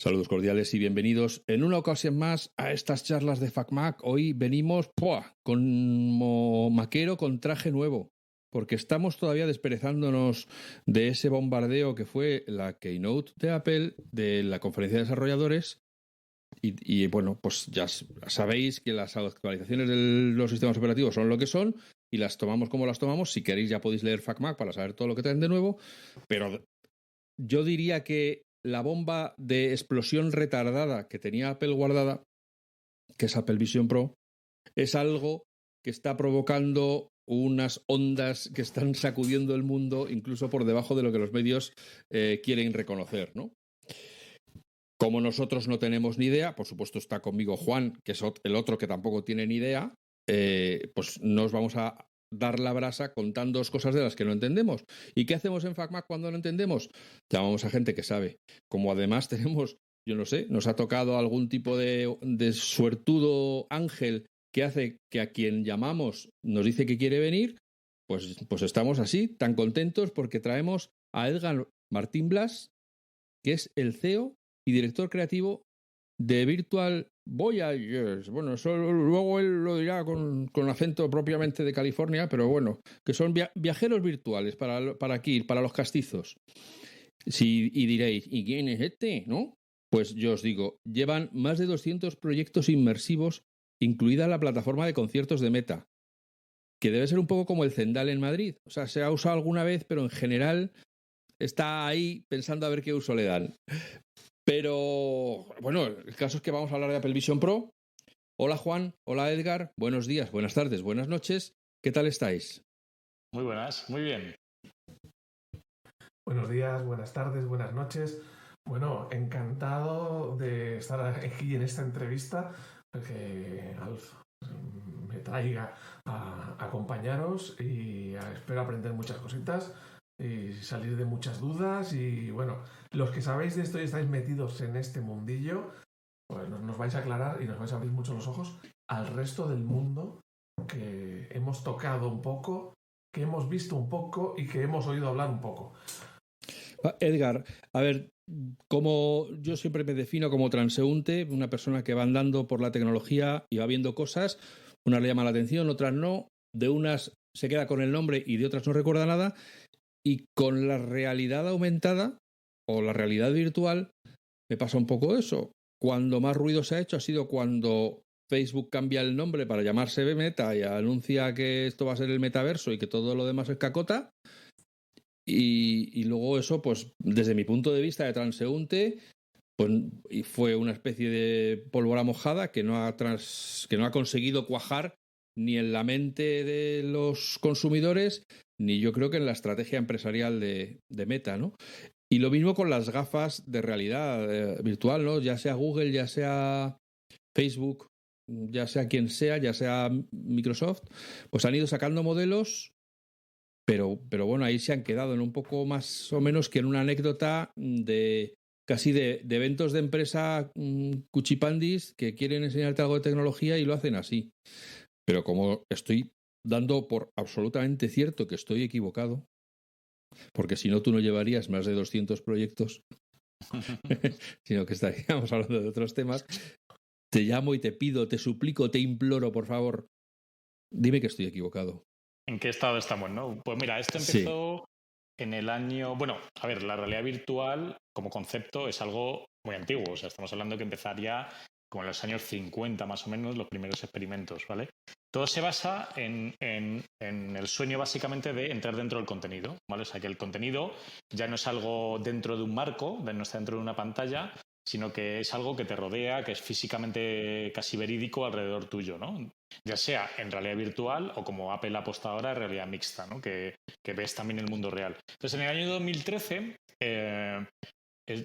Saludos cordiales y bienvenidos en una ocasión más a estas charlas de FacMac. Hoy venimos como maquero con traje nuevo, porque estamos todavía desperezándonos de ese bombardeo que fue la Keynote de Apple, de la conferencia de desarrolladores. Y bueno, pues ya sabéis que las actualizaciones de los sistemas operativos son lo que son y las tomamos como las tomamos. Si queréis ya podéis leer FacMac para saber todo lo que traen de nuevo, pero yo diría que la bomba de explosión retardada que tenía Apple guardada, que es Apple Vision Pro, es algo que está provocando unas ondas que están sacudiendo el mundo incluso por debajo de lo que los medios quieren reconocer, ¿no? Como nosotros no tenemos ni idea, por supuesto está conmigo Juan, que es el otro que tampoco tiene ni idea, pues nos vamos a dar la brasa contando cosas de las que no entendemos. ¿Y qué hacemos en FacMac cuando no entendemos? Llamamos a gente que sabe. Como además tenemos, yo no sé, nos ha tocado algún tipo de suertudo ángel que hace que a quien llamamos nos dice que quiere venir, pues estamos así, tan contentos porque traemos a Edgar Martín Blas, que es el CEO y director creativo de Virtual Voyagers. Bueno, eso luego él lo dirá con acento propiamente de California, pero bueno, que son viajeros virtuales para aquí, para los castizos. Y diréis, ¿y quién es este? ¿No? Pues yo os digo, llevan más de 200 proyectos inmersivos, incluida la plataforma de conciertos de Meta, que debe ser un poco como el Zendal en Madrid. O sea, se ha usado alguna vez, pero en general está ahí pensando a ver qué uso le dan. Pero, bueno, el caso es que vamos a hablar de Apple Vision Pro. Hola Juan, hola Edgar, buenos días, buenas tardes, buenas noches. ¿Qué tal estáis? Muy buenas, muy bien. Buenos días, buenas tardes, buenas noches. Bueno, encantado de estar aquí en esta entrevista, que Alf me traiga a acompañaros y espero aprender muchas cositas y salir de muchas dudas. Y bueno, los que sabéis de esto y estáis metidos en este mundillo, pues nos vais a aclarar y nos vais a abrir mucho los ojos al resto del mundo que hemos tocado un poco, que hemos visto un poco y que hemos oído hablar un poco. Edgar, a ver, como yo siempre me defino como transeúnte, una persona que va andando por la tecnología y va viendo cosas, unas le llaman la atención, otras no, de unas se queda con el nombre y de otras no recuerda nada, y con la realidad aumentada o la realidad virtual me pasa un poco eso. Cuando más ruido se ha hecho ha sido cuando Facebook cambia el nombre para llamarse Meta y anuncia que esto va a ser el metaverso y que todo lo demás es cacota. Y luego eso, pues desde mi punto de vista de transeúnte, pues fue una especie de pólvora mojada que no ha conseguido cuajar ni en la mente de los consumidores, ni yo creo que en la estrategia empresarial de Meta, ¿no? Y lo mismo con las gafas de realidad virtual, ¿no? Ya sea Google, ya sea Facebook, ya sea quien sea, ya sea Microsoft, pues han ido sacando modelos. Pero bueno, ahí se han quedado en un poco más o menos que en una anécdota de casi de eventos de empresa cuchipandis que quieren enseñarte algo de tecnología y lo hacen así. Pero como estoy dando por absolutamente cierto que estoy equivocado, porque si no tú no llevarías más de 200 proyectos, sino que estaríamos hablando de otros temas, te llamo y te pido, te suplico, te imploro, por favor, dime que estoy equivocado. ¿En qué estado estamos, no? Pues mira, esto empezó en el año... Bueno, a ver, la realidad virtual como concepto es algo muy antiguo. O sea, estamos hablando que empezaría como en los años 50 más o menos los primeros experimentos, ¿vale? Todo se basa en el sueño básicamente de entrar dentro del contenido, ¿vale? O sea, que el contenido ya no es algo dentro de un marco, no está dentro de una pantalla, sino que es algo que te rodea, que es físicamente casi verídico alrededor tuyo, ¿no? Ya sea en realidad virtual o como Apple ha apostado ahora, en realidad mixta, ¿no? Que ves también el mundo real. Entonces, en el año 2013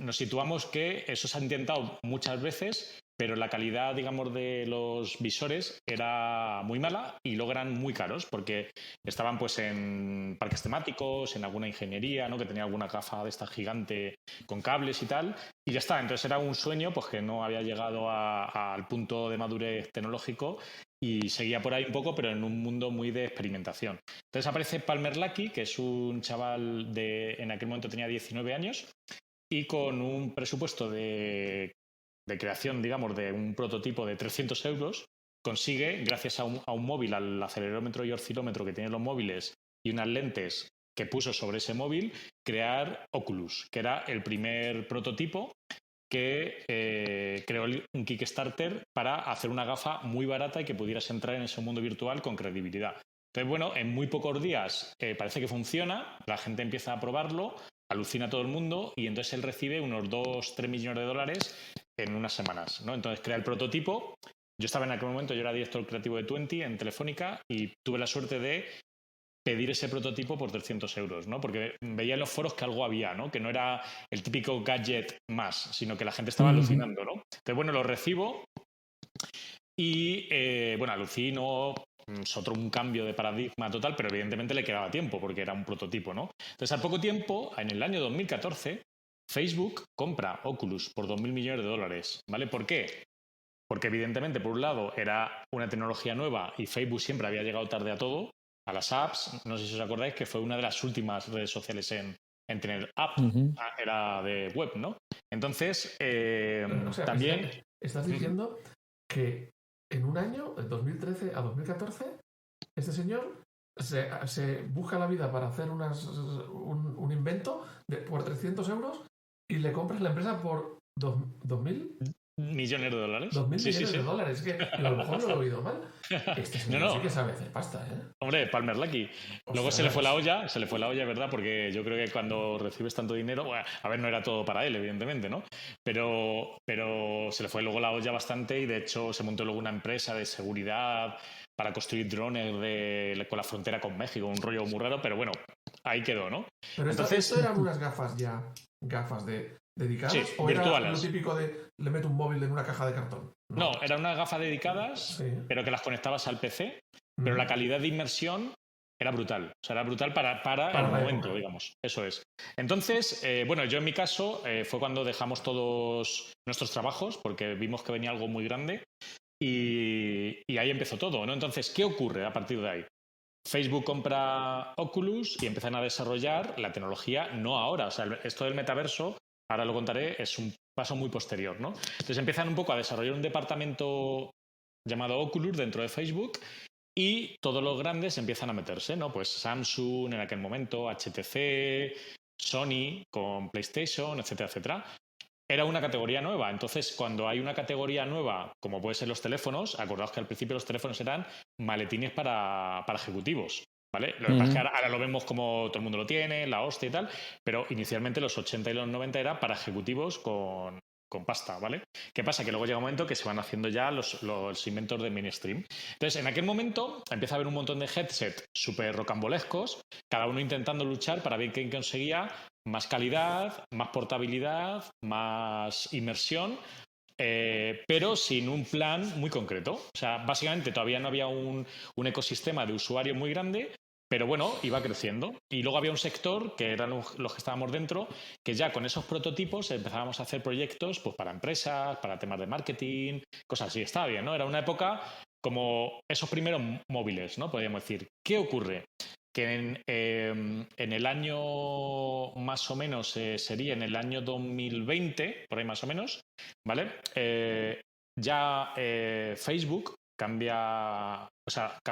nos situamos que eso se ha intentado muchas veces, pero la calidad, digamos, de los visores era muy mala y luego eran muy caros porque estaban pues en parques temáticos, en alguna ingeniería, ¿no? Que tenía alguna gafa de esta gigante con cables y tal, y ya está. Entonces era un sueño pues que no había llegado al punto de madurez tecnológico y seguía por ahí un poco, pero en un mundo muy de experimentación. Entonces aparece Palmer Luckey, que es un chaval en aquel momento tenía 19 años, y con un presupuesto de creación, digamos, de un prototipo de 300 euros, consigue, gracias a un móvil, al acelerómetro y oscilómetro que tienen los móviles y unas lentes que puso sobre ese móvil, crear Oculus, que era el primer prototipo que creó un Kickstarter para hacer una gafa muy barata y que pudieras entrar en ese mundo virtual con credibilidad. Entonces, bueno, en muy pocos días parece que funciona, la gente empieza a probarlo, alucina a todo el mundo y entonces él recibe unos 2-3 millones de dólares en unas semanas, ¿no? Entonces crea el prototipo. Yo estaba en aquel momento, yo era director creativo de 20 en Telefónica y tuve la suerte de pedir ese prototipo por 300 euros, ¿no? Porque veía en los foros que algo había, ¿no? Que no era el típico gadget más, sino que la gente estaba alucinando, ¿no? Entonces, bueno, lo recibo y, bueno, alucino, es un cambio de paradigma total, pero evidentemente le quedaba tiempo porque era un prototipo, ¿no? Entonces, al poco tiempo, en el año 2014, Facebook compra Oculus por 2.000 millones de dólares, ¿vale? ¿Por qué? Porque evidentemente, por un lado, era una tecnología nueva y Facebook siempre había llegado tarde a todo, a las apps. No sé si os acordáis que fue una de las últimas redes sociales en tener app, era de web, ¿no? Entonces, o sea, también... Estás diciendo que en un año, de 2013 a 2014, este señor se busca la vida para hacer un invento por 300 euros y le compras la empresa por 2.000 millones de dólares. 2.000 millones de dólares. Que a lo mejor no lo he oído mal. Este señor sí que sabe hacer pasta, ¿eh? Hombre, Palmer Luckey. Luego se le fue la olla, ¿verdad? Porque yo creo que cuando recibes tanto dinero, bueno, a ver, no era todo para él, evidentemente, ¿no? Pero se le fue luego la olla bastante y de hecho se montó luego una empresa de seguridad para construir drones con la frontera con México, un rollo muy raro, pero bueno, ahí quedó, ¿no? Pero esto eran unas gafas dedicadas, sí, o virtuales. Era lo típico de le meto un móvil en una caja de cartón. No, eran unas gafas dedicadas, pero que las conectabas al PC, pero la calidad de inmersión era brutal. O sea, era brutal para el momento, digamos. Eso es. Entonces, bueno, yo en mi caso fue cuando dejamos todos nuestros trabajos, porque vimos que venía algo muy grande y ahí empezó todo, ¿no? Entonces, ¿qué ocurre a partir de ahí? Facebook compra Oculus y empiezan a desarrollar la tecnología, no ahora. O sea, esto del metaverso, ahora lo contaré, es un paso muy posterior, ¿no? Entonces empiezan un poco a desarrollar un departamento llamado Oculus dentro de Facebook y todos los grandes empiezan a meterse, ¿no? Pues Samsung en aquel momento, HTC, Sony con PlayStation, etcétera, etcétera. Era una categoría nueva. Entonces, cuando hay una categoría nueva, como puede ser los teléfonos, acordaos que al principio los teléfonos eran maletines para ejecutivos, ¿vale? Lo que pasa es que ahora lo vemos como todo el mundo lo tiene, la hostia y tal, pero inicialmente los 80 y los 90 era para ejecutivos con pasta, ¿vale? ¿Qué pasa? Que luego llega un momento que se van haciendo ya los inventos de mainstream. Entonces, en aquel momento empieza a haber un montón de headsets súper rocambolescos, cada uno intentando luchar para ver quién conseguía más calidad, más portabilidad, más inmersión, pero sin un plan muy concreto. O sea, básicamente todavía no había un ecosistema de usuario muy grande, pero bueno, iba creciendo. Y luego había un sector, que eran los que estábamos dentro, que ya con esos prototipos empezábamos a hacer proyectos pues, para empresas, para temas de marketing, cosas así. Estaba bien, ¿no? Era una época como esos primeros móviles, ¿no? Podríamos decir. ¿Qué ocurre? Que en el año más o menos, sería en el año 2020, por ahí más o menos, ¿vale? Ya Facebook cambia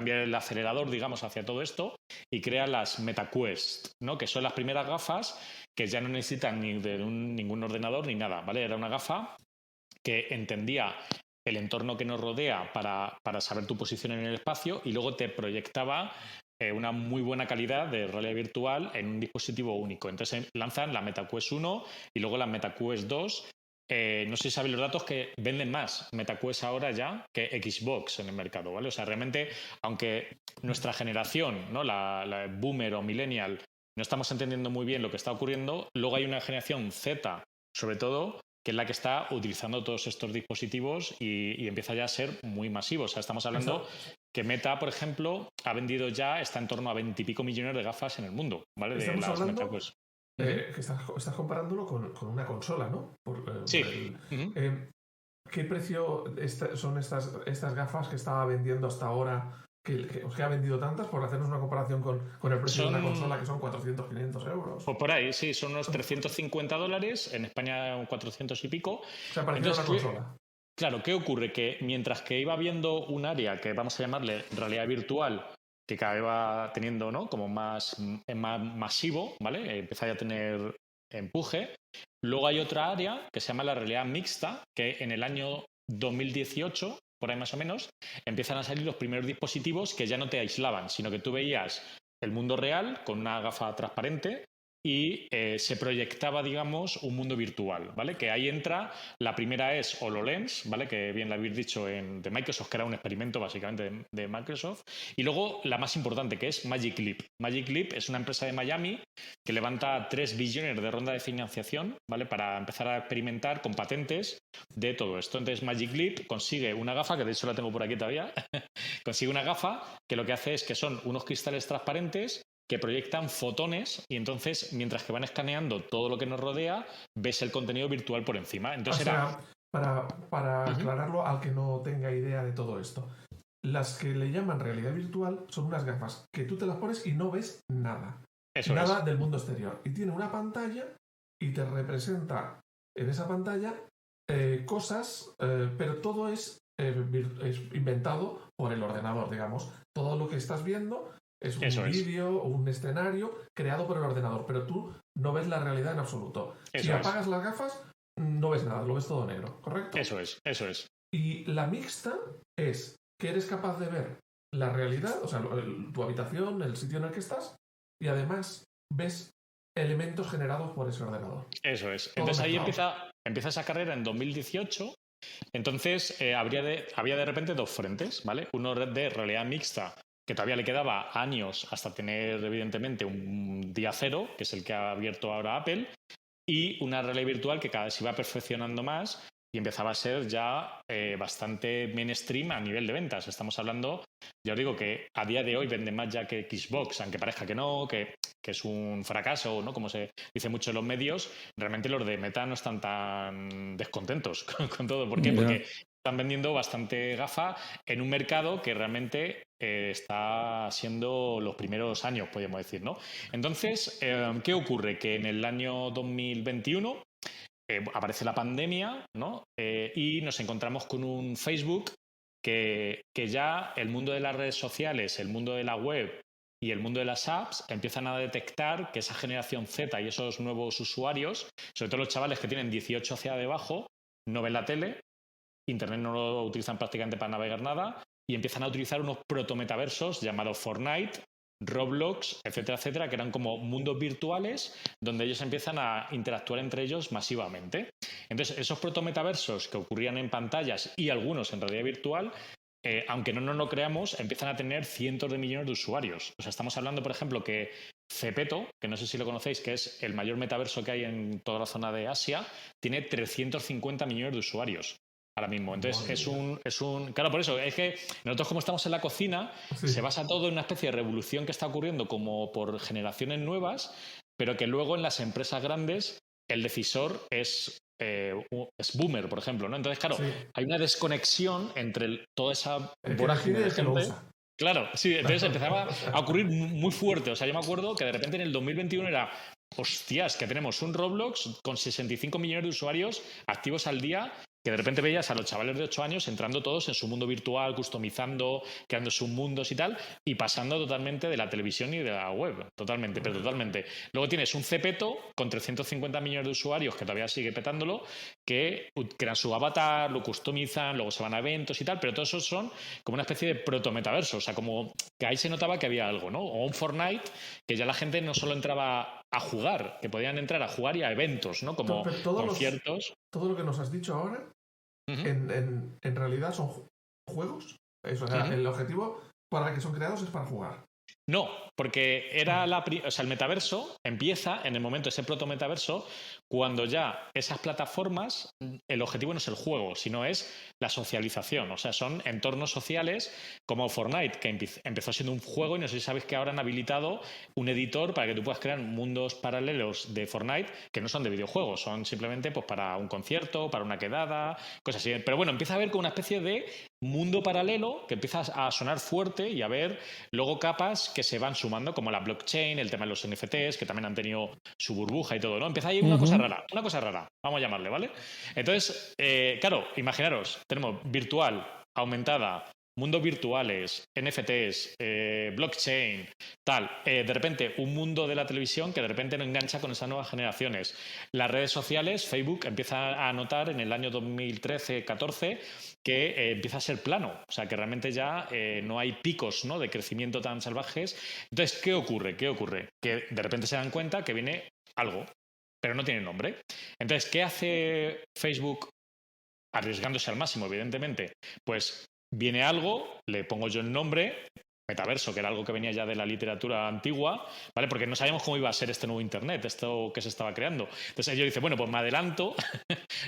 el acelerador, digamos, hacia todo esto y crea las MetaQuest, ¿no? Que son las primeras gafas que ya no necesitan ni de ningún ordenador ni nada, ¿vale? Era una gafa que entendía el entorno que nos rodea para saber tu posición en el espacio y luego te proyectaba una muy buena calidad de realidad virtual en un dispositivo único. Entonces lanzan la MetaQuest 1 y luego la MetaQuest 2. No sé si sabéis los datos que venden más MetaQuest ahora ya que Xbox en el mercado, ¿vale? O sea, realmente, aunque nuestra generación, ¿no? la boomer o millennial, no estamos entendiendo muy bien lo que está ocurriendo, luego hay una generación Z, sobre todo, que es la que está utilizando todos estos dispositivos y empieza ya a ser muy masivo. O sea, estamos hablando que Meta, por ejemplo, ha vendido ya, está en torno a 20 y pico millones de gafas en el mundo, ¿vale? Estamos hablando que estás comparándolo con una consola, ¿no? Sí. ¿Qué precio son estas gafas que estaba vendiendo hasta ahora que os ha vendido tantas, por hacernos una comparación con el precio de una consola, que son 400, 500 euros. Pues por ahí, sí, son unos $350, en España 400 y pico. O sea, parecía una consola. Claro, ¿qué ocurre? Que mientras que iba viendo un área que vamos a llamarle realidad virtual, que cada vez va teniendo, ¿no?, como más masivo, ¿vale? Empieza ya a tener empuje. Luego hay otra área que se llama la realidad mixta, que en el año 2018, por ahí más o menos, empiezan a salir los primeros dispositivos que ya no te aislaban, sino que tú veías el mundo real con una gafa transparente y se proyectaba, digamos, un mundo virtual, ¿vale? Que ahí entra, la primera es HoloLens, ¿vale? Que bien lo habéis dicho de Microsoft, que era un experimento básicamente de Microsoft. Y luego la más importante, que es Magic Leap. Magic Leap es una empresa de Miami que levanta 3 billones de ronda de financiación, ¿vale? Para empezar a experimentar con patentes de todo esto. Entonces Magic Leap consigue una gafa, que de hecho la tengo por aquí todavía, consigue una gafa que lo que hace es que son unos cristales transparentes que proyectan fotones y entonces, mientras que van escaneando todo lo que nos rodea, ves el contenido virtual por encima. Entonces para aclararlo al que no tenga idea de todo esto, las que le llaman realidad virtual son unas gafas que tú te las pones y no ves nada. Nada del mundo exterior. Y tiene una pantalla y te representa en esa pantalla cosas, pero todo es inventado por el ordenador, digamos. Todo lo que estás viendo es un vídeo o un escenario creado por el ordenador, pero tú no ves la realidad en absoluto. Si apagas las gafas, no ves nada, lo ves todo negro, ¿correcto? Eso es. Y la mixta es que eres capaz de ver la realidad, o sea, tu habitación, el sitio en el que estás, y además ves elementos generados por ese ordenador. Eso es. Entonces ahí empieza esa carrera en 2018. Entonces había de repente dos frentes, ¿vale? Uno de realidad mixta, que todavía le quedaba años hasta tener, evidentemente, un día cero, que es el que ha abierto ahora Apple, y una realidad virtual que cada vez se iba perfeccionando más y empezaba a ser ya bastante mainstream a nivel de ventas. Estamos hablando, ya os digo, que a día de hoy vende más ya que Xbox, aunque parezca que no, que es un fracaso, ¿no?, como se dice mucho en los medios. Realmente los de Meta no están tan descontentos con todo. ¿Por qué? Porque están vendiendo bastante gafa en un mercado que realmente está siendo los primeros años, podríamos decir, ¿no? Entonces, ¿qué ocurre? Que en el año 2021 aparece la pandemia, ¿no? Y nos encontramos con un Facebook que ya el mundo de las redes sociales, el mundo de la web y el mundo de las apps empiezan a detectar que esa generación Z y esos nuevos usuarios, sobre todo los chavales que tienen 18 hacia debajo, no ven la tele, Internet no lo utilizan prácticamente para navegar nada y empiezan a utilizar unos protometaversos llamados Fortnite, Roblox, etcétera, etcétera, que eran como mundos virtuales donde ellos empiezan a interactuar entre ellos masivamente. Entonces, esos protometaversos que ocurrían en pantallas y algunos en realidad virtual, aunque no nos lo creamos, empiezan a tener cientos de millones de usuarios. O sea, estamos hablando, por ejemplo, que Zepeto, que no sé si lo conocéis, que es el mayor metaverso que hay en toda la zona de Asia, tiene 350 millones de usuarios ahora mismo. Entonces, es un... Claro, por eso, es que nosotros, como estamos en la cocina, se basa todo en una especie de revolución que está ocurriendo como por generaciones nuevas, pero que luego en las empresas grandes el decisor es boomer, por ejemplo, ¿no? Entonces, claro, hay una desconexión entre toda esa vorágine de gente. Claro, sí, entonces empezaba a ocurrir muy fuerte. O sea, yo me acuerdo que de repente en el 2021 era, hostias, que tenemos un Roblox con 65 millones de usuarios activos al día, que de repente veías a los chavales de 8 años entrando todos en su mundo virtual, customizando, creando sus mundos y tal, y pasando totalmente de la televisión y de la web. Totalmente, pero totalmente. Luego tienes un Zepeto con 350 millones de usuarios que todavía sigue petándolo, que crean su avatar, lo customizan, luego se van a eventos y tal, pero todos esos son como una especie de protometaverso. O sea, como que ahí se notaba que había algo, ¿no? O un Fortnite, que ya la gente no solo entraba a jugar, que podían entrar a jugar y a eventos, ¿no? Como conciertos. Todo lo que nos has dicho ahora, en realidad son juegos. Eso, o sea, el objetivo para el que son creados es para jugar. No, porque era el metaverso empieza en el momento, ese proto-metaverso, cuando ya esas plataformas, el objetivo no es el juego, sino es la socialización. O sea, son entornos sociales como Fortnite, que empezó siendo un juego y no sé si sabes que ahora han habilitado un editor para que tú puedas crear mundos paralelos de Fortnite que no son de videojuegos, son simplemente pues para un concierto, para una quedada, cosas así. Pero bueno, empieza a haber como una especie de mundo paralelo que empieza a sonar fuerte y a ver luego capas que se van sumando, como la blockchain, el tema de los NFTs, que también han tenido su burbuja y todo, ¿no? Empieza ahí una cosa rara, vamos a llamarle, ¿vale? Entonces, claro, imaginaros, tenemos virtual, aumentada, mundos virtuales, NFTs, blockchain, tal. De repente, un mundo de la televisión que de repente no engancha con esas nuevas generaciones. Las redes sociales, Facebook empieza a notar en el año 2013-14 que empieza a ser plano. O sea, que realmente ya no hay picos, ¿no?, de crecimiento tan salvajes. Entonces, ¿qué ocurre? Que de repente se dan cuenta que viene algo, pero no tiene nombre. Entonces, ¿qué hace Facebook? Arriesgándose al máximo, evidentemente, pues viene algo, le pongo yo el nombre, metaverso, que era algo que venía ya de la literatura antigua, ¿vale? Porque no sabíamos cómo iba a ser este nuevo Internet, esto que se estaba creando. Entonces ellos dicen, bueno, pues me adelanto,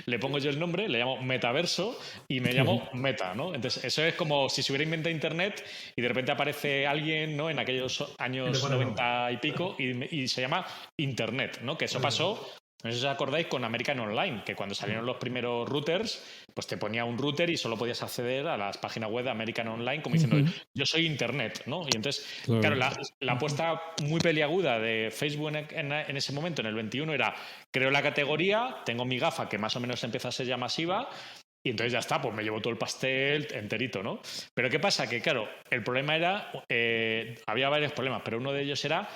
le pongo yo el nombre, le llamo metaverso y me llamo Meta, ¿no? Entonces eso es como si se hubiera inventado Internet y de repente aparece alguien, ¿no?, en aquellos años 90 y pico y se llama Internet, ¿no? Que eso pasó. No sé si os acordáis con American Online, que cuando salieron los primeros routers, pues te ponía un router y solo podías acceder a las páginas web de American Online como diciendo, yo soy Internet, ¿no? Y entonces, claro, la apuesta muy peliaguda de Facebook en ese momento, en el 21, era, creo la categoría, tengo mi gafa que más o menos empieza a ser ya masiva, y entonces ya está, pues me llevo todo el pastel enterito, ¿no? Pero ¿qué pasa? Que claro, el problema era, había varios problemas, pero uno de ellos era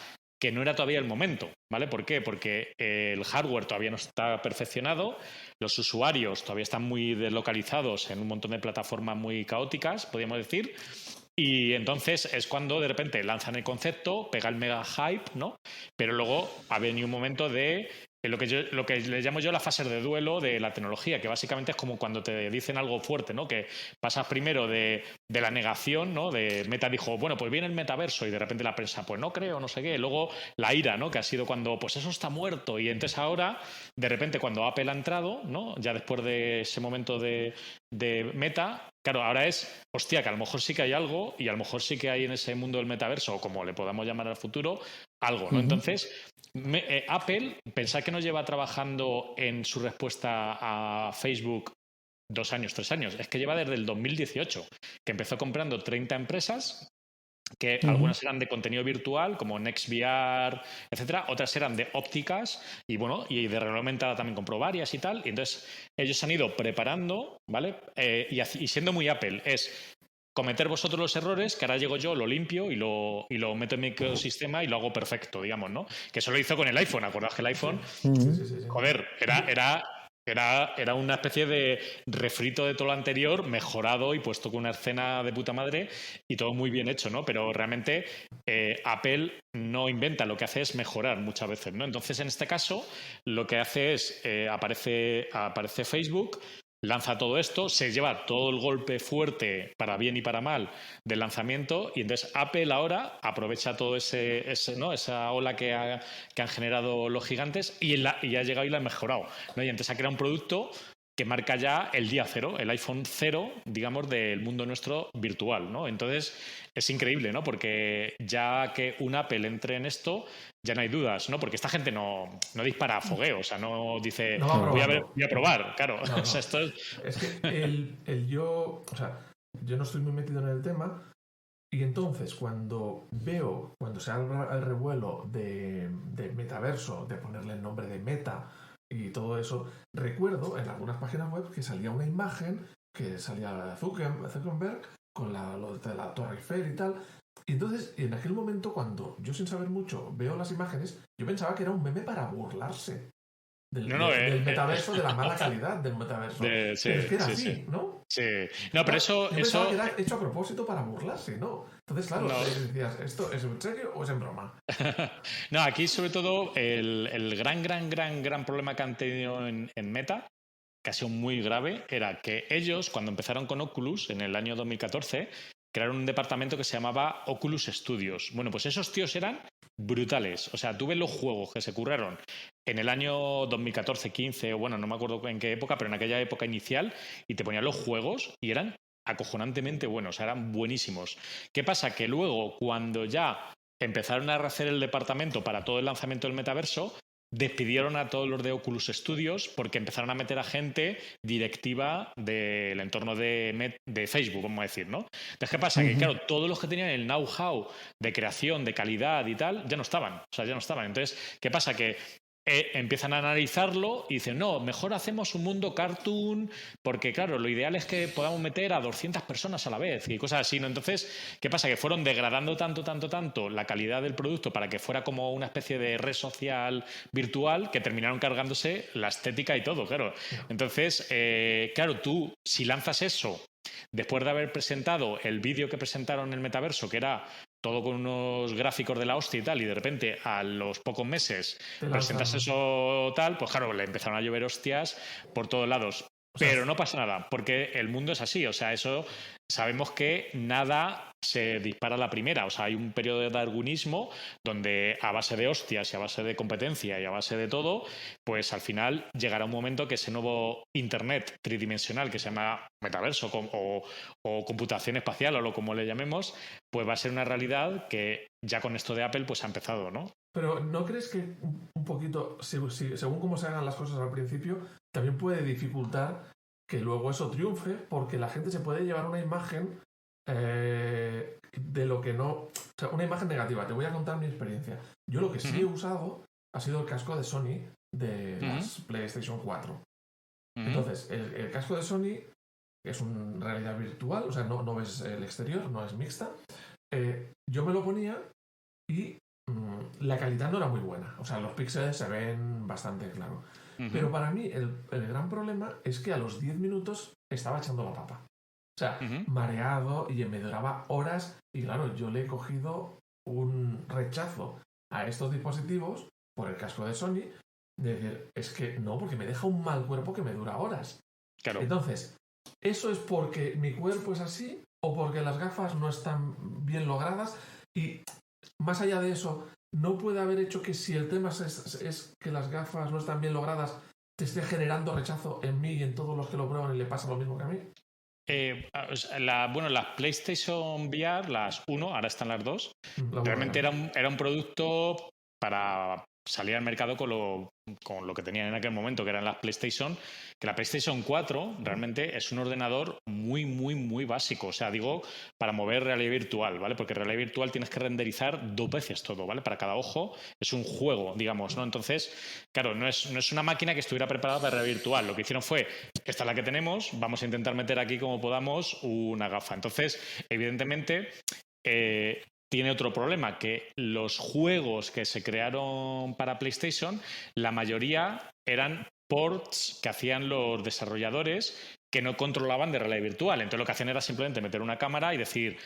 que no era todavía el momento, ¿vale? ¿Por qué? Porque el hardware todavía no está perfeccionado, los usuarios todavía están muy deslocalizados en un montón de plataformas muy caóticas, podríamos decir, y entonces es cuando de repente lanzan el concepto, pega el mega hype, ¿no? Pero luego ha venido un momento de lo que le llamo yo la fase de duelo de la tecnología, que básicamente es como cuando te dicen algo fuerte, ¿no? Que pasas primero de la negación, ¿no? De Meta dijo, bueno, pues viene el metaverso y de repente la prensa, pues no creo, no sé qué. Luego la ira, ¿no? Que ha sido cuando, pues eso está muerto. Y entonces ahora, de repente cuando Apple ha entrado, ¿no? Ya después de ese momento de Meta, claro, ahora es, hostia, que a lo mejor sí que hay algo y a lo mejor sí que hay en ese mundo del metaverso, o como le podamos llamar al futuro, algo, ¿no? Entonces, Apple, pensad que nos lleva trabajando en su respuesta a Facebook 2 años, 3 años. Es que lleva desde el 2018, que empezó comprando 30 empresas, que algunas eran de contenido virtual, como NextVR, etcétera, otras eran de ópticas y bueno, y de realidad aumentada también compró varias y tal. Y entonces ellos se han ido preparando, ¿vale? Y siendo muy Apple, es cometer vosotros los errores, que ahora llego yo, lo limpio y lo meto en mi ecosistema y lo hago perfecto, digamos, ¿no? Que eso lo hizo con el iPhone. ¿Acordáis que el iPhone, joder, era una especie de refrito de todo lo anterior, mejorado y puesto con una escena de puta madre y todo muy bien hecho, ¿no? Pero realmente Apple no inventa, lo que hace es mejorar muchas veces, ¿no? Entonces, en este caso, lo que hace es, aparece Facebook, lanza todo esto, se lleva todo el golpe fuerte, para bien y para mal, del lanzamiento, y entonces Apple ahora aprovecha todo ¿no? esa ola que han generado los gigantes y ha llegado y la ha mejorado, ¿no? Y entonces ha creado un producto que marca ya el día cero, el iPhone cero, digamos, del mundo nuestro virtual, ¿no? Entonces es increíble, ¿no? Porque ya que un Apple entre en esto, ya no hay dudas, ¿no? Porque esta gente no dispara a fogueo, o sea, no dice, voy a probar, claro. No. O sea, esto es que yo no estoy muy metido en el tema, y entonces cuando se habla el revuelo de metaverso, de ponerle el nombre de Meta y todo eso, recuerdo en algunas páginas web que salía una imagen que salía Zuckerberg con lo de la Torre Eiffel y tal. Y entonces, en aquel momento, cuando yo sin saber mucho veo las imágenes, yo pensaba que era un meme para burlarse del metaverso, de la mala calidad del metaverso. Es que era así, ¿no? Sí. No, pero yo pensaba que era hecho a propósito para burlarse, ¿no? Entonces, claro, decías, ¿esto es en serio o es en broma? No, aquí sobre todo el gran problema que han tenido en Meta, que ha sido muy grave, era que ellos, cuando empezaron con Oculus en el año 2014, crearon un departamento que se llamaba Oculus Studios. Bueno, pues esos tíos eran brutales. O sea, tú ves los juegos que se curraron en el año 2014-15, o bueno, no me acuerdo en qué época, pero en aquella época inicial, y te ponían los juegos y eran acojonantemente buenos, o sea, eran buenísimos. ¿Qué pasa? Que luego, cuando ya empezaron a rehacer el departamento para todo el lanzamiento del metaverso, despidieron a todos los de Oculus Studios porque empezaron a meter a gente directiva del entorno de Facebook, vamos a decir, ¿no? Entonces, ¿qué pasa? Que, claro, todos los que tenían el know-how de creación, de calidad y tal, ya no estaban. O sea, ya no estaban. Entonces, ¿qué pasa? Que empiezan a analizarlo y dicen, no, mejor hacemos un mundo cartoon, porque claro, lo ideal es que podamos meter a 200 personas a la vez y cosas así, ¿no? Entonces, ¿qué pasa? Que fueron degradando tanto la calidad del producto para que fuera como una especie de red social virtual, que terminaron cargándose la estética y todo, claro. Entonces, claro, tú, si lanzas eso después de haber presentado el vídeo que presentaron en el metaverso, que era todo con unos gráficos de la hostia y tal, y de repente a los pocos meses presentas eso tal, pues claro, le empezaron a llover hostias por todos lados. Pero no pasa nada, porque el mundo es así, o sea, eso sabemos que nada se dispara a la primera, o sea, hay un periodo de darwinismo donde a base de hostias y a base de competencia y a base de todo, pues al final llegará un momento que ese nuevo internet tridimensional que se llama metaverso o computación espacial o lo como le llamemos, pues va a ser una realidad que ya con esto de Apple pues ha empezado, ¿no? Pero ¿no crees que un poquito, según cómo se hagan las cosas al principio, también puede dificultar que luego eso triunfe? Porque la gente se puede llevar una imagen de lo que no... O sea, una imagen negativa. Te voy a contar mi experiencia. Yo lo que sí he usado ha sido el casco de Sony de las PlayStation 4. Entonces, el casco de Sony es una realidad virtual, o sea, no ves el exterior, no es mixta. Yo me lo ponía y la calidad no era muy buena. O sea, los píxeles se ven bastante claro. Pero para mí el gran problema es que a los 10 minutos estaba echando la papa. O sea, mareado y me duraba horas. Y claro, yo le he cogido un rechazo a estos dispositivos por el casco de Sony. De decir, es que no, porque me deja un mal cuerpo que me dura horas. Claro. Entonces, ¿eso es porque mi cuerpo es así o porque las gafas no están bien logradas? Y más allá de eso, ¿no puede haber hecho que si el tema es que las gafas no están bien logradas, te esté generando rechazo en mí y en todos los que lo prueban y le pasa lo mismo que a mí? Las PlayStation VR, las 1, ahora están las 2, realmente era un producto para salir al mercado con lo que tenían en aquel momento, que eran las PlayStation, que la PlayStation 4 realmente es un ordenador muy, muy, muy básico. O sea, digo, para mover realidad virtual, ¿vale? Porque realidad virtual tienes que renderizar 2 veces todo, ¿vale? Para cada ojo es un juego, digamos, ¿no? Entonces, claro, no es una máquina que estuviera preparada para realidad virtual. Lo que hicieron fue, esta es la que tenemos, vamos a intentar meter aquí como podamos una gafa. Entonces, evidentemente... tiene otro problema, que los juegos que se crearon para PlayStation, la mayoría eran ports que hacían los desarrolladores que no controlaban de realidad virtual. Entonces lo que hacían era simplemente meter una cámara y decir,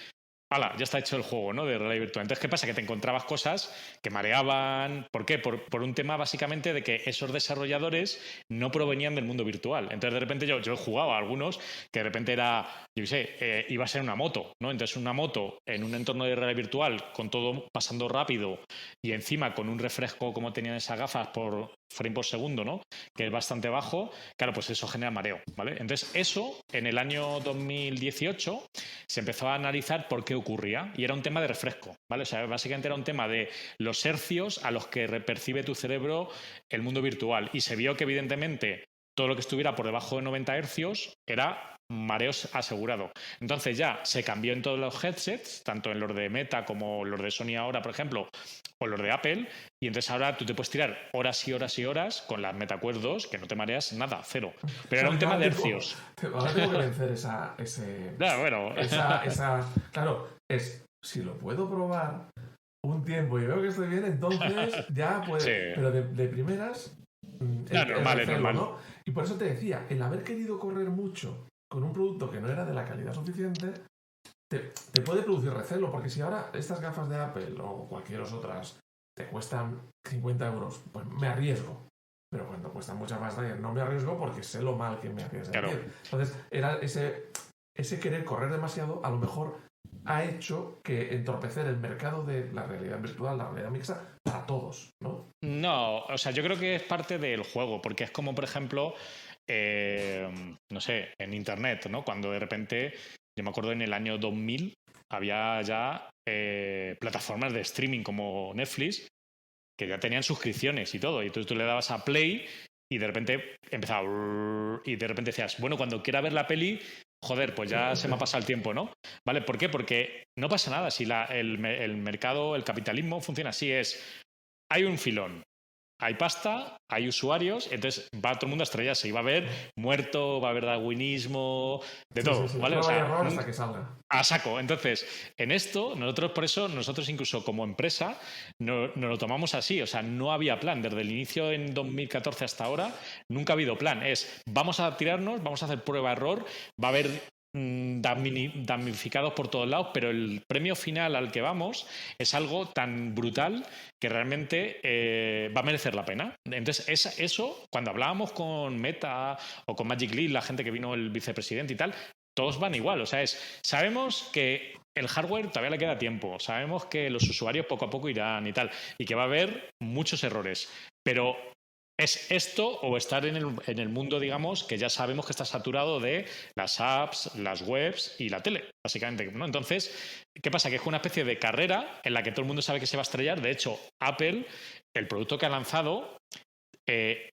¡hala! Ya está hecho el juego, ¿no? De realidad virtual. Entonces, ¿qué pasa? Que te encontrabas cosas que mareaban. ¿Por qué? Por un tema básicamente de que esos desarrolladores no provenían del mundo virtual. Entonces, de repente yo he jugado a algunos que de repente era, yo qué sé, iba a ser una moto, ¿no? Entonces, una moto en un entorno de realidad virtual con todo pasando rápido y encima con un refresco como tenían esas gafas por frame por segundo, ¿no? Que es bastante bajo, claro, pues eso genera mareo, ¿vale? Entonces, eso en el año 2018 se empezó a analizar por qué ocurría y era un tema de refresco, ¿vale? O sea, básicamente era un tema de los hercios a los que percibe tu cerebro el mundo virtual y se vio que evidentemente todo lo que estuviera por debajo de 90 hercios era mareos asegurado. Entonces ya se cambió en todos los headsets, tanto en los de Meta como los de Sony ahora, por ejemplo, o los de Apple, y entonces ahora tú te puedes tirar horas y horas y horas con las MetaQuest 2, que no te mareas nada, cero. Pero era un tema de hercios. Ahora tengo que vencer Claro, si lo puedo probar un tiempo y veo que estoy bien, entonces ya puedes... Sí. Pero de primeras... es normal. ¿no? Y por eso te decía, el haber querido correr mucho con un producto que no era de la calidad suficiente, te puede producir recelo, porque si ahora estas gafas de Apple o cualquier otras te cuestan 50 euros, pues me arriesgo. Pero cuando cuestan mucha más, no me arriesgo porque sé lo mal que me hacía sentir. Claro. Entonces, era ese querer correr demasiado, a lo mejor ha hecho que entorpecer el mercado de la realidad virtual, la realidad mixta, para todos, ¿no? No, o sea, yo creo que es parte del juego, porque es como, por ejemplo, no sé, en Internet, ¿no? Cuando de repente, yo me acuerdo en el año 2000, había ya plataformas de streaming como Netflix que ya tenían suscripciones y todo, y entonces tú le dabas a play y de repente empezaba y de repente decías, bueno, cuando quiera ver la peli, joder, pues ya se me ha pasado el tiempo, ¿no? ¿Vale? ¿Por qué? Porque no pasa nada si el mercado, el capitalismo funciona así, hay un filón, hay pasta, hay usuarios, entonces va todo el mundo a estrellarse y va a haber muerto, va a haber darwinismo, de Sí, sí, todo, sí. ¿vale? O Prueba y sea, error hasta que salga. a saco. Entonces, en esto, nosotros por eso, nosotros incluso como empresa, nos lo tomamos así. O sea, no había plan. Desde el inicio en 2014 hasta ahora, nunca ha habido plan. Vamos a tirarnos, vamos a hacer prueba-error, va a haber damnificados por todos lados, pero el premio final al que vamos es algo tan brutal que realmente va a merecer la pena. Entonces, eso, cuando hablábamos con Meta o con Magic Leap, la gente que vino el vicepresidente y tal, todos van igual. O sea, sabemos que el hardware todavía le queda tiempo, sabemos que los usuarios poco a poco irán y tal, y que va a haber muchos errores, pero es esto o estar en el mundo, digamos, que ya sabemos que está saturado de las apps, las webs y la tele, básicamente, ¿no? Entonces, ¿qué pasa? Que es una especie de carrera en la que todo el mundo sabe que se va a estrellar. De hecho, Apple, el producto que ha lanzado,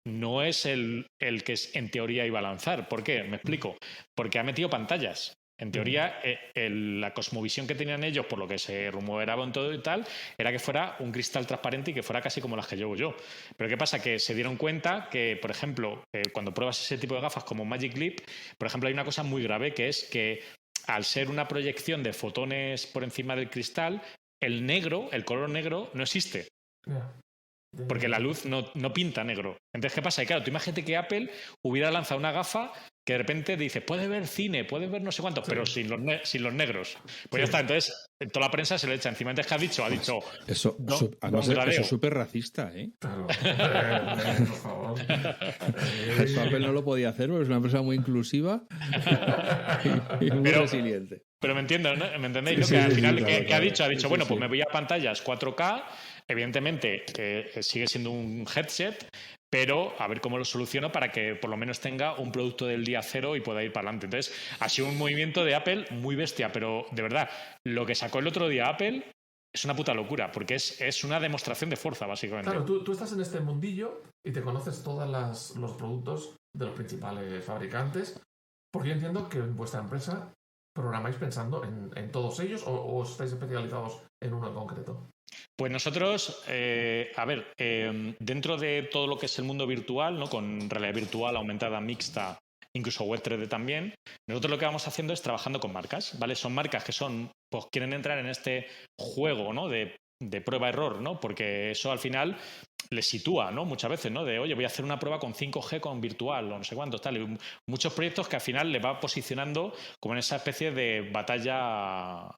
no es el que en teoría iba a lanzar. ¿Por qué? Me explico. Porque ha metido pantallas. En teoría, la cosmovisión que tenían ellos, por lo que se rumoreaba en todo y tal, era que fuera un cristal transparente y que fuera casi como las que llevo yo. Pero ¿qué pasa? Que se dieron cuenta que, por ejemplo, cuando pruebas ese tipo de gafas como Magic Leap, por ejemplo, hay una cosa muy grave que es que al ser una proyección de fotones por encima del cristal, el color negro, no existe. Yeah. Porque la luz no pinta negro. Entonces, ¿qué pasa? Y claro, tú imagínate que Apple hubiera lanzado una gafa que de repente dice, puede ver cine, puede ver no sé cuánto, Sí. pero sin los negros. Pues Sí. ya está. Entonces, toda la prensa se le echa encima. Entonces, ¿qué ha dicho? Eso es súper racista, ¿eh? Claro. Por favor. Eso Apple no lo podía hacer porque es una empresa muy inclusiva y muy resiliente. Pero me entiendo, ¿no? ¿Me entendéis? ¿no? Sí, Que al sí, final, sí, claro, ¿qué ha dicho? Ha dicho, Sí, bueno, sí, pues sí. me voy a pantallas 4K. Evidentemente, sigue siendo un headset, pero a ver cómo lo soluciono para que por lo menos tenga un producto del día cero y pueda ir para adelante. Entonces, ha sido un movimiento de Apple muy bestia, pero de verdad, lo que sacó el otro día Apple es una puta locura, porque es una demostración de fuerza, básicamente. Claro, tú estás en este mundillo y te conoces todos los productos de los principales fabricantes, porque yo entiendo que en vuestra empresa programáis pensando en todos ellos o estáis especializados en uno en concreto. Pues nosotros, a ver, dentro de todo lo que es el mundo virtual, ¿no? Con realidad virtual aumentada, mixta, incluso web 3D también, nosotros lo que vamos haciendo es trabajando con marcas, ¿vale? Son marcas que pues quieren entrar en este juego, ¿no? De prueba-error, ¿no? Porque eso al final les sitúa, ¿no? Muchas veces, ¿no? De, oye, voy a hacer una prueba con 5G con virtual o no sé cuántos, tal. Y muchos proyectos que al final le va posicionando como en esa especie de batalla,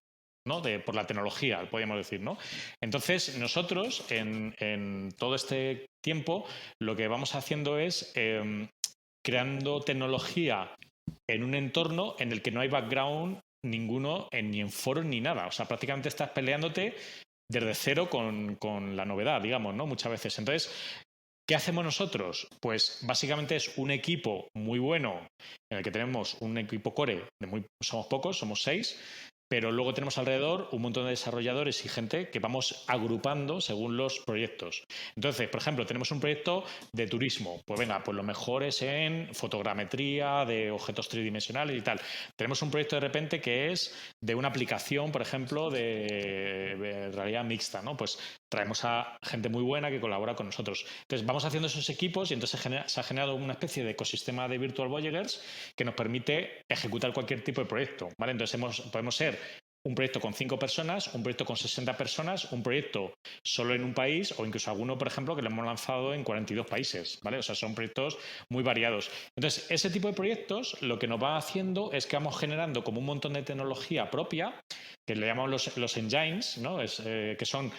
¿no? Por la tecnología, podríamos decir, ¿no? Entonces, nosotros, en todo este tiempo, lo que vamos haciendo es creando tecnología en un entorno en el que no hay background ninguno ni en foros ni nada. O sea, prácticamente estás peleándote desde cero con la novedad, digamos, ¿no? Muchas veces. Entonces, ¿qué hacemos nosotros? Pues básicamente es un equipo muy bueno en el que tenemos un equipo core, somos pocos, somos 6, pero luego tenemos alrededor un montón de desarrolladores y gente que vamos agrupando según los proyectos. Entonces, por ejemplo, tenemos un proyecto de turismo. Pues venga, pues lo mejor es en fotogrametría de objetos tridimensionales y tal. Tenemos un proyecto de repente que es de una aplicación, por ejemplo, de realidad mixta, ¿no? Pues traemos a gente muy buena que colabora con nosotros. Entonces, vamos haciendo esos equipos y entonces se ha generado una especie de ecosistema de Virtual Voyagers que nos permite ejecutar cualquier tipo de proyecto, ¿vale? Entonces, podemos ser un proyecto con 5 personas, un proyecto con 60 personas, un proyecto solo en un país o incluso alguno, por ejemplo, que lo hemos lanzado en 42 países, ¿vale? O sea, son proyectos muy variados. Entonces, ese tipo de proyectos lo que nos va haciendo es que vamos generando como un montón de tecnología propia, que le llamamos los engines, ¿no? Que son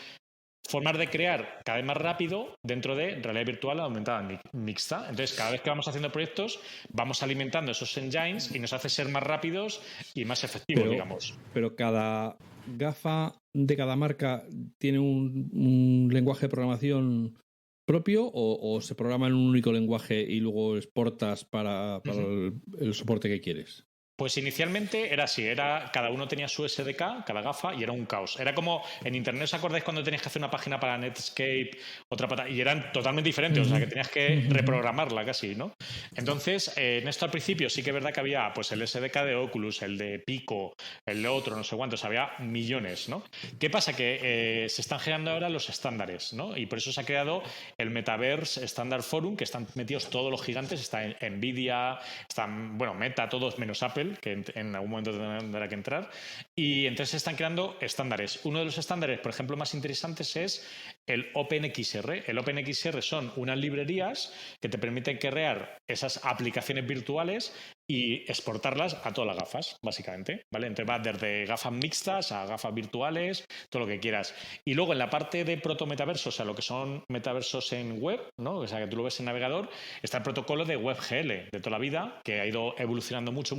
formas de crear cada vez más rápido dentro de realidad virtual aumentada mixta. Entonces, cada vez que vamos haciendo proyectos, vamos alimentando esos engines y nos hace ser más rápidos y más efectivos, digamos. Pero cada gafa de cada marca tiene un lenguaje de programación propio o se programa en un único lenguaje y luego exportas para el soporte que quieres. Pues inicialmente era así, cada uno tenía su SDK, cada gafa, y era un caos. Era como en Internet, ¿os acordáis cuando tenías que hacer una página para Netscape, y eran totalmente diferentes, o sea que tenías que reprogramarla casi, ¿no? Entonces, en esto al principio sí que es verdad que había pues el SDK de Oculus, el de Pico, el de otro, no sé cuántos, había millones, ¿no? ¿Qué pasa? Que se están generando ahora los estándares, ¿no? Y por eso se ha creado el Metaverse Standard Forum, que están metidos todos los gigantes, está Nvidia, están, bueno, Meta, todos menos Apple, que en algún momento tendrá que entrar, y entonces se están creando estándares. Uno de los estándares, por ejemplo, más interesantes es el OpenXR. El OpenXR son unas librerías que te permiten crear esas aplicaciones virtuales y exportarlas a todas las gafas, básicamente, ¿vale? Entonces va desde gafas mixtas a gafas virtuales, todo lo que quieras. Y luego en la parte de proto-metaversos, o sea, lo que son metaversos en web, ¿no? O sea, que tú lo ves en navegador, está el protocolo de WebGL de toda la vida, que ha ido evolucionando mucho,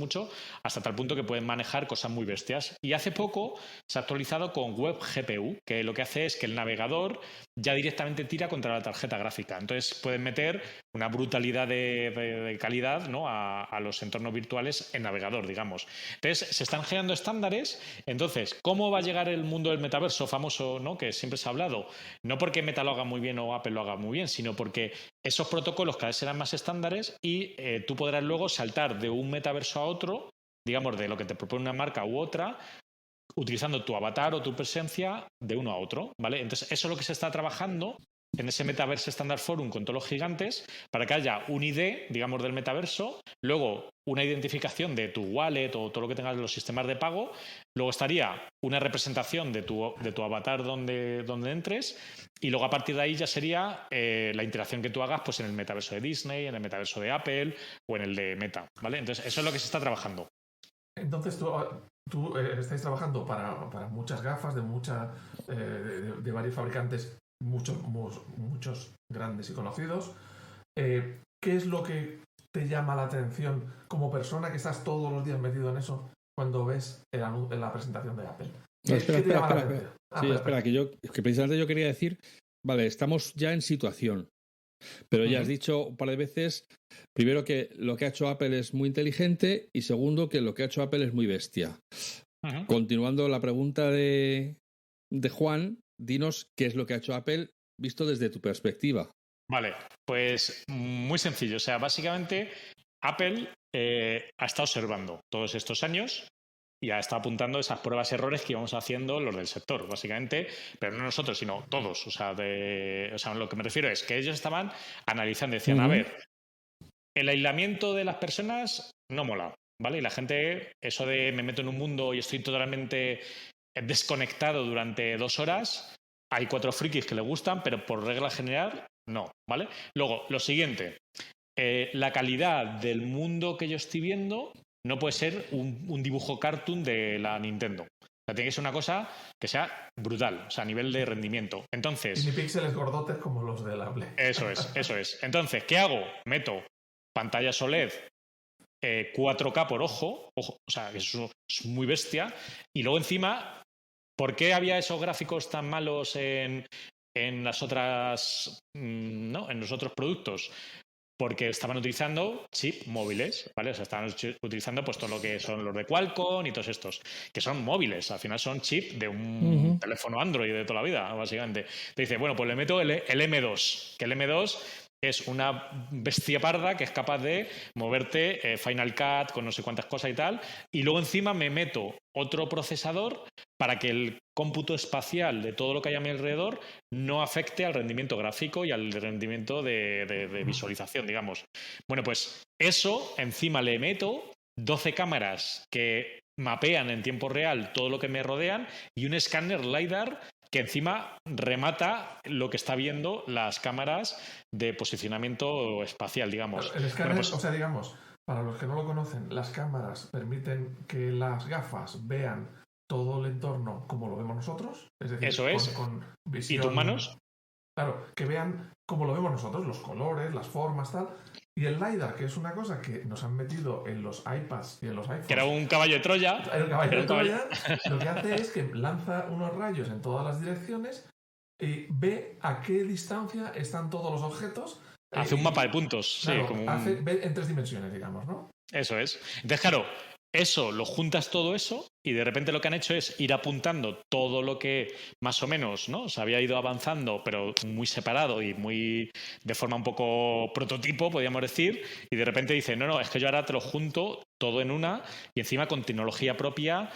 hasta tal punto que pueden manejar cosas muy bestias. Y hace poco se ha actualizado con WebGPU, que lo que hace es que el navegador ya directamente tira contra la tarjeta gráfica. Entonces pueden meter una brutalidad de calidad, ¿no? a los entornos virtuales en navegador, digamos. Entonces se están generando estándares. Entonces, ¿cómo va a llegar el mundo del metaverso famoso, ¿no? Que siempre se ha hablado? No porque Meta lo haga muy bien o Apple lo haga muy bien, sino porque esos protocolos cada vez serán más estándares y tú podrás luego saltar de un metaverso a otro, digamos, de lo que te propone una marca u otra, utilizando tu avatar o tu presencia de uno a otro, ¿vale? Entonces, eso es lo que se está trabajando en ese Metaverse Standard Forum con todos los gigantes para que haya un ID, digamos, del metaverso, luego una identificación de tu wallet o todo lo que tengas en los sistemas de pago, luego estaría una representación de tu avatar donde entres y luego a partir de ahí ya sería la interacción que tú hagas pues en el metaverso de Disney, en el metaverso de Apple o en el de Meta, ¿vale? Entonces, eso es lo que se está trabajando. Entonces tú estáis trabajando para muchas gafas de varios fabricantes, muchos grandes y conocidos. ¿Qué es lo que te llama la atención como persona que estás todos los días metido en eso cuando ves en la presentación de Apple? Espera, que precisamente yo quería decir, vale, estamos ya en situación, pero ya has dicho un par de veces, primero que lo que ha hecho Apple es muy inteligente y segundo que lo que ha hecho Apple es muy bestia. Continuando la pregunta de Juan, dinos qué es lo que ha hecho Apple visto desde tu perspectiva. Vale, pues muy sencillo. O sea, básicamente Apple ha estado observando todos estos años y ha estado apuntando esas pruebas y errores que íbamos haciendo los del sector, básicamente, pero no nosotros, sino todos. O sea, lo que me refiero es que ellos estaban analizando, decían, a ver, el aislamiento de las personas no mola, ¿vale? Y la gente, eso de me meto en un mundo y estoy totalmente desconectado durante 2 horas, hay 4 frikis que le gustan, pero por regla general, no, ¿vale? Luego, lo siguiente, la calidad del mundo que yo estoy viendo no puede ser un dibujo cartoon de la Nintendo. O sea, tiene que ser una cosa que sea brutal, o sea, a nivel de rendimiento. Entonces... Y ni píxeles gordotes como los del Apple. Eso es. Entonces, ¿qué hago? Meto pantallas OLED 4K por ojo, o sea, eso es muy bestia. Y luego encima, ¿por qué había esos gráficos tan malos en las otras, ¿no? En los otros productos? Porque estaban utilizando chip móviles, ¿vale? O sea, estaban utilizando pues todo lo que son los de Qualcomm y todos estos, que son móviles, al final son chip de un teléfono Android de toda la vida, básicamente. Te dice, bueno, pues le meto el M2, que el M2 es una bestia parda que es capaz de moverte Final Cut con no sé cuántas cosas y tal, y luego encima me meto otro procesador para que el cómputo espacial de todo lo que hay a mi alrededor no afecte al rendimiento gráfico y al rendimiento de visualización, digamos. Bueno, pues eso encima le meto 12 cámaras que mapean en tiempo real todo lo que me rodean y un escáner LiDAR que encima remata lo que está viendo las cámaras de posicionamiento espacial, digamos. El escáner, o sea, digamos, para los que no lo conocen, las cámaras permiten que las gafas vean todo el entorno como lo vemos nosotros, es decir, eso es. Con visión... ¿Y tus manos? Claro, que vean como lo vemos nosotros, los colores, las formas, tal. Y el LiDAR, que es una cosa que nos han metido en los iPads y en los iPhones. Que era un caballo de Troya. El caballo de Troya, lo que hace es que lanza unos rayos en todas las direcciones y ve a qué distancia están todos los objetos. Hace un mapa de puntos. Claro, sí, como ve en 3 dimensiones, digamos, ¿no? Eso es. Entonces, claro, eso, lo juntas todo eso y de repente lo que han hecho es ir apuntando todo lo que más o menos, ¿no? Se había ido avanzando, pero muy separado y muy de forma un poco prototipo, podríamos decir, y de repente dicen, no, es que yo ahora te lo junto todo en una y encima con tecnología propia,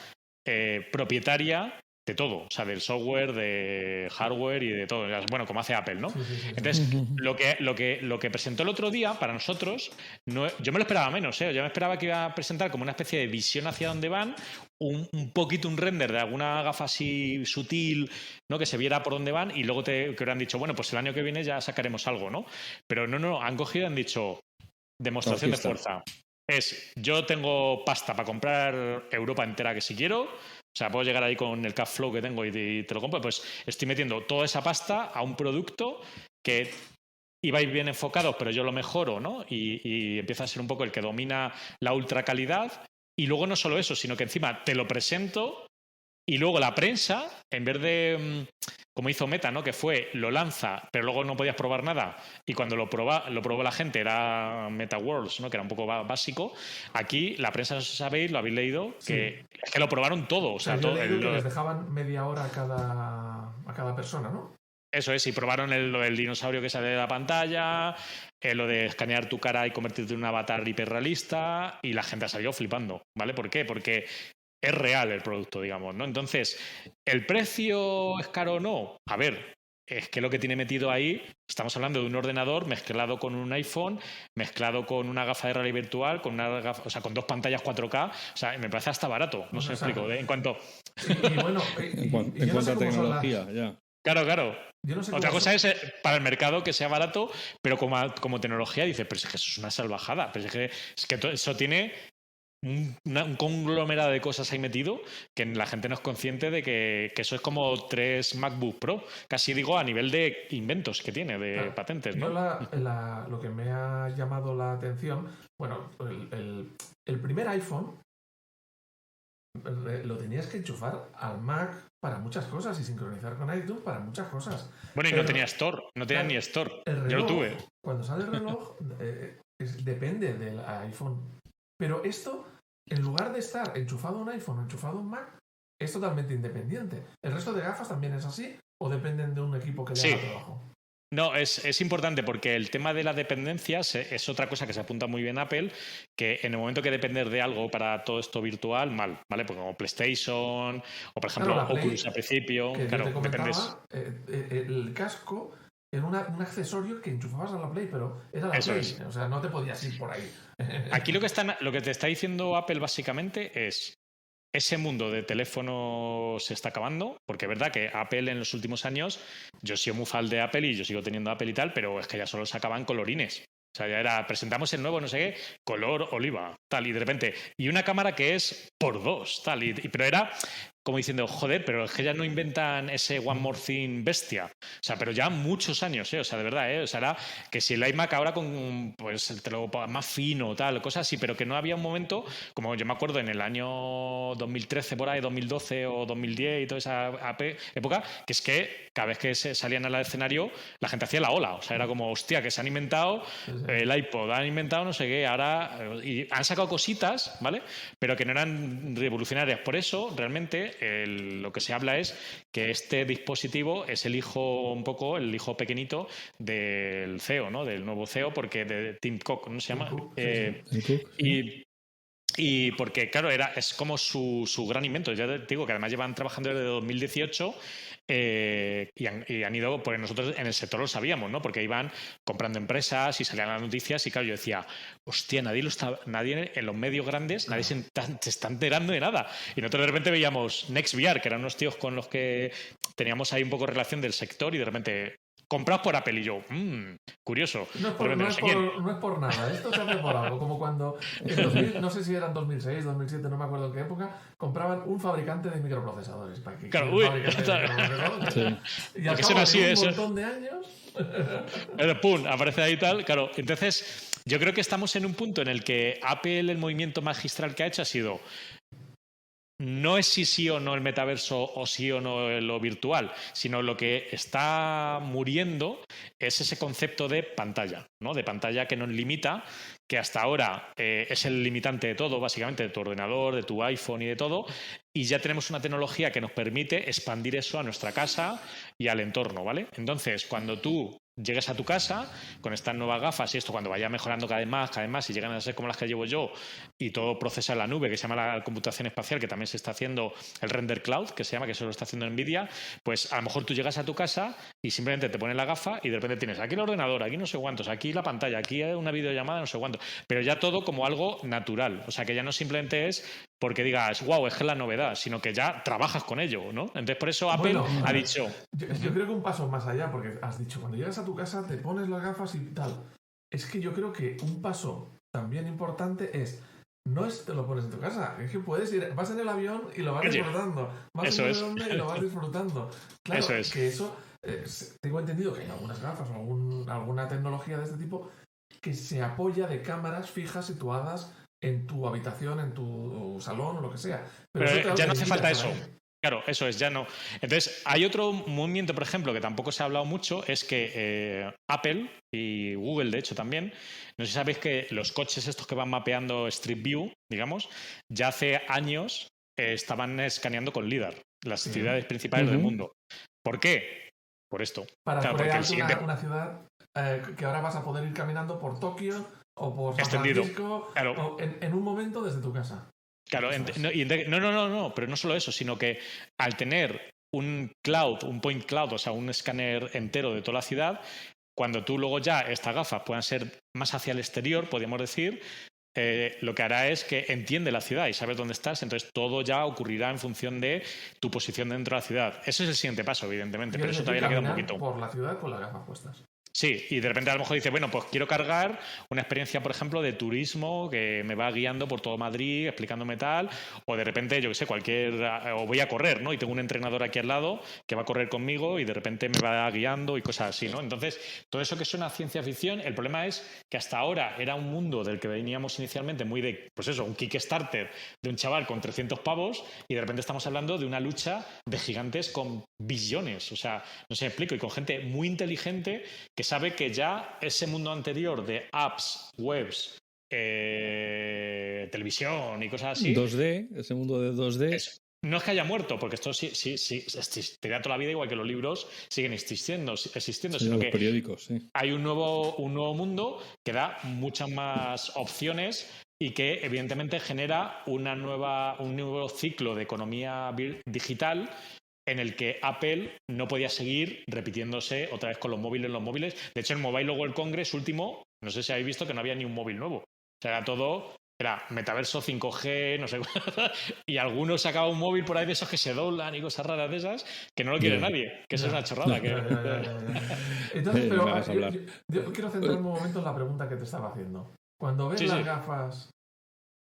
propietaria de todo, o sea, del software, de hardware y de todo. Bueno, como hace Apple, ¿no? Sí. Entonces, lo que presentó el otro día, para nosotros, yo me lo esperaba menos, ¿eh? Yo me esperaba que iba a presentar como una especie de visión hacia dónde van, un poquito un render de alguna gafa así sutil, ¿no? Que se viera por dónde van y luego que hubieran dicho, bueno, pues el año que viene ya sacaremos algo, ¿no? Pero no, han cogido y han dicho, demostración de fuerza. Yo tengo pasta para comprar Europa entera que si quiero. O sea, puedo llegar ahí con el cash flow que tengo y te lo compro. Pues estoy metiendo toda esa pasta a un producto que ibais bien enfocados, pero yo lo mejoro, ¿no? Y empieza a ser un poco el que domina la ultra calidad. Y luego no solo eso, sino que encima te lo presento y luego la prensa, en vez de, como hizo Meta, ¿no? Que fue, lo lanza, pero luego no podías probar nada. Y cuando lo probó la gente, era Meta Worlds, ¿no? Que era un poco básico. Aquí, la prensa, no sabéis, lo habéis leído, que es que lo probaron todo. O sea, yo todo, he leído que les dejaban media hora a cada persona, ¿no? Eso es, y probaron lo del dinosaurio que sale de la pantalla, lo de escanear tu cara y convertirte en un avatar hiperrealista, y la gente ha salido flipando, ¿vale? ¿Por qué? Porque es real el producto, digamos, ¿no? Entonces, ¿el precio es caro o no? A ver, es que lo que tiene metido ahí, estamos hablando de un ordenador mezclado con un iPhone, mezclado con una gafa de realidad virtual, con una gafa, o sea, con 2 pantallas 4K, o sea, me parece hasta barato, no sé, explico, en cuanto... Y bueno, en cuanto a tecnología, ya. Claro. No sé otra cosa es para el mercado que sea barato, pero como tecnología dices, pero es que eso es una salvajada, pero es que eso tiene un conglomerado de cosas ahí metido que la gente no es consciente de que eso es como 3 MacBook Pro, casi digo a nivel de inventos que tiene, de patentes, ¿no? Lo que me ha llamado la atención, bueno, el primer iPhone lo tenías que enchufar al Mac para muchas cosas y sincronizar con iTunes para muchas cosas. Bueno, y no tenía Store, no tenía ni Store. Yo lo tuve. Cuando sale el reloj, depende del iPhone. Pero esto, en lugar de estar enchufado a un iPhone o enchufado a un Mac, es totalmente independiente. ¿El resto de gafas también es así o dependen de un equipo que le haga trabajo? No, es importante porque el tema de las dependencias es otra cosa que se apunta muy bien a Apple, que en el momento que depender de algo para todo esto virtual, mal, ¿vale? Porque como PlayStation o, por ejemplo, Play, Oculus al principio, claro, dependes. El casco era un accesorio que enchufabas a la Play, pero era la Play, o sea, no te podías ir por ahí. Aquí lo que te está diciendo Apple básicamente es ese mundo de teléfono se está acabando, porque es verdad que Apple en los últimos años, yo he sido muy fan de Apple y yo sigo teniendo Apple y tal, pero es que ya solo sacaban colorines. O sea, ya era, presentamos el nuevo, no sé qué, color oliva, tal, y de repente, y una cámara que es por 2, tal, pero era como diciendo, joder, pero es que ya no inventan ese One More Thing bestia. O sea, pero ya muchos años, o sea, de verdad, o sea, era que si el iMac ahora con, pues, el teléfono más fino, tal, cosas así, pero que no había un momento, como yo me acuerdo en el año 2013 por ahí, 2012 o 2010 y toda esa época, que es que cada vez que salían al escenario, la gente hacía la ola. O sea, era como, hostia, que se han inventado el iPod, han inventado no sé qué, ahora... Y han sacado cositas, ¿vale? Pero que no eran revolucionarias. Por eso, realmente, lo que se habla es que este dispositivo es el hijo pequeñito del CEO, ¿no? Del nuevo CEO, porque de Tim Cook, ¿no se llama? Y porque, claro, es como su gran invento. Ya te digo que además llevan trabajando desde 2018 y han ido, porque nosotros en el sector lo sabíamos, ¿no? Porque iban comprando empresas y salían las noticias y, claro, yo decía, hostia, nadie en los medios grandes, nadie se está enterando de nada. Y nosotros de repente veíamos NextVR, que eran unos tíos con los que teníamos ahí un poco relación del sector y de repente... comprados por Apple. Y yo, curioso. No es por nada, esto se hace por algo. Como cuando, en 2000, no sé si eran 2006, 2007, no me acuerdo en qué época, compraban un fabricante de microprocesadores. ¿Para qué? Claro, Y al cabo de un montón de años... ¡Pum! Aparece ahí tal. Claro, entonces yo creo que estamos en un punto en el que Apple, el movimiento magistral que ha hecho ha sido... No es si sí o no el metaverso o sí o no lo virtual, sino lo que está muriendo es ese concepto de pantalla, ¿no? De pantalla que nos limita, que hasta ahora es el limitante de todo, básicamente, de tu ordenador, de tu iPhone y de todo, y ya tenemos una tecnología que nos permite expandir eso a nuestra casa y al entorno, ¿vale? Entonces, cuando tú llegues a tu casa con estas nuevas gafas y esto cuando vaya mejorando cada vez más y llegan a ser como las que llevo yo y todo procesa en la nube, que se llama la computación espacial, que también se está haciendo el render cloud, que se llama, que eso lo está haciendo Nvidia, pues a lo mejor tú llegas a tu casa y simplemente te pones la gafa y de repente tienes aquí el ordenador, aquí no sé cuántos, aquí la pantalla, aquí una videollamada, no sé cuánto, pero ya todo como algo natural, o sea que ya no simplemente es porque digas, wow, es que es la novedad, sino que ya trabajas con ello, ¿no? Entonces, por eso Apple ha dicho... Yo creo que un paso más allá, porque has dicho, cuando llegas a tu casa te pones las gafas y tal. Es que yo creo que un paso también importante es, no es te lo pones en tu casa, es que puedes ir, vas en el avión y lo vas disfrutando, vas en el avión y lo vas disfrutando. Claro, eso es. Que eso, tengo entendido que hay algunas gafas o alguna tecnología de este tipo que se apoya de cámaras fijas situadas en tu habitación, en tu salón o lo que sea. Pero ya no hace falta eso. Claro, eso es, ya no. Entonces, hay otro movimiento, por ejemplo, que tampoco se ha hablado mucho, es que Apple y Google, de hecho, también, no sé si sabéis que los coches estos que van mapeando Street View, digamos, ya hace años estaban escaneando con LiDAR las ciudades principales del mundo. ¿Por qué? Por esto. Para crear una ciudad que ahora vas a poder ir caminando por Tokio o por San Francisco, o en un momento desde tu casa. Claro, no, pero no solo eso, sino que al tener un cloud, un point cloud, o sea, un escáner entero de toda la ciudad, cuando tú luego ya estas gafas puedan ser más hacia el exterior, podríamos decir, lo que hará es que entiende la ciudad y sabes dónde estás, entonces todo ya ocurrirá en función de tu posición dentro de la ciudad. Ese es el siguiente paso, evidentemente, pero eso todavía le queda un poquito. Por la ciudad con las gafas puestas. Sí, y de repente a lo mejor dice, bueno, pues quiero cargar una experiencia, por ejemplo, de turismo que me va guiando por todo Madrid, explicándome tal, o de repente, yo qué sé, o voy a correr, ¿no? Y tengo un entrenador aquí al lado que va a correr conmigo y de repente me va guiando y cosas así, ¿no? Entonces, todo eso que suena a ciencia ficción, el problema es que hasta ahora era un mundo del que veníamos inicialmente muy de, pues eso, un Kickstarter de un chaval con 300 pavos y de repente estamos hablando de una lucha de gigantes con billones, o sea, no sé, me explico, y con gente muy inteligente que sabe que ya ese mundo anterior de apps, webs, televisión y cosas así... 2D, ese mundo de 2D... No es que haya muerto, porque esto sí existirá toda la vida, igual que los libros siguen existiendo sino los que periódicos, sí. Hay un nuevo mundo que da muchas más opciones y que evidentemente genera un nuevo ciclo de economía digital en el que Apple no podía seguir repitiéndose otra vez con los móviles. De hecho, el Mobile World Congress último, no sé si habéis visto que no había ni un móvil nuevo. O sea, era metaverso 5G, no sé, y algunos sacaban un móvil por ahí de esos que se doblan y cosas raras de esas, que no lo quiere nadie, que eso es una chorrada. Entonces, pero yo quiero centrarme un momento en la pregunta que te estaba haciendo. Cuando ves las gafas,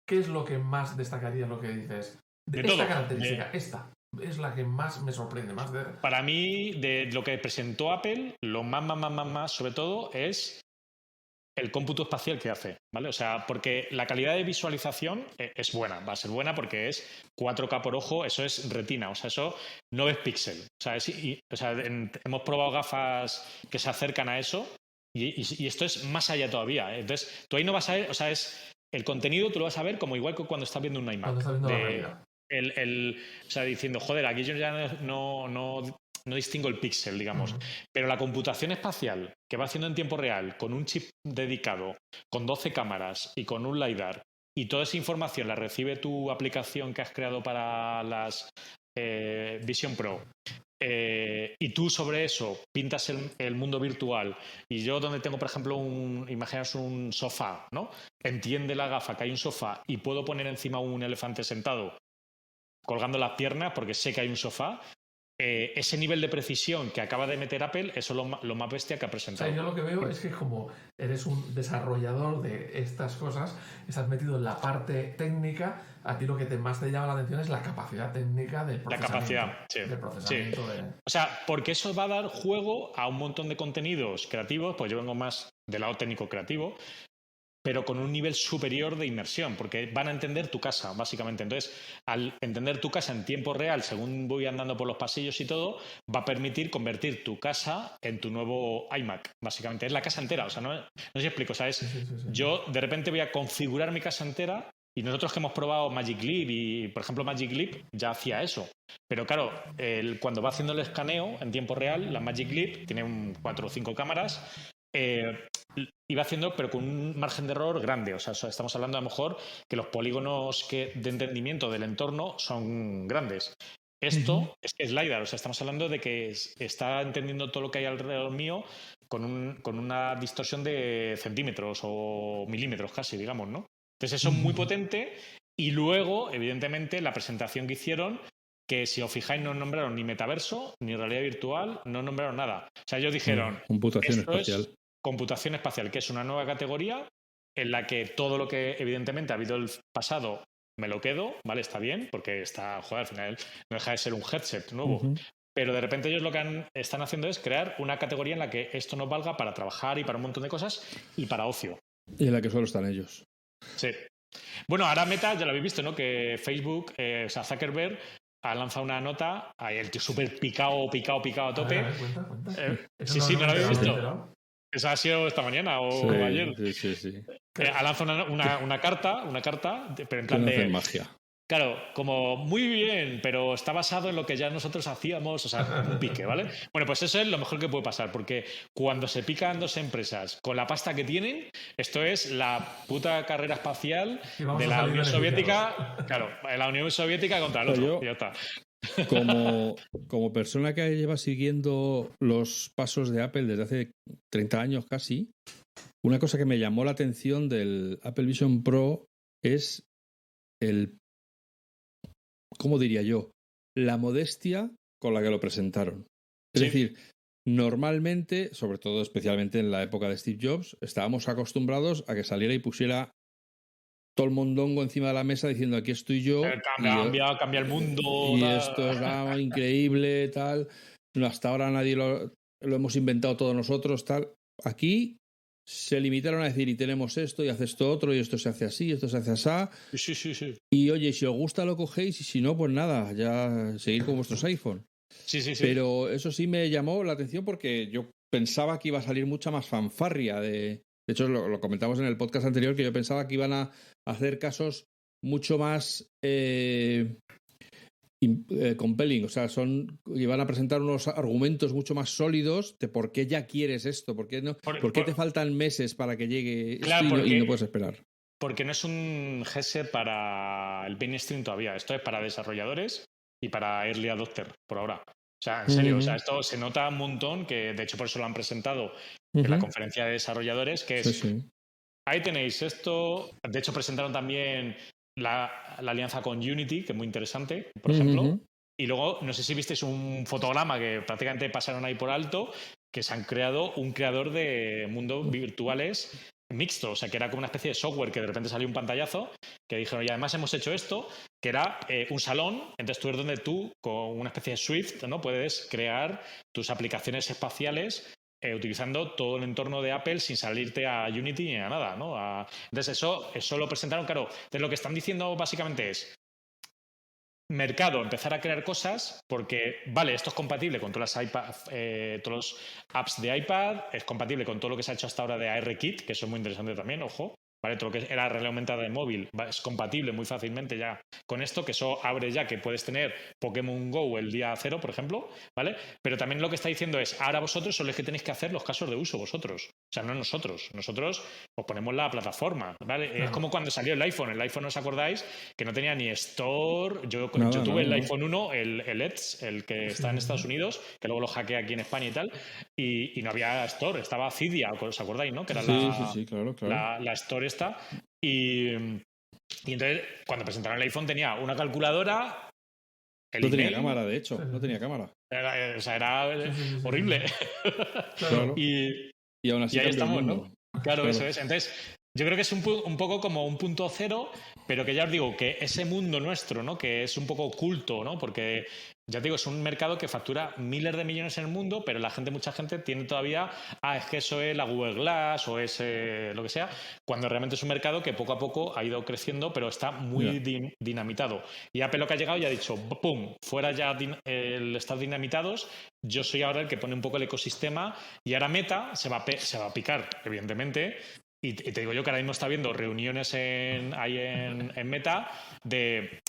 ¿qué es lo que más destacaría lo que dices? De esta característica, esta es la que más me sorprende. Para mí, de lo que presentó Apple, lo más sobre todo es el cómputo espacial que hace, ¿vale? O sea, porque la calidad de visualización es buena, va a ser buena porque es 4K por ojo, eso es retina, o sea, eso no es píxel. O sea, hemos probado gafas que se acercan a eso y esto es más allá todavía. Entonces, tú ahí no vas a ver, o sea, el contenido tú lo vas a ver como igual que cuando estás viendo un iMac. Cuando estás viendo la realidad. O sea, diciendo, joder, aquí yo ya no distingo el píxel, digamos. Pero la computación espacial que va haciendo en tiempo real, con un chip dedicado, con 12 cámaras y con un LiDAR, y toda esa información la recibe tu aplicación que has creado para las Vision Pro, y tú sobre eso pintas el mundo virtual, y yo donde tengo, por ejemplo, imaginaos un sofá, ¿no? Entiende la gafa que hay un sofá y puedo poner encima un elefante sentado colgando las piernas porque sé que hay un sofá. ese nivel de precisión que acaba de meter Apple, eso es lo más bestia que ha O presentado. sea, yo lo que veo es que como eres un desarrollador de estas cosas, estás metido en la parte técnica, a ti lo que más te llama la atención es la capacidad técnica del procesamiento. La capacidad, sí. Del procesamiento Sí. de... O sea, porque eso va a dar juego a un montón de contenidos creativos, pues yo vengo más del lado técnico creativo, pero con un nivel superior de inmersión, porque van a entender tu casa, básicamente. Entonces, al entender tu casa en tiempo real, según voy andando por los pasillos y todo, va a permitir convertir tu casa en tu nuevo iMac, básicamente. Es la casa entera, o sea, no sé si explico, ¿sabes? Sí. Yo de repente voy a configurar mi casa entera y nosotros que hemos probado Magic Leap y, por ejemplo, Magic Leap ya hacía eso. Pero claro, cuando va haciendo el escaneo en tiempo real, la Magic Leap tiene 4 o 5 cámaras, iba haciendo, pero con un margen de error grande. O sea, estamos hablando a lo mejor que los polígonos de entendimiento del entorno son grandes. Esto es que es LiDAR, o sea, estamos hablando de que está entendiendo todo lo que hay alrededor mío con una distorsión de centímetros o milímetros casi, digamos, ¿no? Entonces eso es muy potente y luego, evidentemente, la presentación que hicieron, que si os fijáis no nombraron ni metaverso, ni realidad virtual, no nombraron nada. O sea, ellos dijeron... computación espacial. Computación espacial, que es una nueva categoría en la que todo lo que evidentemente ha habido el pasado me lo quedo, ¿vale? Está bien, porque al final no deja de ser un headset nuevo. Pero de repente ellos lo que están haciendo es crear una categoría en la que esto nos valga para trabajar y para un montón de cosas y para ocio. Y en la que solo están ellos. Sí. Bueno, ahora Meta, ya lo habéis visto, ¿no? Que Facebook, o sea, Zuckerberg ha lanzado una nota, ahí el tío súper picado a tope. A ver, cuenta. Sí, no lo habéis visto. Eso ha sido esta mañana o ayer. Sí. Ha lanzado una carta, pero en plan de magia. Claro, como muy bien, pero está basado en lo que ya nosotros hacíamos, o sea, un pique, ¿vale? Bueno, pues eso es lo mejor que puede pasar, porque cuando se pican dos empresas con la pasta que tienen, esto es la puta carrera espacial de la Unión Soviética, claro, la Unión Soviética contra el otro, ya está. Como persona que lleva siguiendo los pasos de Apple desde hace 30 años casi, una cosa que me llamó la atención del Apple Vision Pro es ¿cómo diría yo? La modestia con la que lo presentaron. Es decir, normalmente, sobre todo especialmente en la época de Steve Jobs, estábamos acostumbrados a que saliera y pusiera todo el mondongo encima de la mesa diciendo aquí estoy yo. Cambia el mundo. Y esto es increíble, tal. No, hasta ahora nadie lo hemos inventado todos nosotros, tal. Aquí se limitaron a decir y tenemos esto y hace esto otro y esto se hace así, esto se hace así. Sí. Y oye, si os gusta lo cogéis y si no, pues nada, ya seguir con vuestros iPhone. Sí. Pero eso sí me llamó la atención porque yo pensaba que iba a salir mucha más fanfarria. De hecho, lo comentamos en el podcast anterior, que yo pensaba que iban a hacer casos mucho más compelling, o sea, iban a presentar unos argumentos mucho más sólidos de por qué ya quieres esto, por qué te faltan meses para que llegue esto y no puedes esperar. Porque no es un headset para el mainstream todavía, esto es para desarrolladores y para early adopter por ahora. O sea, en serio, o sea, esto se nota un montón, que de hecho por eso lo han presentado en la conferencia de desarrolladores, que es, ahí tenéis esto, de hecho presentaron también la alianza con Unity, que es muy interesante, por ejemplo. Y luego, no sé si visteis un fotograma que prácticamente pasaron ahí por alto, que se han creado un creador de mundos virtuales mixto, o sea, que era como una especie de software que de repente salió un pantallazo, que dijeron, y además hemos hecho esto, que era un salón, entonces tú eres donde tú, con una especie de Swift, ¿no? Puedes crear tus aplicaciones espaciales utilizando todo el entorno de Apple sin salirte a Unity ni a nada, ¿no? Entonces eso lo presentaron, claro. Entonces lo que están diciendo básicamente es mercado, empezar a crear cosas porque, vale, esto es compatible con todas las todos los apps de iPad, es compatible con todo lo que se ha hecho hasta ahora de ARKit, que eso es muy interesante también, ojo. ¿Vale? Todo lo que era realidad aumentada de móvil es compatible muy fácilmente ya con esto, que eso abre ya que puedes tener Pokémon Go el día 0, por ejemplo, ¿vale? Pero también lo que está diciendo es, ahora vosotros sois los que tenéis que hacer los casos de uso vosotros. O sea, no nosotros. Nosotros os ponemos la plataforma, ¿vale? Es como cuando salió el iPhone. El iPhone, ¿os acordáis? Que no tenía ni Store. Yo tuve el iPhone 1, el Edge, el que está en Estados Unidos, que luego lo hackeé aquí en España y tal, y no había Store, estaba Cydia, ¿os acordáis, no? Que era claro. La Store esta. Y entonces, cuando presentaron el iPhone tenía una calculadora el No email, tenía cámara, de hecho, no tenía cámara. Era horrible. Claro. Y aún así ahí estamos, mundo. ¿no? Claro, eso es. Entonces, yo creo que es un poco como un punto cero, pero que ya os digo, que ese mundo nuestro, ¿no? Que es un poco oculto, ¿no? Porque, ya te digo, es un mercado que factura miles de millones en el mundo, pero mucha gente tiene todavía, es que eso es la Google Glass o es lo que sea, cuando realmente es un mercado que poco a poco ha ido creciendo, pero está muy dinamitado. Y Apple lo que ha llegado y ha dicho, ¡pum!, fuera ya el estar dinamitados, yo soy ahora el que pone un poco el ecosistema, y ahora Meta se va a picar, evidentemente. Y te digo yo que ahora mismo está habiendo reuniones ahí en Meta de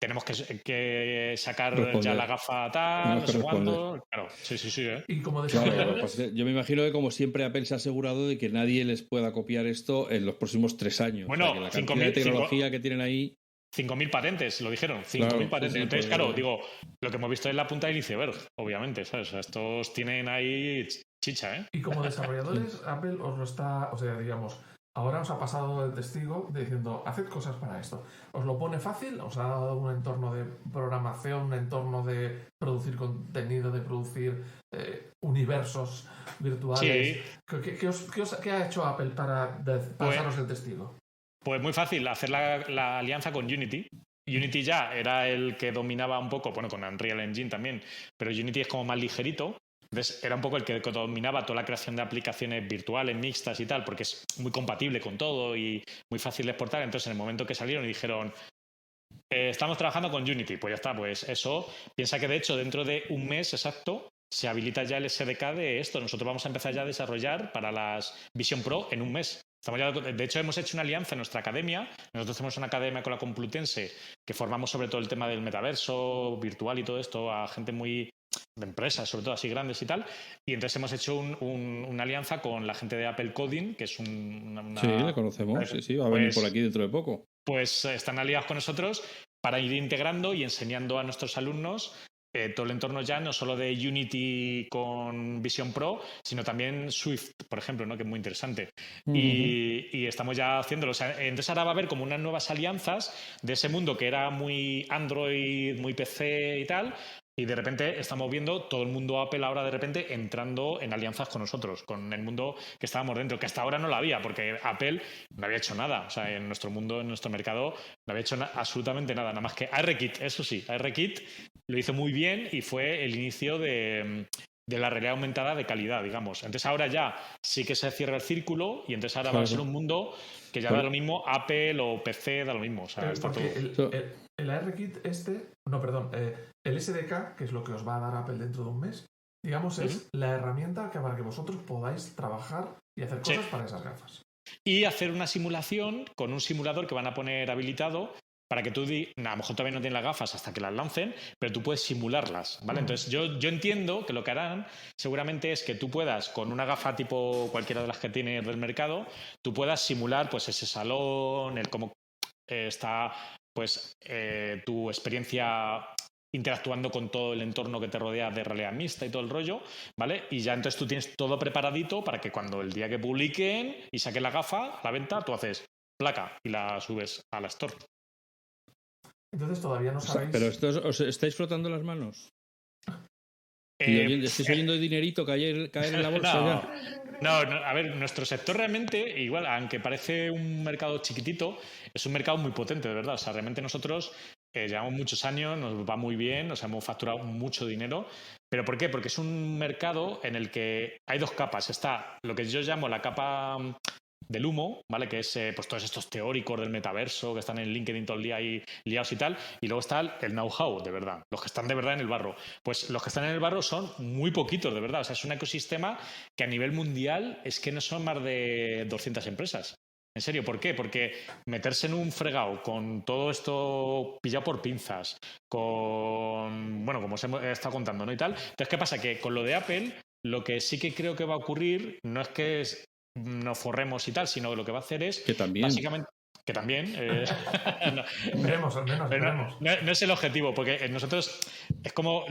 tenemos que sacar ya la gafa tal, no sé cuándo. Claro, sí. Y como desarrolladores... Claro, pues yo me imagino que como siempre Apple se ha asegurado de que nadie les pueda copiar esto en los próximos 3 años. Bueno, o sea, que la cantidad de tecnología que tienen ahí... 5.000 patentes, lo dijeron, 5.000 patentes. Sí, entonces, claro, digo, lo que hemos visto es la punta del iceberg, obviamente, ¿sabes? O sea, estos tienen ahí chicha, ¿eh? Y como desarrolladores, Apple os lo está, o sea, digamos, ahora os ha pasado el testigo de diciendo, haced cosas para esto. ¿Os lo pone fácil? ¿Os ha dado un entorno de programación, un entorno de producir contenido, de producir universos virtuales? Sí. ¿Qué ha hecho Apple para pasaros el testigo? Pues muy fácil, hacer la alianza con Unity. Unity ya era el que dominaba un poco, bueno, con Unreal Engine también, pero Unity es como más ligerito. Entonces era un poco el que dominaba toda la creación de aplicaciones virtuales, mixtas y tal, porque es muy compatible con todo y muy fácil de exportar. Entonces en el momento que salieron y dijeron, estamos trabajando con Unity, pues ya está, pues eso. Piensa que de hecho dentro de un mes exacto se habilita ya el SDK de esto. Nosotros vamos a empezar ya a desarrollar para las Vision Pro en un mes. De hecho, hemos hecho una alianza en nuestra academia. Nosotros tenemos una academia con la Complutense que formamos sobre todo el tema del metaverso, virtual y todo esto a gente muy de empresas, sobre todo así grandes y tal. Y entonces hemos hecho una alianza con la gente de Apple Coding, que es una... Sí, la conocemos. Sí, va a venir por aquí dentro de poco. Pues están aliados con nosotros para ir integrando y enseñando a nuestros alumnos todo el entorno ya no solo de Unity con Vision Pro, sino también Swift, por ejemplo, ¿no? Que es muy interesante. Y estamos ya haciéndolo. O sea, entonces ahora va a haber como unas nuevas alianzas de ese mundo que era muy Android, muy PC y tal. Y de repente estamos viendo todo el mundo Apple ahora de repente entrando en alianzas con nosotros, con el mundo que estábamos dentro, que hasta ahora no lo había, porque Apple no había hecho nada. O sea, en nuestro mundo, en nuestro mercado, no había hecho absolutamente nada más que ARKit, eso sí. ARKit lo hizo muy bien y fue el inicio de la realidad aumentada de calidad, digamos. Entonces ahora ya sí que se cierra el círculo y entonces ahora va a ser un mundo que ya da lo mismo Apple o PC, da lo mismo. O sea, está todo... El ARKit el SDK, que es lo que os va a dar Apple dentro de un mes, digamos, es la herramienta para que vosotros podáis trabajar y hacer cosas para esas gafas. Y hacer una simulación con un simulador que van a poner habilitado para que tú, a lo mejor todavía no tienen las gafas hasta que las lancen, pero tú puedes simularlas, ¿vale? Entonces yo entiendo que lo que harán seguramente es que tú puedas, con una gafa tipo cualquiera de las que tienes del mercado, tú puedas simular pues ese salón, el cómo está pues tu experiencia interactuando con todo el entorno que te rodea de realidad mixta y todo el rollo, ¿vale? Y ya entonces tú tienes todo preparadito para que cuando el día que publiquen y saquen la gafa a la venta, tú haces placa y la subes a la store. Entonces todavía no sabéis... ¿Pero os estáis frotando las manos? ¿Estáis oyendo el dinerito caer en la bolsa ya? No, a ver, nuestro sector realmente, igual, aunque parece un mercado chiquitito, es un mercado muy potente, de verdad. O sea, realmente nosotros llevamos muchos años, nos va muy bien, o sea, hemos facturado mucho dinero. ¿Pero por qué? Porque es un mercado en el que hay dos capas. Está lo que yo llamo la capa del humo, ¿vale? Que es pues todos estos teóricos del metaverso que están en LinkedIn todo el día ahí liados y tal. Y luego está el know-how, de verdad. Los que están de verdad en el barro. Pues los que están en el barro son muy poquitos, de verdad. O sea, es un ecosistema que a nivel mundial es que no son más de 200 empresas. En serio, ¿por qué? Porque meterse en un fregado con todo esto pillado por pinzas, con, bueno, como os he estado contando, ¿no? Y tal. Entonces, ¿qué pasa? Que con lo de Apple, lo que sí que creo que va a ocurrir no es que nos forremos y tal, sino que lo que va a hacer es que también. básicamente... que también. Veremos, al menos, veremos. No es el objetivo, porque nosotros es como,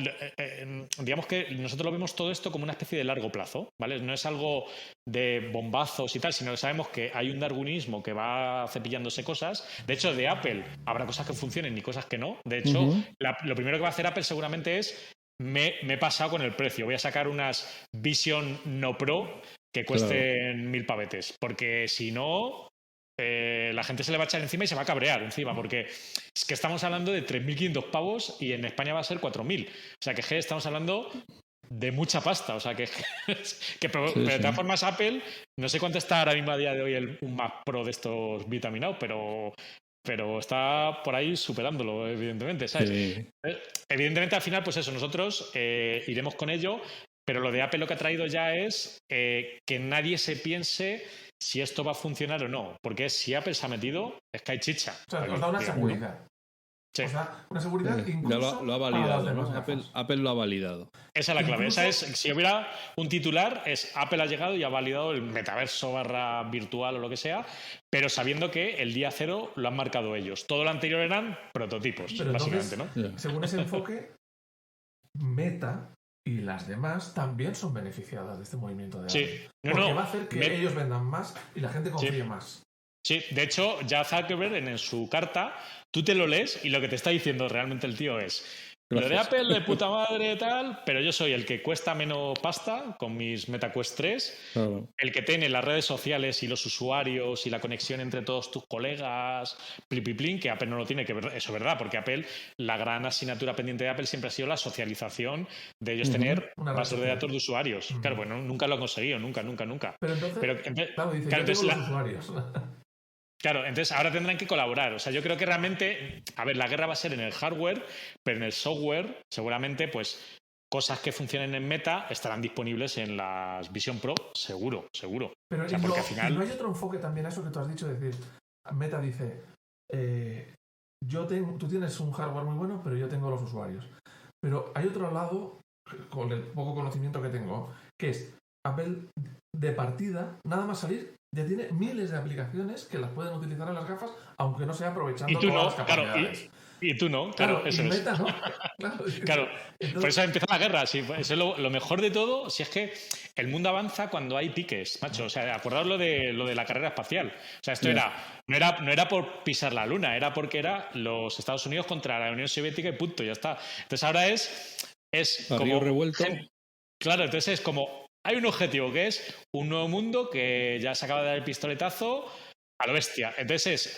digamos que nosotros lo vemos todo esto como una especie de largo plazo, ¿vale? No es algo de bombazos y tal, sino que sabemos que hay un darwinismo que va cepillándose cosas. De hecho, de Apple habrá cosas que funcionen y cosas que no. De hecho, lo primero que va a hacer Apple seguramente es me he pasado con el precio. Voy a sacar unas Vision No Pro que cuesten 1.000 pavetes, porque si no, la gente se le va a echar encima y se va a cabrear encima, porque es que estamos hablando de 3.500 pavos y en España va a ser 4.000. O sea que estamos hablando de mucha pasta. O sea pero de todas formas Apple, no sé cuánto está ahora mismo a día de hoy un Mac Pro de estos vitaminados, pero está por ahí superándolo, evidentemente, ¿sabes? Sí. Evidentemente, al final, pues eso, nosotros iremos con ello, pero lo de Apple lo que ha traído ya es que nadie se piense si esto va a funcionar o no, porque si Apple se ha metido, es que hay chicha. O sea, nos da una seguridad. Sí. O sea, una seguridad incluso ya lo ha validado, ¿no? Apple lo ha validado. Esa es la clave. Esa es, si hubiera un titular, es Apple ha llegado y ha validado el metaverso / virtual o lo que sea, pero sabiendo que el día cero lo han marcado ellos. Todo lo anterior eran prototipos, pero básicamente, entonces, ¿no? Según ese enfoque, Meta y las demás también son beneficiadas de este movimiento de Apple. Sí. Porque va a hacer que ellos vendan más y la gente confíe más. Sí, de hecho, ya Zuckerberg en su carta, tú te lo lees y lo que te está diciendo realmente el tío es: lo de Apple de puta madre tal, pero yo soy el que cuesta menos pasta con mis MetaQuest 3, el que tiene las redes sociales y los usuarios y la conexión entre todos tus colegas, plin, que Apple no lo tiene, que eso es verdad, porque Apple, la gran asignatura pendiente de Apple siempre ha sido la socialización de ellos tener bases de datos de usuarios. Claro, bueno, nunca lo han conseguido, nunca. Pero entonces, claro, dice, yo tengo los usuarios. Claro, entonces ahora tendrán que colaborar. O sea, yo creo que realmente, a ver, la guerra va a ser en el hardware, pero en el software, seguramente, pues cosas que funcionen en Meta estarán disponibles en las Vision Pro, seguro. Pero o sea, porque al final... no hay otro enfoque también a eso que tú has dicho, es decir, Meta dice, tú tienes un hardware muy bueno, pero yo tengo los usuarios. Pero hay otro lado, con el poco conocimiento que tengo, que es Apple de partida, nada más salir, ya tiene miles de aplicaciones que las pueden utilizar en las gafas, aunque no sea aprovechando todas las capacidades. Y tú no, claro, eso es. Meta, ¿no? Claro. Entonces, por eso empieza la guerra. Sí, eso es lo mejor de todo, si es que el mundo avanza cuando hay piques, macho. O sea, acordaos lo de la carrera espacial. O sea, esto no era por pisar la luna, era porque era los Estados Unidos contra la Unión Soviética y punto, ya está. Entonces ahora es como... revuelto. Claro, entonces es como... Hay un objetivo que es un nuevo mundo que ya se acaba de dar el pistoletazo a lo bestia. Entonces es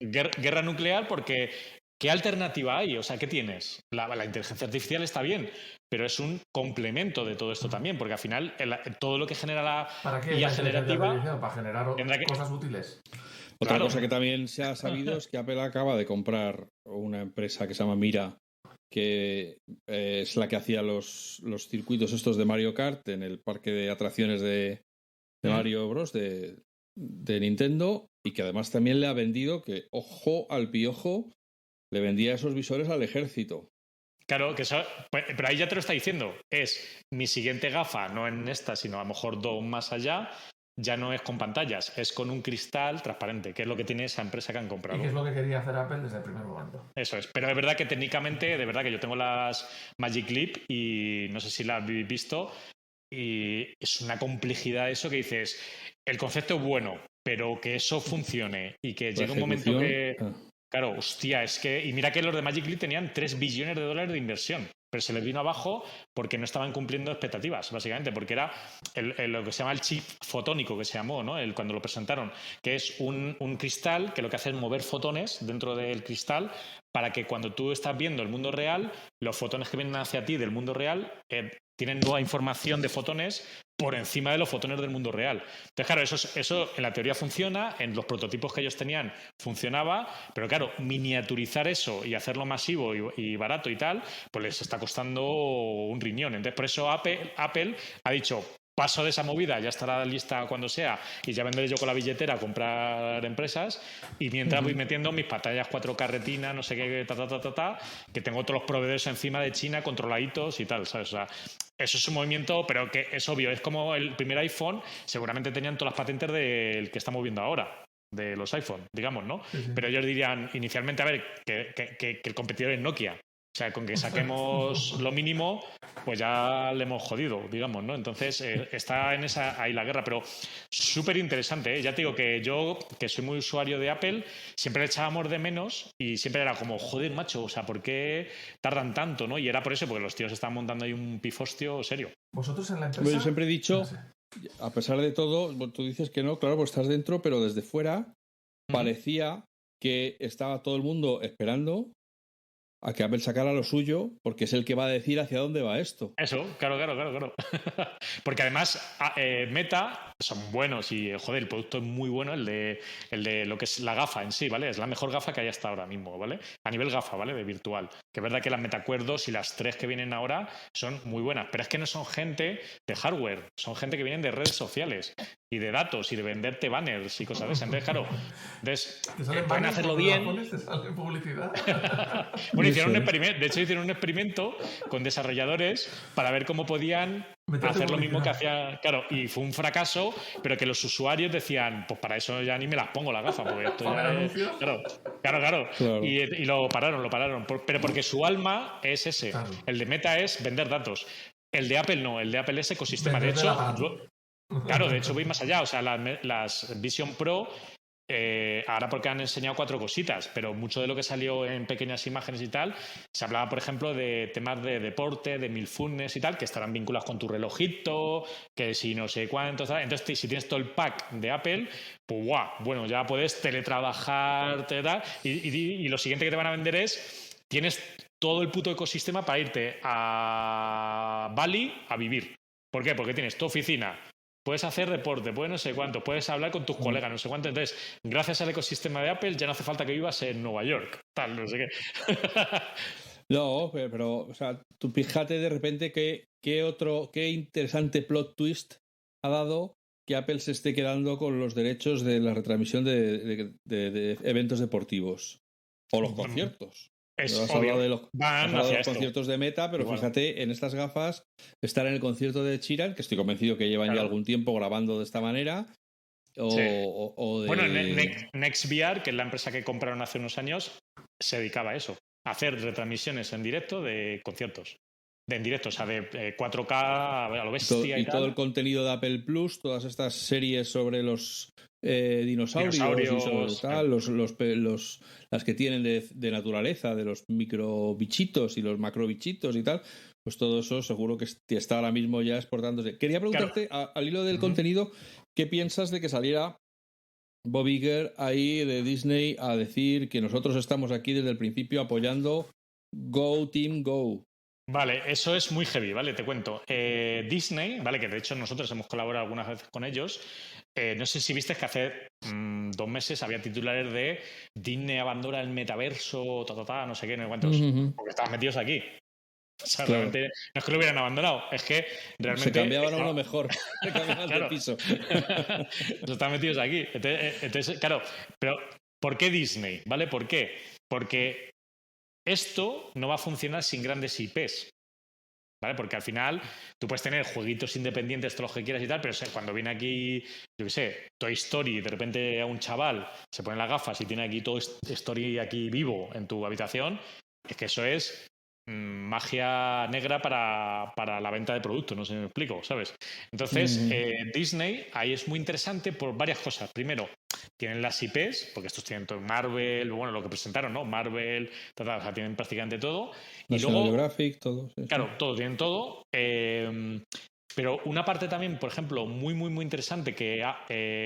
guerra nuclear porque ¿qué alternativa hay? O sea, ¿qué tienes? La inteligencia artificial está bien, pero es un complemento de todo esto también, porque al final todo lo que genera la IA generativa... Para generar cosas útiles. Otra cosa que también se ha sabido es que Apple acaba de comprar una empresa que se llama Mira, que es la que hacía los circuitos estos de Mario Kart en el parque de atracciones de Mario Bros. De Nintendo, y que además también le ha vendido, que ojo al piojo, le vendía esos visores al ejército. Claro, que eso, pero ahí ya te lo está diciendo. Es mi siguiente gafa, no en esta, sino a lo mejor dos más allá. Ya no es con pantallas, es con un cristal transparente, que es lo que tiene esa empresa que han comprado. Y que es lo que quería hacer Apple desde el primer momento. Eso es, pero es verdad que técnicamente, de verdad que yo tengo las Magic Leap y no sé si las habéis visto, y es una complejidad eso que dices, el concepto es bueno, pero que eso funcione y que llegue un momento que... Claro, hostia, es que... Y mira que los de Magic Leap tenían $3 billones de inversión, pero se les vino abajo porque no estaban cumpliendo expectativas, básicamente, porque era lo que se llama el chip fotónico, que se llamó, ¿no? Cuando lo presentaron, que es un cristal que lo que hace es mover fotones dentro del cristal para que cuando tú estás viendo el mundo real, los fotones que vienen hacia ti del mundo real tienen nueva información de fotones por encima de los fotones del mundo real. Entonces, claro, eso en la teoría funciona, en los prototipos que ellos tenían funcionaba, pero claro, miniaturizar eso y hacerlo masivo y barato y tal, pues les está costando un riñón. Entonces, por eso Apple ha dicho, paso de esa movida, ya estará lista cuando sea y ya vendré yo con la billetera a comprar empresas, y mientras voy metiendo mis pantallas 4K retina, no sé qué, que tengo otros los proveedores encima de China controladitos y tal, ¿sabes? O sea, eso es un movimiento, pero que es obvio, es como el primer iPhone, seguramente tenían todas las patentes del que estamos viendo ahora. de los iPhone, digamos, ¿no? Sí. Pero ellos dirían inicialmente, a ver, que el competidor es Nokia. O sea, con que saquemos lo mínimo, pues ya le hemos jodido, digamos, ¿no? Entonces, está en ahí la guerra, pero súper interesante, ¿eh? Ya te digo que yo, que soy muy usuario de Apple, siempre le echábamos de menos y siempre era como, joder, macho, o sea, ¿por qué tardan tanto, no? Y era por eso, porque los tíos estaban montando ahí un pifostio serio. ¿Vosotros en la empresa? Yo siempre he dicho, a pesar de todo, tú dices que no, claro, pues estás dentro, pero desde fuera parecía que estaba todo el mundo esperando a que Apple sacara lo suyo, porque es el que va a decir hacia dónde va esto. Eso, claro. Porque además Meta son buenos y, joder, el producto es muy bueno, el de lo que es la gafa en sí, ¿vale? Es la mejor gafa que hay hasta ahora mismo, ¿vale? A nivel gafa, ¿vale? De virtual. Que es verdad que las Meta Quest 2 y las 3 que vienen ahora son muy buenas, pero es que no son gente de hardware, son gente que vienen de redes sociales y de datos y de venderte banners y cosas de esas. Entonces, claro, pueden hacerlo bien. ¿Te sale publicidad? Bueno, hicieron un experimento. De hecho, hicieron un experimento con desarrolladores para ver cómo podían hacer lo mismo que hacía. Claro, y fue un fracaso, pero que los usuarios decían, pues para eso ya ni me las pongo la gafa, porque esto ya es... Claro. Y lo pararon. Pero porque su alma es ese. Claro. El de Meta es vender datos. El de Apple no, el de Apple es ecosistema. De hecho, de hecho voy más allá. O sea, las Vision Pro... ahora porque han enseñado 4 cositas, pero mucho de lo que salió en pequeñas imágenes y tal, se hablaba, por ejemplo, de temas de deporte, de mindfulness y tal, que estarán vinculados con tu relojito, que si no sé cuánto, tal. Entonces, si tienes todo el pack de Apple, pues guau, bueno, ya puedes teletrabajar, tal, y lo siguiente que te van a vender es, tienes todo el puto ecosistema para irte a Bali a vivir. ¿Por qué? Porque tienes tu oficina, puedes hacer deporte, puedes no sé cuánto, puedes hablar con tus colegas, no sé cuánto. Entonces, gracias al ecosistema de Apple, ya no hace falta que vivas en Nueva York, tal, no sé qué. No, pero o sea, tú fíjate de repente qué interesante plot twist ha dado que Apple se esté quedando con los derechos de la retransmisión de eventos deportivos o los conciertos. Has hablado de los conciertos de Meta, pero fíjate, en estas gafas, estar en el concierto de Sheeran, que estoy convencido que llevan ya algún tiempo grabando de esta manera. Bueno, NextVR, que es la empresa que compraron hace unos años, se dedicaba a eso, a hacer retransmisiones en directo de conciertos. En directo, o sea, de 4K a lo bestia y tal. Todo el contenido de Apple Plus, todas estas series sobre los dinosaurios y sobre tal, las que tienen de naturaleza, de los microbichitos y los macrobichitos y tal, pues todo eso seguro que está ahora mismo ya exportándose. Quería preguntarte, al hilo del contenido, ¿qué piensas de que saliera Bob Iger ahí de Disney a decir que nosotros estamos aquí desde el principio apoyando Go Team Go? Vale, eso es muy heavy, ¿vale? Te cuento. Disney, ¿vale? Que de hecho nosotros hemos colaborado algunas veces con ellos. No sé si viste que hace 2 meses había titulares de Disney abandona el metaverso, no sé qué, no sé cuántos, porque estaban metidos aquí. O sea, realmente no es que lo hubieran abandonado, es que realmente... Se cambiaban a uno mejor, se cambiaban de piso. Están metidos aquí. Entonces, claro, pero ¿por qué Disney? ¿Vale? ¿Por qué? Porque esto no va a funcionar sin grandes IPs, ¿vale? Porque al final tú puedes tener jueguitos independientes, todos los que quieras y tal, pero cuando viene aquí, yo qué sé, Toy Story, de repente a un chaval se pone las gafas y tiene aquí Toy Story aquí vivo en tu habitación, es que eso es magia negra para la venta de productos, no sé si me explico, ¿sabes? Entonces, Disney ahí es muy interesante por varias cosas. Primero, tienen las IPs, porque estos tienen todo Marvel, bueno, lo que presentaron, ¿no? Marvel, o sea, tienen prácticamente todo. Y luego, Geographic, todo. Claro, todo, tienen todo. Pero una parte también, por ejemplo, muy, muy, muy interesante, que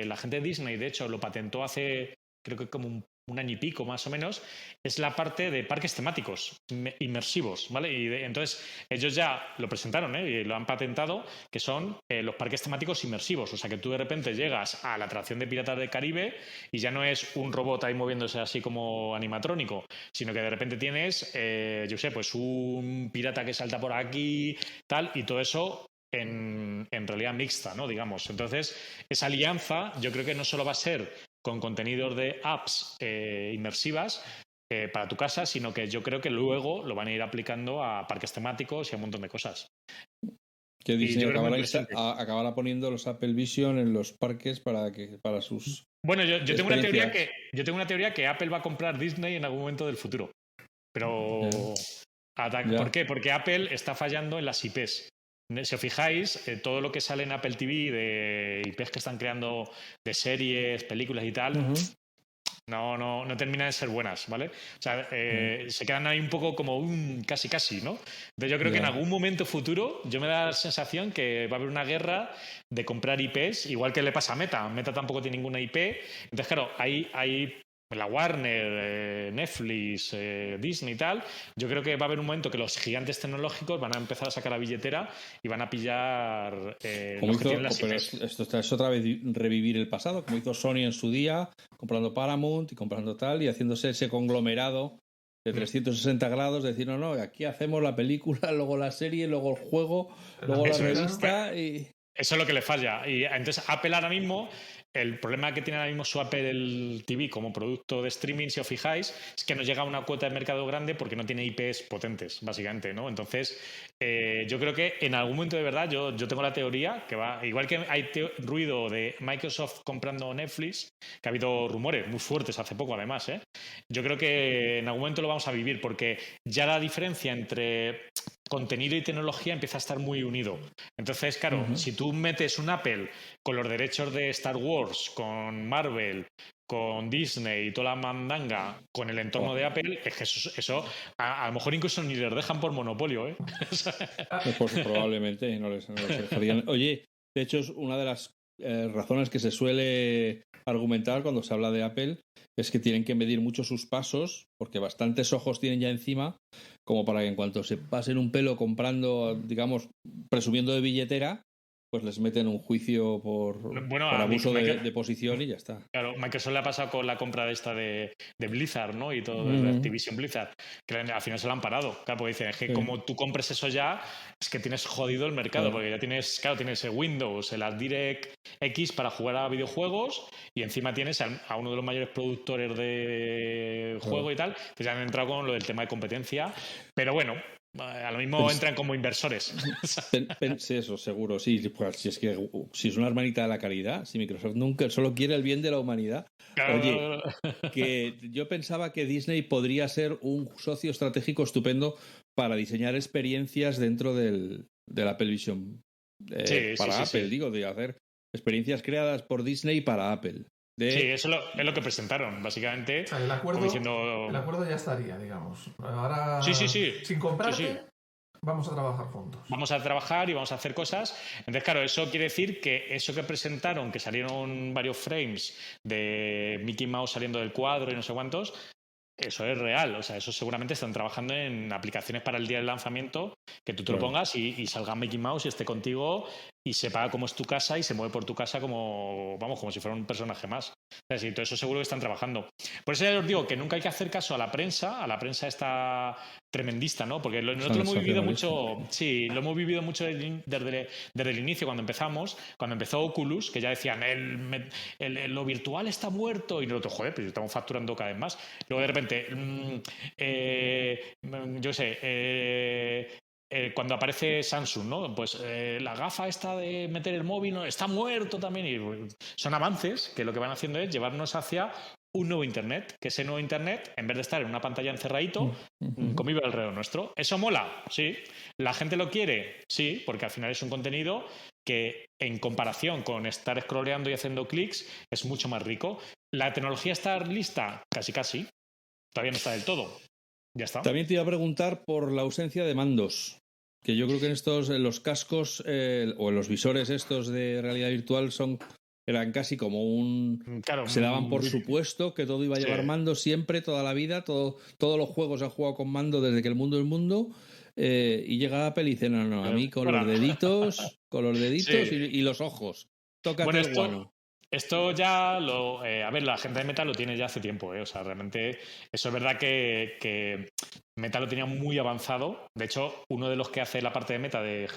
la gente de Disney, de hecho, lo patentó hace, creo que como un año y pico más o menos, es la parte de parques temáticos inmersivos, ¿vale? Y entonces ellos ya lo presentaron, y lo han patentado, que son los parques temáticos inmersivos. O sea, que tú de repente llegas a la atracción de Piratas del Caribe y ya no es un robot ahí moviéndose así como animatrónico, sino que de repente tienes, yo sé, pues un pirata que salta por aquí, tal, y todo eso en realidad mixta, ¿no? Digamos. Entonces, esa alianza yo creo que no solo va a ser con contenidos de apps inmersivas para tu casa, sino que yo creo que luego lo van a ir aplicando a parques temáticos y a un montón de cosas. Que Disney acabará poniendo los Apple Vision en los parques para sus. Bueno, yo tengo una teoría que Apple va a comprar Disney en algún momento del futuro. Pero ¿por qué? Porque Apple está fallando en las IPs. Si os fijáis, todo lo que sale en Apple TV de IPs que están creando de series, películas y tal, no terminan de ser buenas, ¿vale? O sea, se quedan ahí un poco como casi, ¿no? Entonces yo creo que en algún momento futuro yo me da la sensación que va a haber una guerra de comprar IPs, igual que le pasa a Meta. Meta tampoco tiene ninguna IP. Entonces, claro, hay la Warner, Netflix, Disney y tal. Yo creo que va a haber un momento que los gigantes tecnológicos van a empezar a sacar la billetera y van a pillar los que tienen las IPs. Esto es otra vez revivir el pasado, como hizo Sony en su día, comprando Paramount y comprando tal y haciéndose ese conglomerado de 360 grados, de decir, no, aquí hacemos la película, luego la serie, luego el juego, luego la revista y... Eso es lo que le falla. Y entonces Apple ahora mismo, el problema que tiene ahora mismo su Apple TV como producto de streaming, si os fijáis, es que no llega a una cuota de mercado grande porque no tiene IPs potentes, básicamente, ¿no? Entonces, yo creo que en algún momento de verdad, yo tengo la teoría que va, igual que hay ruido de Microsoft comprando Netflix, que ha habido rumores muy fuertes hace poco además, yo creo que en algún momento lo vamos a vivir porque ya la diferencia entre contenido y tecnología empieza a estar muy unido. Entonces, claro, si tú metes un Apple con los derechos de Star Wars, con Marvel, con Disney y toda la mandanga, con el entorno de Apple, es que eso a lo mejor incluso ni les dejan por monopolio, ¿eh? Pues probablemente no les dejarían. Oye, de hecho es una de las razones que se suele argumentar cuando se habla de Apple, es que tienen que medir mucho sus pasos, porque bastantes ojos tienen ya encima, como para que en cuanto se pasen un pelo comprando, digamos, presumiendo de billetera, pues les meten un juicio por abuso de posición y ya está. Claro, Microsoft le ha pasado con la compra de Blizzard, ¿no? Y todo de Activision Blizzard, que al final se lo han parado. Claro, porque dicen, es que como tú compres eso ya, es que tienes jodido el mercado, porque ya tienes el Windows, el DirectX para jugar a videojuegos y encima tienes a uno de los mayores productores de juego y tal, que ya han entrado con lo del tema de competencia. Pero bueno, a lo mismo entran como inversores. Pensé eso, seguro, sí. Pues, si es una hermanita de la caridad, si Microsoft nunca solo quiere el bien de la humanidad. Claro. Oye, que yo pensaba que Disney podría ser un socio estratégico estupendo para diseñar experiencias dentro del Apple Vision para Apple, digo, de hacer experiencias creadas por Disney para Apple. Sí, eso es lo que presentaron, básicamente. O sea, el acuerdo ya estaría, digamos. Ahora, sin comprarte, vamos a trabajar juntos. Vamos a trabajar y vamos a hacer cosas. Entonces, claro, eso quiere decir que eso que presentaron, que salieron varios frames de Mickey Mouse saliendo del cuadro y no sé cuántos, eso es real. O sea, eso seguramente están trabajando en aplicaciones para el día del lanzamiento, que tú te lo pongas y salga Mickey Mouse y esté contigo y sepa cómo es tu casa y se mueve por tu casa como si fuera un personaje más. O sea, todo eso seguro que están trabajando. Por eso ya os digo que nunca hay que hacer caso a la prensa esta tremendista, ¿no? Porque nosotros lo hemos vivido mucho, lo hemos vivido mucho desde el inicio, cuando empezó Oculus, que ya decían, lo virtual está muerto, y nosotros, joder, pero estamos facturando cada vez más. Luego de repente, yo qué sé, cuando aparece Samsung, ¿no? Pues la gafa esta de meter el móvil ¿no? está muerto también. Y son avances que lo que van haciendo es llevarnos hacia un nuevo Internet, que ese nuevo Internet, en vez de estar en una pantalla encerradito, convive alrededor nuestro. ¿Eso mola? Sí. ¿La gente lo quiere? Sí, porque al final es un contenido que en comparación con estar scrolleando y haciendo clics es mucho más rico. ¿La tecnología está lista? Casi. Todavía no está del todo. Ya está. También te iba a preguntar por la ausencia de mandos, que yo creo que en los cascos o en los visores estos de realidad virtual eran casi como se daban por supuesto que todo iba a llevar mando siempre, toda la vida, todos los juegos han jugado con mando desde que el mundo es mundo, y llega Apple y dice, no, a mí con los deditos y los ojos, tócate el guano. Esto ya la gente de Meta lo tiene ya hace tiempo, O sea, realmente eso es verdad que Meta lo tenía muy avanzado. De hecho, uno de los que hace la parte de Meta de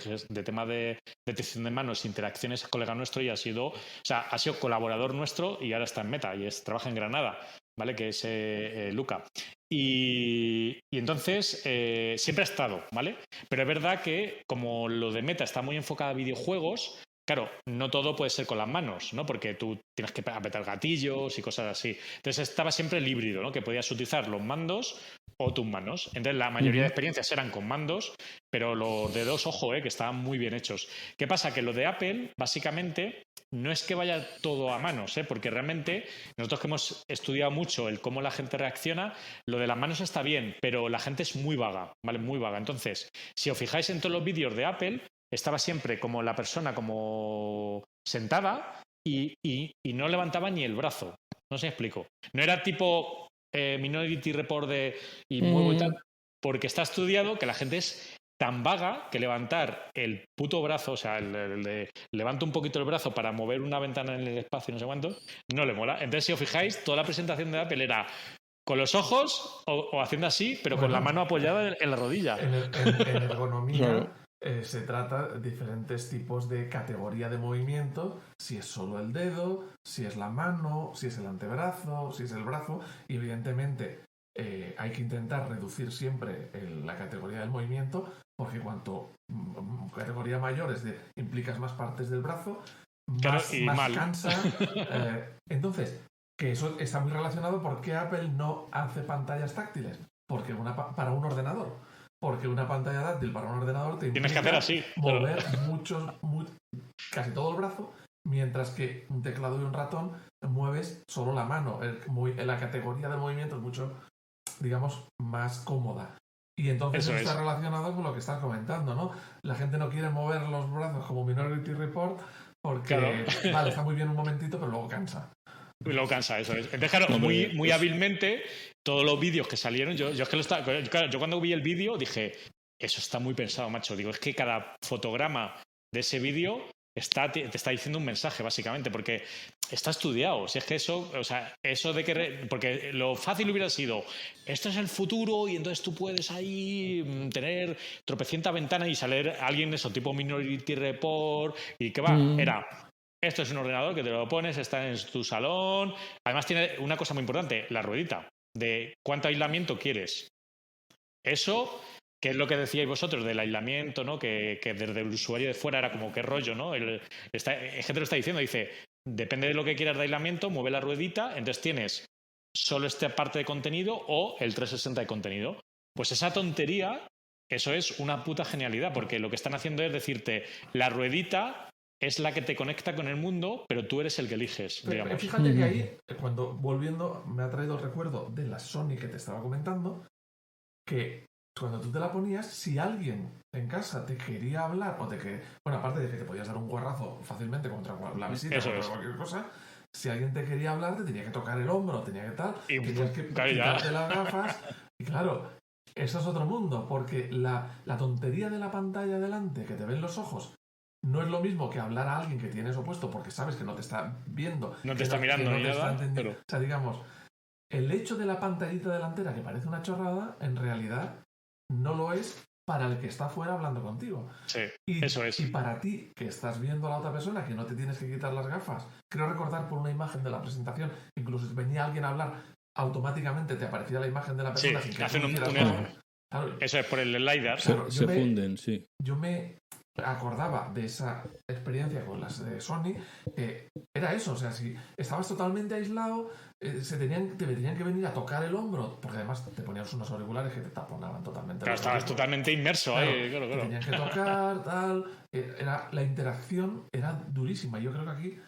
tema de detección de manos, interacciones, es colega nuestro y ha sido colaborador nuestro y ahora está en Meta y trabaja en Granada. ¿vale? Que es Luca. Y entonces siempre ha estado, ¿vale? Pero es verdad que como lo de Meta está muy enfocado a videojuegos, claro, no todo puede ser con las manos, ¿no? Porque tú tienes que apretar gatillos y cosas así. Entonces estaba siempre el híbrido, ¿no? Que podías utilizar los mandos o tus manos. Entonces la mayoría de experiencias eran con mandos, pero los dedos, ojo, que estaban muy bien hechos. ¿Qué pasa? Que lo de Apple, básicamente, no es que vaya todo a manos, porque realmente nosotros que hemos estudiado mucho el cómo la gente reacciona, lo de las manos está bien, pero la gente es muy vaga, ¿vale? Muy vaga. Entonces, si os fijáis en todos los vídeos de Apple, estaba siempre como la persona como sentada y no levantaba ni el brazo. No sé si explico. No era tipo Minority Report y muevo y tal, porque está estudiado que la gente es tan vaga que levantar el puto brazo, o sea, el de levanto un poquito el brazo para mover una ventana en el espacio, no sé cuánto, no le mola. Entonces, si os fijáis, toda la presentación de Apple era con los ojos o haciendo así, pero con la mano apoyada en la rodilla. En ergonomía se trata de diferentes tipos de categoría de movimiento, si es solo el dedo, si es la mano, si es el antebrazo, si es el brazo, y evidentemente hay que intentar reducir siempre la categoría del movimiento, porque cuanto categoría mayor implicas más partes del brazo, más cansa. Entonces, que eso está muy relacionado porque Apple no hace pantallas táctiles, porque para un ordenador. Porque una pantalla táctil para un ordenador te tienes que hacer así, mover casi todo el brazo, mientras que un teclado y un ratón mueves solo la mano. La categoría de movimiento es mucho, digamos, más cómoda. Y entonces eso está relacionado con lo que estás comentando, ¿no? La gente no quiere mover los brazos como Minority Report porque, vale, está muy bien un momentito, pero luego cansa. Luego cansa, eso es. Entonces, claro, muy hábilmente, todos los vídeos que salieron, yo cuando vi el vídeo dije, eso está muy pensado, macho. Digo, es que cada fotograma de ese vídeo te está diciendo un mensaje, básicamente, porque está estudiado. Si es que eso de que... Porque lo fácil hubiera sido, esto es el futuro y entonces tú puedes ahí tener tropecientas ventanas y salir alguien de eso, tipo Minority Report, y que va, era... Esto es un ordenador que te lo pones, está en tu salón. Además tiene una cosa muy importante, la ruedita, de cuánto aislamiento quieres. Eso, que es lo que decíais vosotros del aislamiento, ¿no? Que desde el usuario de fuera era como qué rollo, ¿no? El gente lo está diciendo, dice, depende de lo que quieras de aislamiento, mueve la ruedita, entonces tienes solo esta parte de contenido o el 360 de contenido. Pues esa tontería, eso es una puta genialidad, porque lo que están haciendo es decirte, la ruedita es la que te conecta con el mundo, pero tú eres el que eliges, digamos. Fíjate que ahí, volviendo, me ha traído el recuerdo de la Sony que te estaba comentando, que cuando tú te la ponías, si alguien en casa te quería hablar, bueno, aparte de que te podías dar un guarrazo fácilmente contra la visita o cualquier cosa, si alguien te quería hablar, te tenía que tocar el hombro, tenía que tal, tenías que quitarte las gafas, y claro, eso es otro mundo, porque la tontería de la pantalla delante, que te ven los ojos, no es lo mismo que hablar a alguien que tienes opuesto porque sabes que no te está viendo. No te está mirando ni nada. Pero... O sea, digamos, el hecho de la pantallita delantera que parece una chorrada, en realidad no lo es para el que está afuera hablando contigo. Sí, eso es. Y para ti, que estás viendo a la otra persona, que no te tienes que quitar las gafas. Creo recordar por una imagen de la presentación, incluso si venía alguien a hablar, automáticamente te aparecía la imagen de la persona. Sí, sin que hacen un claro, eso es por el LiDAR. Claro, se funden, sí. Yo me acordaba de esa experiencia con las de Sony, era eso, o sea, si estabas totalmente aislado, te tenían que venir a tocar el hombro, porque además te ponías unos auriculares que te taponaban totalmente. Claro, estabas totalmente inmerso ahí, claro. Te tenían que tocar, tal, la interacción era durísima. Yo creo que aquí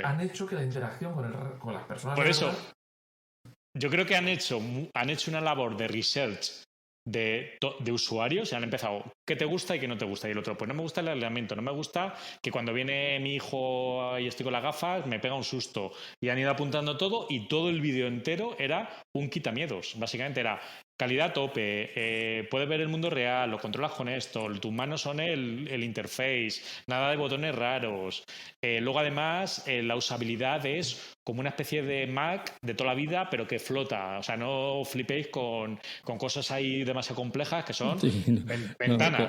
han hecho que la interacción con las personas... Por eso, yo creo que han hecho una labor de research de usuarios y han empezado qué te gusta y qué no te gusta, y el otro, pues no me gusta el aislamiento, no me gusta que cuando viene mi hijo y estoy con las gafas me pega un susto, y han ido apuntando todo, y todo el vídeo entero era un quitamiedos, básicamente era calidad a tope, puedes ver el mundo real, lo controlas con esto, tus manos son el interface, nada de botones raros, luego además la usabilidad es como una especie de Mac de toda la vida, pero que flota, o sea, no flipéis con cosas ahí demasiado complejas que son ventanas.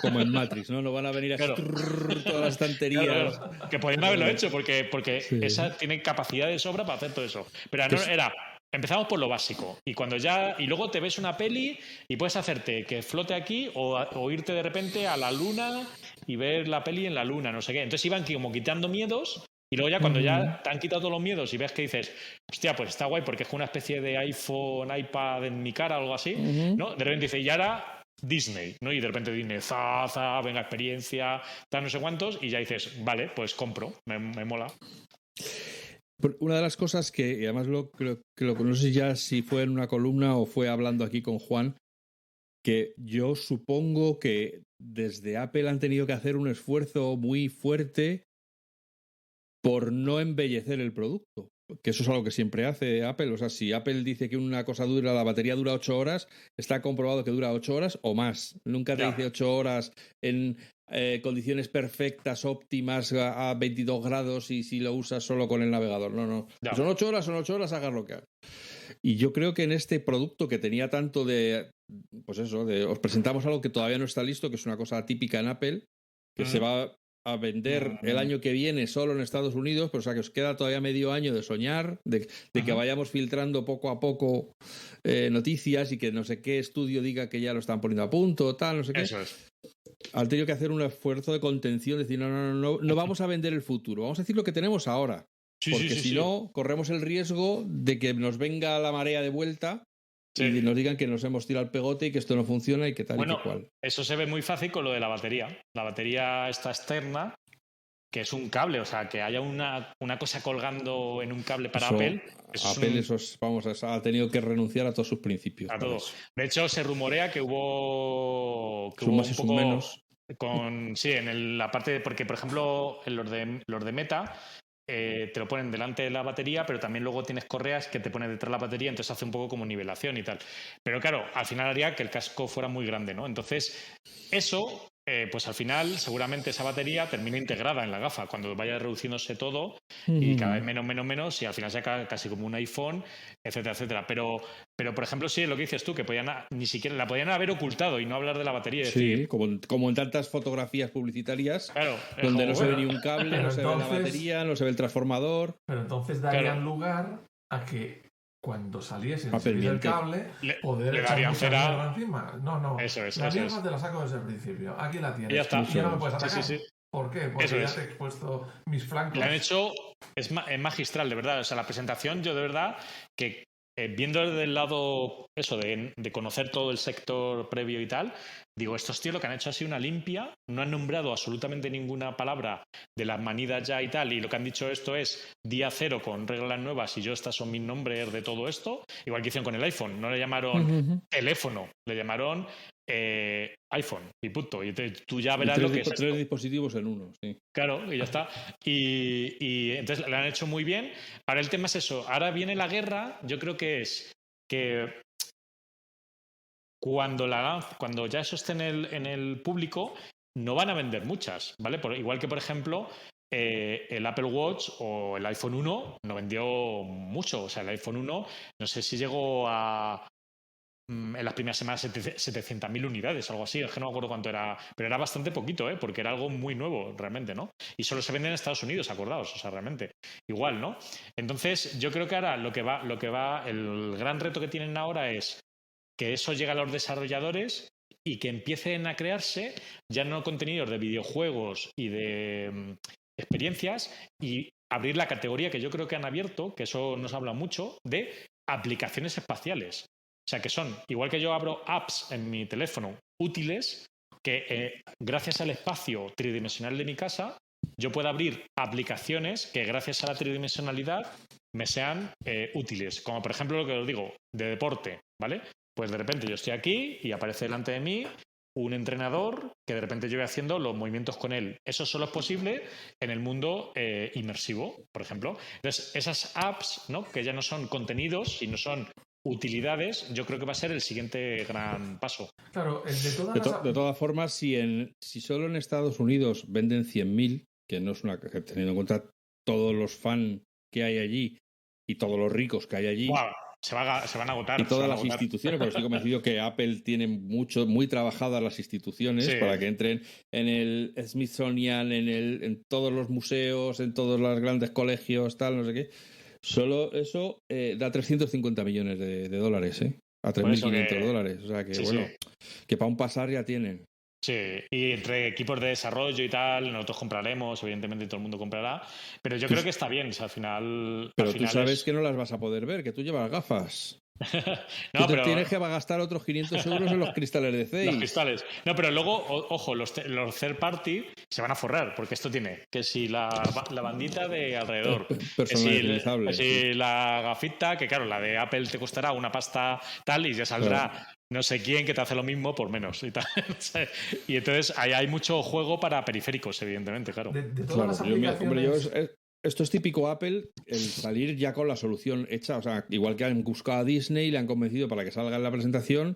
Como en Matrix, ¿no? No van a venir a toda la estantería. Claro. Que podrían haberlo hecho, porque esa tiene capacidad de sobra para hacer todo eso. Pero no, era empezamos por lo básico. Y luego te ves una peli y puedes hacerte que flote aquí o irte de repente a la luna y ver la peli en la luna, no sé qué. Entonces iban como quitando miedos. Y luego ya cuando ya te han quitado todos los miedos y ves que dices, hostia, pues está guay porque es una especie de iPhone, iPad en mi cara o algo así, ¿no? De repente dice, y ahora Disney, ¿no? Y de repente Disney, venga, experiencia, tal, no sé cuántos, y ya dices, vale, pues compro, me mola. Una de las cosas que, y además no sé ya si fue en una columna o fue hablando aquí con Juan, que yo supongo que desde Apple han tenido que hacer un esfuerzo muy fuerte por no embellecer el producto. Que eso es algo que siempre hace Apple. O sea, si Apple dice que una cosa la batería dura 8 horas, está comprobado que dura 8 horas o más. Nunca te dice 8 horas en condiciones perfectas, óptimas, a 22 grados y si lo usas solo con el navegador. No. Son 8 horas, hagas lo que hagas. Y yo creo que en este producto que tenía tanto pues eso, os presentamos algo que todavía no está listo, que es una cosa típica en Apple, que se va a vender el año que viene solo en Estados Unidos, pero o sea que os queda todavía medio año de soñar, de que vayamos filtrando poco a poco noticias y que no sé qué estudio diga que ya lo están poniendo a punto, tal, no sé qué. Eso es. Han tenido que hacer un esfuerzo de contención, decir, no vamos a vender el futuro, vamos a decir lo que tenemos ahora. Porque si no, corremos el riesgo de que nos venga la marea de vuelta y nos digan que nos hemos tirado el pegote y que esto no funciona y que tal y que cual. Eso se ve muy fácil con lo de la batería. La batería está externa, que es un cable, o sea, que haya una cosa colgando en un cable para Apple. Apple ha tenido que renunciar a todos sus principios. A todo. De hecho, se rumorea que hubo más y sus menos. En la parte porque, por ejemplo, en los de Meta te lo ponen delante de la batería, pero también luego tienes correas que te ponen detrás de la batería, entonces hace un poco como nivelación y tal. Pero claro, al final haría que el casco fuera muy grande, ¿no? Entonces, eso, pues al final, seguramente esa batería termina integrada en la gafa, cuando vaya reduciéndose todo y cada vez menos, y al final sea casi como un iPhone, etcétera, etcétera. Pero por ejemplo, sí, lo que dices tú, que ni siquiera la podían haber ocultado y no hablar de la batería. Sí, como en tantas fotografías publicitarias, claro, donde no se ve ni un cable, no se ve la batería, no se ve el transformador. Pero entonces darían lugar a que cuando saliese el cable, poder echar mucha mierda encima. No. Eso es. La mierda te la saco desde el principio. Aquí la tienes. Ya está. Y ya no me puedes atacar. Sí. ¿Por qué? Porque ya te he expuesto mis flancos. Lo han hecho, es magistral, de verdad. O sea, la presentación, yo de verdad, que viendo desde el lado, eso, de conocer todo el sector previo y tal, digo, estos tíos lo que han hecho ha sido una limpia, no han nombrado absolutamente ninguna palabra de las manidas ya y tal, y lo que han dicho esto es día cero con reglas nuevas y estas son mis nombres de todo esto, igual que hicieron con el iPhone, no le llamaron teléfono, le llamaron iPhone y punto. Y tú ya verás lo que es esto. 3 dispositivos en uno, sí. Claro, y ya está. Y entonces lo han hecho muy bien. Ahora el tema es eso. Ahora viene la guerra. Yo creo que es que cuando ya eso esté en el público, no van a vender muchas, ¿vale? Igual que, por ejemplo, el Apple Watch o el iPhone 1 no vendió mucho. O sea, el iPhone 1 no sé si llegó en las primeras semanas 700.000 unidades, algo así, es que no me acuerdo cuánto era, pero era bastante poquito, porque era algo muy nuevo realmente, ¿no? Y solo se vende en Estados Unidos, acordaos, o sea, realmente, igual, ¿no? Entonces, yo creo que ahora lo que va, el gran reto que tienen ahora es que eso llegue a los desarrolladores y que empiecen a crearse ya no contenidos de videojuegos y de experiencias y abrir la categoría que yo creo que han abierto, que eso nos habla mucho, de aplicaciones espaciales. O sea, que son, igual que yo abro apps en mi teléfono útiles, que gracias al espacio tridimensional de mi casa, yo puedo abrir aplicaciones que gracias a la tridimensionalidad me sean útiles. Como por ejemplo lo que os digo, de deporte, ¿vale? Pues de repente yo estoy aquí y aparece delante de mí un entrenador que de repente yo voy haciendo los movimientos con él. Eso solo es posible en el mundo inmersivo, por ejemplo. Entonces, esas apps, ¿no? Que ya no son contenidos, sino son utilidades, yo creo que va a ser el siguiente gran paso. Claro, de todas formas, si solo en Estados Unidos venden 100.000, que no es teniendo en cuenta todos los fans que hay allí y todos los ricos que hay allí. Wow. Se van a agotar. Y todas las instituciones, porque estoy convencido que Apple tiene muy trabajadas las instituciones para que entren en el Smithsonian, en todos los museos, en todos los grandes colegios, tal, no sé qué. Solo eso da 350 millones de dólares, ¿eh? A 3.500 dólares. O sea que, sí. Que para un pasar ya tienen. Sí, y entre equipos de desarrollo y tal, nosotros compraremos, evidentemente todo el mundo comprará, pero yo creo que está bien, o sea, al final... Pero tú sabes que no las vas a poder ver, que tú llevas gafas. No, pero tienes que gastar otros 500 euros en los cristales de Zeiss. Los cristales. No, pero luego, ojo, los third party se van a forrar, porque esto tiene que si la bandita de alrededor, personalizable, que si la gafita, que claro, la de Apple te costará una pasta tal y ya saldrá no sé quién que te hace lo mismo por menos y tal. Y entonces ahí hay mucho juego para periféricos, evidentemente, claro. De todas las aplicaciones... Esto es típico Apple, el salir ya con la solución hecha. O sea, igual que han buscado a Disney y le han convencido para que salga en la presentación,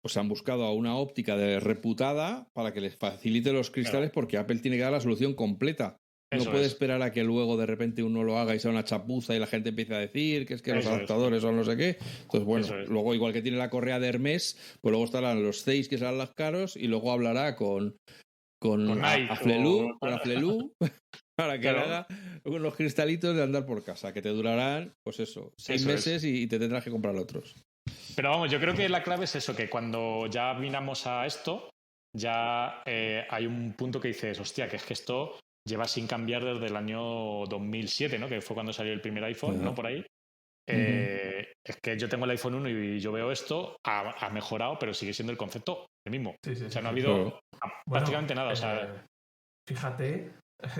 pues han buscado a una óptica reputada para que les facilite los cristales, porque Apple tiene que dar la solución completa. No puede esperar a que luego de repente uno lo haga y sea una chapuza y la gente empiece a decir que es que los adaptadores son no sé qué. Entonces, bueno, luego igual que tiene la correa de Hermes, pues luego estarán los Zeiss que serán los caros y luego hablará con Aflelu para que le haga unos cristalitos de andar por casa, que te durarán, pues 6 meses y te tendrás que comprar otros. Pero vamos, yo creo que la clave es eso, que cuando ya miramos a esto, ya hay un punto que dices, hostia, que es que esto lleva sin cambiar desde el año 2007, ¿no? Que fue cuando salió el primer iPhone, ¿no? Por ahí. Es que yo tengo el iPhone 1 y yo veo esto, ha mejorado, pero sigue siendo el concepto el mismo. O sea, no ha habido prácticamente nada. O sea, fíjate,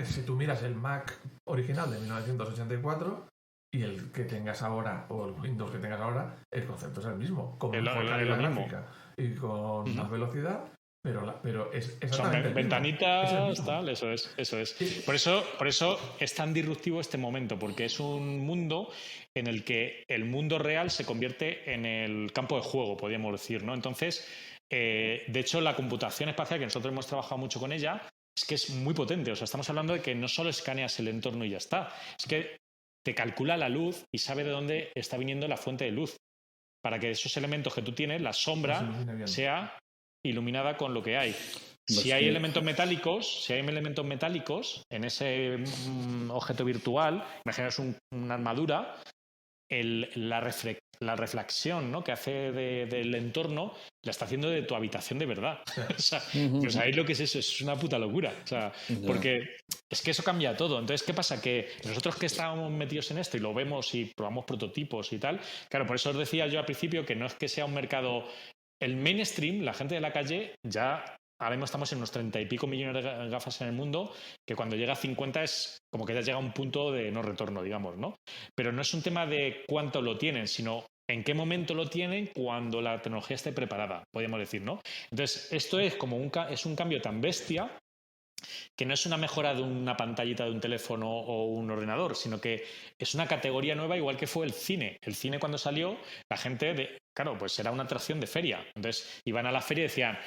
si tú miras el Mac original de 1984 y el que tengas ahora, o el Windows que tengas ahora, el concepto es el mismo, con mejor calidad gráfica y con más velocidad. Pero es exactamente son ventanitas, tal, eso es. Sí. Por eso es tan disruptivo este momento, porque es un mundo en el que el mundo real se convierte en el campo de juego, podríamos decir, ¿no? Entonces, de hecho, la computación espacial, que nosotros hemos trabajado mucho con ella, es que es muy potente. O sea, estamos hablando de que no solo escaneas el entorno y ya está, es que te calcula la luz y sabe de dónde está viniendo la fuente de luz, para que esos elementos que tú tienes, la sombra, sea iluminada con lo que hay. Si hay elementos metálicos en ese objeto virtual, imaginaos una armadura, la reflexión, ¿no? que hace del entorno la está haciendo de tu habitación de verdad. O sea, pues ahí lo que es eso, es una puta locura. O sea, porque es que eso cambia todo. Entonces, ¿qué pasa? Que nosotros que estábamos metidos en esto y lo vemos y probamos prototipos y tal, claro, por eso os decía yo al principio que no es que sea un mercado... El mainstream, la gente de la calle, ya ahora mismo estamos en unos 30 y pico millones de gafas en el mundo, que cuando llega a 50 es como que ya llega a un punto de no retorno, digamos, ¿no? Pero no es un tema de cuánto lo tienen, sino en qué momento lo tienen cuando la tecnología esté preparada, podríamos decir, ¿no? Entonces, esto es como es un cambio tan bestia que no es una mejora de una pantallita de un teléfono o un ordenador, sino que es una categoría nueva, igual que fue el cine. El cine cuando salió, la gente, claro, pues era una atracción de feria. Entonces iban a la feria y decían,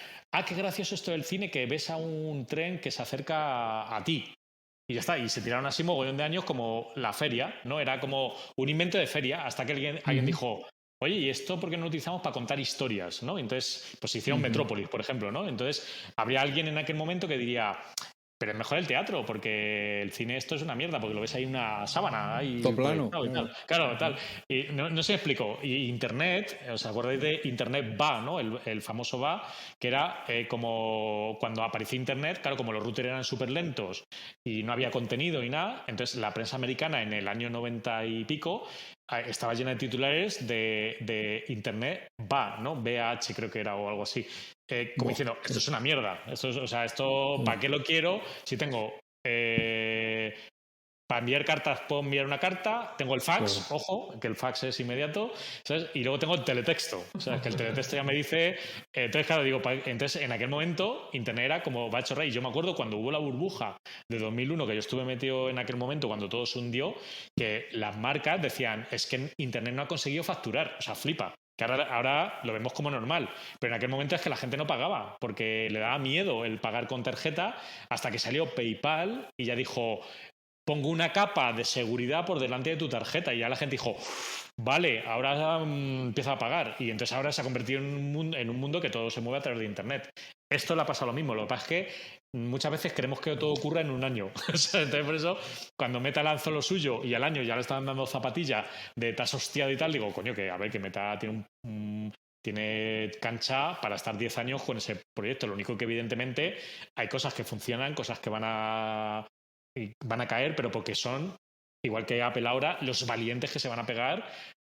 qué gracioso esto del cine, que ves a un tren que se acerca a ti. Y ya está, y se tiraron así mogollón de años como la feria, ¿no? Era como un invento de feria, hasta que alguien dijo... Oye, ¿y esto por qué no lo utilizamos para contar historias? ¿No? Entonces, pues hicieron Metrópolis, por ejemplo, ¿no? Entonces, habría alguien en aquel momento que diría, pero es mejor el teatro, porque el cine esto es una mierda, porque lo ves ahí una sábana y todo plano. Y tal. Claro, tal. Y no se me explicó. Y Internet, ¿os acordáis de Internet Va, ¿no? El famoso Va, que era como cuando apareció Internet, claro, como los routers eran súper lentos y no había contenido y nada, entonces la prensa americana en el año 90 y pico estaba llena de titulares de Internet Va, ¿no? BH creo que era o algo así. Como diciendo, esto es una mierda. Esto ¿para qué lo quiero? Si tengo... para enviar cartas puedo enviar una carta, tengo el fax, ojo, que el fax es inmediato, ¿sabes? Y luego tengo el teletexto, o sea, que el teletexto ya me dice... Entonces, claro, digo, entonces en aquel momento Internet era como va hecho rey. Yo me acuerdo cuando hubo la burbuja de 2001, que yo estuve metido en aquel momento cuando todo se hundió, que las marcas decían, es que Internet no ha conseguido facturar, o sea, flipa. Que ahora lo vemos como normal, pero en aquel momento es que la gente no pagaba porque le daba miedo el pagar con tarjeta hasta que salió PayPal y ya dijo, pongo una capa de seguridad por delante de tu tarjeta. Y ya la gente dijo, vale, ahora empieza a pagar. Y entonces ahora se ha convertido en un mundo que todo se mueve a través de Internet. Esto le ha pasado lo mismo. Lo que pasa es que muchas veces creemos que todo ocurre en un año. Entonces, por eso, cuando Meta lanzó lo suyo y al año ya le estaban dando zapatilla de tas hostiado y tal, digo, coño, que a ver, que Meta tiene cancha para estar 10 años con ese proyecto. Lo único que, evidentemente, hay cosas que funcionan, cosas que van a caer, pero porque son, igual que Apple ahora, los valientes que se van a pegar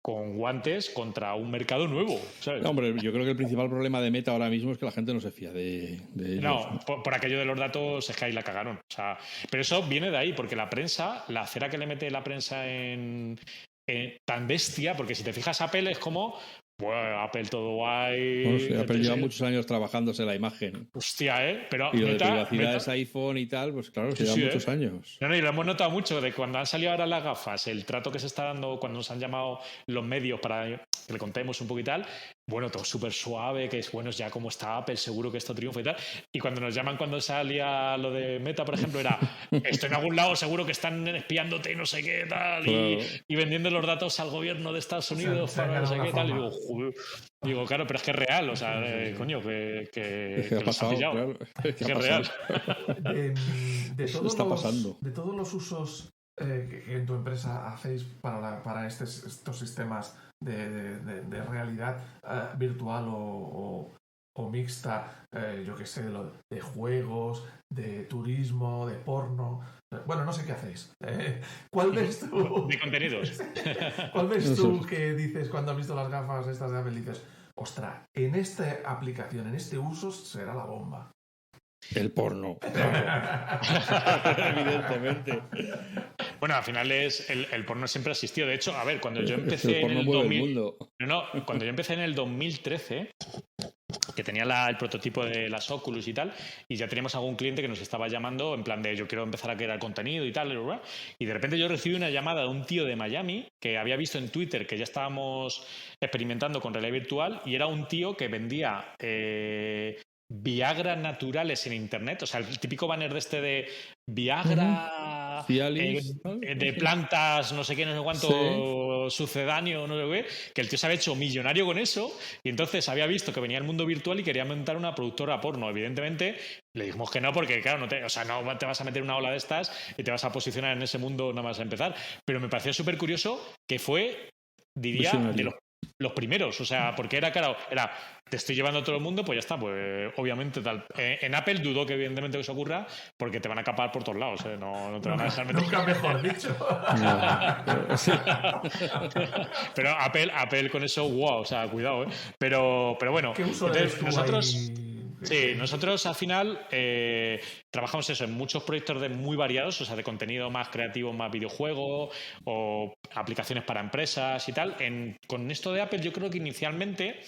con guantes contra un mercado nuevo, ¿sabes? No, hombre, yo creo que el principal problema de Meta ahora mismo es que la gente no se fía de ellos. No, por aquello de los datos es que ahí la cagaron. O sea, pero eso viene de ahí, porque la prensa, la cera que le mete la prensa tan bestia, porque si te fijas, Apple es como, bueno, Apple todo guay. Bueno, sí, Apple lleva muchos años trabajándose la imagen. Hostia, Pero y lo de privacidad es iPhone y tal, pues claro, lleva muchos años. No, y lo hemos notado mucho de cuando han salido ahora las gafas, el trato que se está dando cuando nos han llamado los medios para que le contemos un poco y tal. Bueno, todo súper suave, que es bueno, ya como está Apple, seguro que esto triunfa y tal. Y cuando nos llaman cuando salía lo de Meta, por ejemplo, era, esto en algún lado seguro que están espiándote y no sé qué tal, claro. y vendiendo los datos al gobierno de Estados Unidos para no sé qué tal. Y digo, joder. Digo, claro, pero es que es real, o sea, coño, que ha pasado, claro. Es que es real. De todos los usos que en tu empresa hacéis para estos sistemas de realidad virtual o mixta, yo qué sé, de juegos, de turismo, de porno. Bueno, no sé qué hacéis. ¿Cuál ves tú? De contenidos. ¿Cuál ves tú que dices cuando has visto las gafas estas de Apple? Dices, ostras, en esta aplicación, en este uso, será la bomba. El porno. Evidentemente. Bueno, al final el porno siempre ha existido. De hecho, a ver, cuando yo empecé en el 2000, cuando yo empecé en el 2013, que tenía el prototipo de las Oculus y tal, y ya teníamos algún cliente que nos estaba llamando en plan de yo quiero empezar a crear contenido y tal, y de repente yo recibí una llamada de un tío de Miami que había visto en Twitter que ya estábamos experimentando con realidad virtual, y era un tío que vendía Viagra naturales en internet, o sea, el típico banner de Viagra, de plantas, no sé qué, no sé cuánto, sucedáneo, no sé qué, que el tío se había hecho millonario con eso, y entonces había visto que venía el mundo virtual y quería montar una productora porno. Evidentemente le dijimos que no, porque claro, no te vas a meter una ola de estas y te vas a posicionar en ese mundo nada más a empezar. Pero me pareció súper curioso que fue, diría, de los primeros, o sea, porque era te estoy llevando a todo el mundo, pues ya está, pues obviamente tal. En Apple dudo que evidentemente eso ocurra, porque te van a capar por todos lados, no te van a dejar meter. Nunca mejor dicho. Pero Apple con eso, wow, o sea, cuidado, Pero bueno, ¿qué uso entonces, nosotros... Sí, nosotros al final trabajamos eso en muchos proyectos muy variados, o sea, de contenido más creativo, más videojuego o aplicaciones para empresas y tal. Con esto de Apple yo creo que inicialmente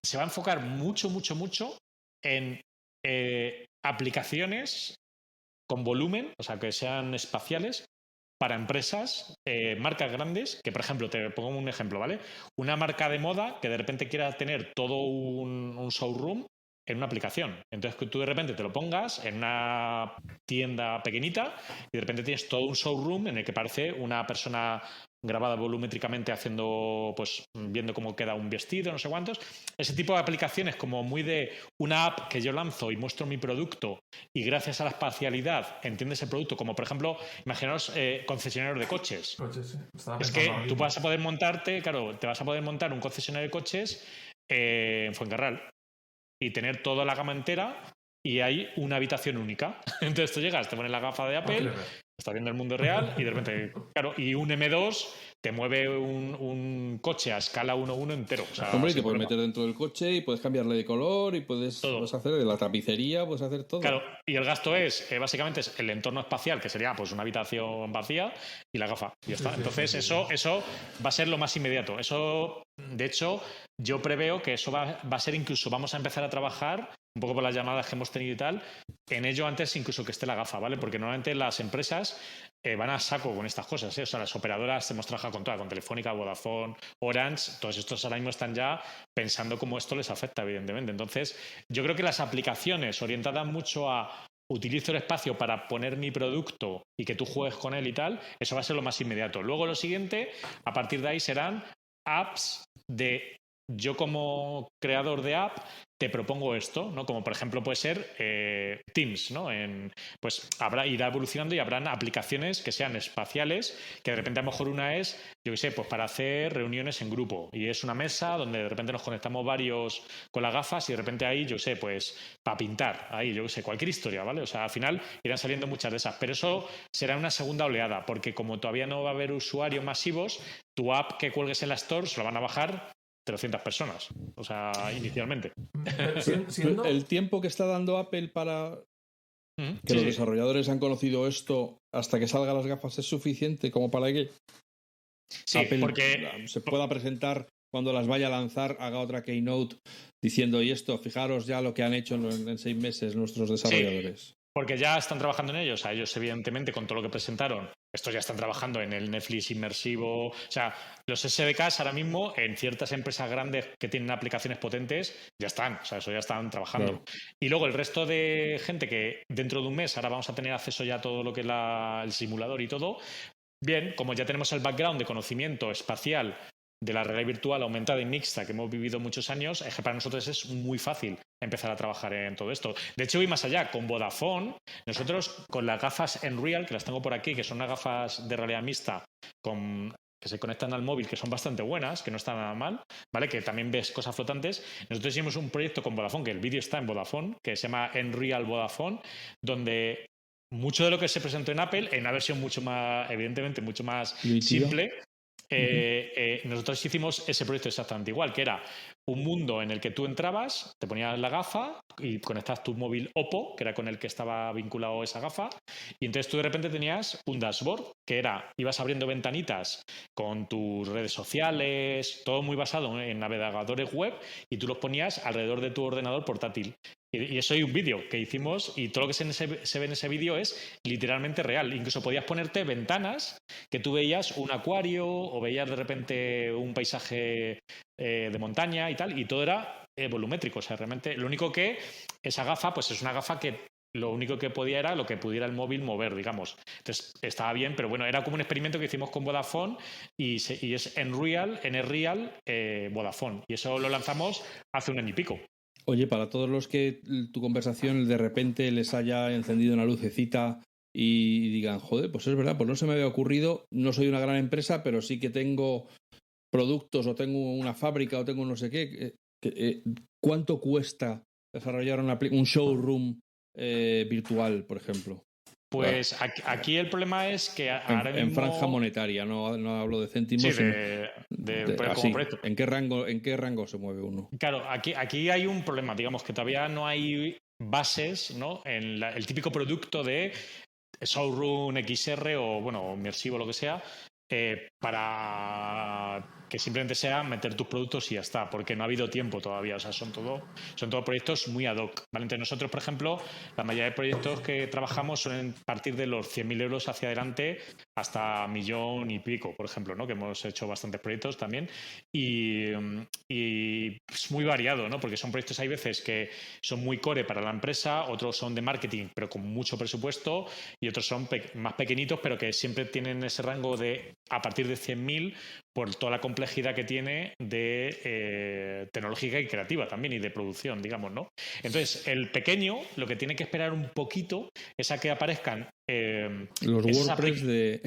se va a enfocar mucho en aplicaciones con volumen, o sea, que sean espaciales, para empresas, marcas grandes, que por ejemplo, te pongo un ejemplo, ¿vale? Una marca de moda que de repente quiera tener todo un showroom en una aplicación. Entonces que tú de repente te lo pongas en una tienda pequeñita y de repente tienes todo un showroom en el que parece una persona grabada volumétricamente haciendo, pues viendo cómo queda un vestido, no sé cuántos. Ese tipo de aplicaciones como muy de una app que yo lanzo y muestro mi producto y gracias a la espacialidad entiendes el producto, como por ejemplo, imaginaos concesionarios de coches. Es que tú vas a poder te vas a poder montar un concesionario de coches en Fuencarral y tener toda la gama entera y hay una habitación única. Entonces tú llegas, te pones la gafa de Apple, estás viendo el mundo real y de repente, claro, y un M2 te mueve un coche a escala 1:1 entero. O sea, hombre, y te puedes meter dentro del coche y puedes cambiarle de color y puedes hacer de la tapicería, puedes hacer todo. Claro, y el gasto es, básicamente, es el entorno espacial, que sería pues una habitación vacía y la gafa. Y ya está. Entonces, eso va a ser lo más inmediato. Eso, de hecho, yo preveo que eso va a ser incluso, vamos a empezar a trabajar un poco por las llamadas que hemos tenido y tal, en ello antes incluso que esté la gafa, ¿vale? Porque normalmente las empresas van a saco con estas cosas, O sea, las operadoras hemos trabajado con todas, con Telefónica, Vodafone, Orange, todos estos ahora mismo están ya pensando cómo esto les afecta, evidentemente. Entonces, yo creo que las aplicaciones orientadas mucho a utilizo el espacio para poner mi producto y que tú juegues con él y tal, eso va a ser lo más inmediato. Luego lo siguiente, a partir de ahí serán apps de yo como creador de app te propongo esto, ¿no? Como por ejemplo puede ser Teams, ¿no? Pues irá evolucionando y habrán aplicaciones que sean espaciales, que de repente a lo mejor una es, yo qué sé, pues para hacer reuniones en grupo y es una mesa donde de repente nos conectamos varios con las gafas y de repente ahí, yo qué sé, pues para pintar, ahí, yo qué sé, cualquier historia, ¿vale? O sea, al final irán saliendo muchas de esas, pero eso será una segunda oleada, porque como todavía no va a haber usuarios masivos, tu app que cuelgues en la Store se lo van a bajar 300 personas, o sea, inicialmente. El tiempo que está dando Apple para que los desarrolladores han conocido esto hasta que salgan las gafas es suficiente como para que Apple porque se pueda presentar cuando las vaya a lanzar, haga otra keynote diciendo, y esto, fijaros ya lo que han hecho en 6 meses nuestros desarrolladores. Sí, porque ya están trabajando en ello. O sea, ellos evidentemente con todo lo que presentaron, estos ya están trabajando en el Netflix inmersivo. O sea, los SDKs ahora mismo en ciertas empresas grandes que tienen aplicaciones potentes ya están. O sea, eso ya están trabajando. Claro. Y luego el resto de gente que dentro de un mes ahora vamos a tener acceso ya a todo lo que es el simulador y todo. Bien, como ya tenemos el background de conocimiento espacial de la realidad virtual aumentada y mixta que hemos vivido muchos años, es que para nosotros es muy fácil empezar a trabajar en todo esto. De hecho, voy más allá. Con Vodafone, nosotros con las gafas Nreal, que las tengo por aquí, que son unas gafas de realidad mixta que se conectan al móvil, que son bastante buenas, que no están nada mal, ¿vale? Que también ves cosas flotantes. Nosotros hicimos un proyecto con Vodafone, que el vídeo está en Vodafone, que se llama Nreal Vodafone, donde mucho de lo que se presentó en Apple, en una versión mucho más, evidentemente, mucho más simple, nosotros hicimos ese proyecto exactamente igual, que era un mundo en el que tú entrabas, te ponías la gafa y conectabas tu móvil Oppo, que era con el que estaba vinculado esa gafa, y entonces tú de repente tenías un dashboard que ibas abriendo ventanitas con tus redes sociales, todo muy basado en navegadores web, y tú los ponías alrededor de tu ordenador portátil. Y eso hay un vídeo que hicimos y todo lo que se ve en ese vídeo es literalmente real. Incluso podías ponerte ventanas que tú veías un acuario o veías de repente un paisaje de montaña y tal, y todo era volumétrico. O sea, realmente lo único que esa gafa, pues es una gafa que lo único que podía era lo que pudiera el móvil mover, digamos. Entonces estaba bien, pero bueno, era como un experimento que hicimos con Vodafone y es Nreal Vodafone. Y eso lo lanzamos hace 1 año y pico. Oye, para todos los que tu conversación de repente les haya encendido una lucecita y digan, joder, pues es verdad, pues no se me había ocurrido, no soy una gran empresa, pero sí que tengo productos o tengo una fábrica o tengo no sé qué. ¿Cuánto cuesta desarrollar un showroom virtual, por ejemplo? Pues aquí el problema es que ahora mismo... En franja monetaria, no hablo de céntimos. Sí, como proyecto. ¿En qué rango se mueve uno? Claro, aquí hay un problema, digamos que todavía no hay bases, ¿no? En el típico producto de showroom XR o, bueno, inmersivo, lo que sea, para que simplemente sea meter tus productos y ya está, porque no ha habido tiempo todavía, o sea, son todo proyectos muy ad hoc, ¿vale? Entonces nosotros, por ejemplo, la mayoría de proyectos que trabajamos suelen partir de los 100.000 euros hacia adelante hasta 1.000.000 y pico, por ejemplo, ¿no? Que hemos hecho bastantes proyectos también y es muy variado, ¿no? Porque son proyectos, hay veces que son muy core para la empresa, otros son de marketing, pero con mucho presupuesto, y otros son más pequeñitos, pero que siempre tienen ese rango de a partir de 100.000 por toda la complejidad que tiene de tecnológica y creativa también y de producción, digamos, ¿no? Entonces, el pequeño lo que tiene que esperar un poquito es a que aparezcan los WordPress de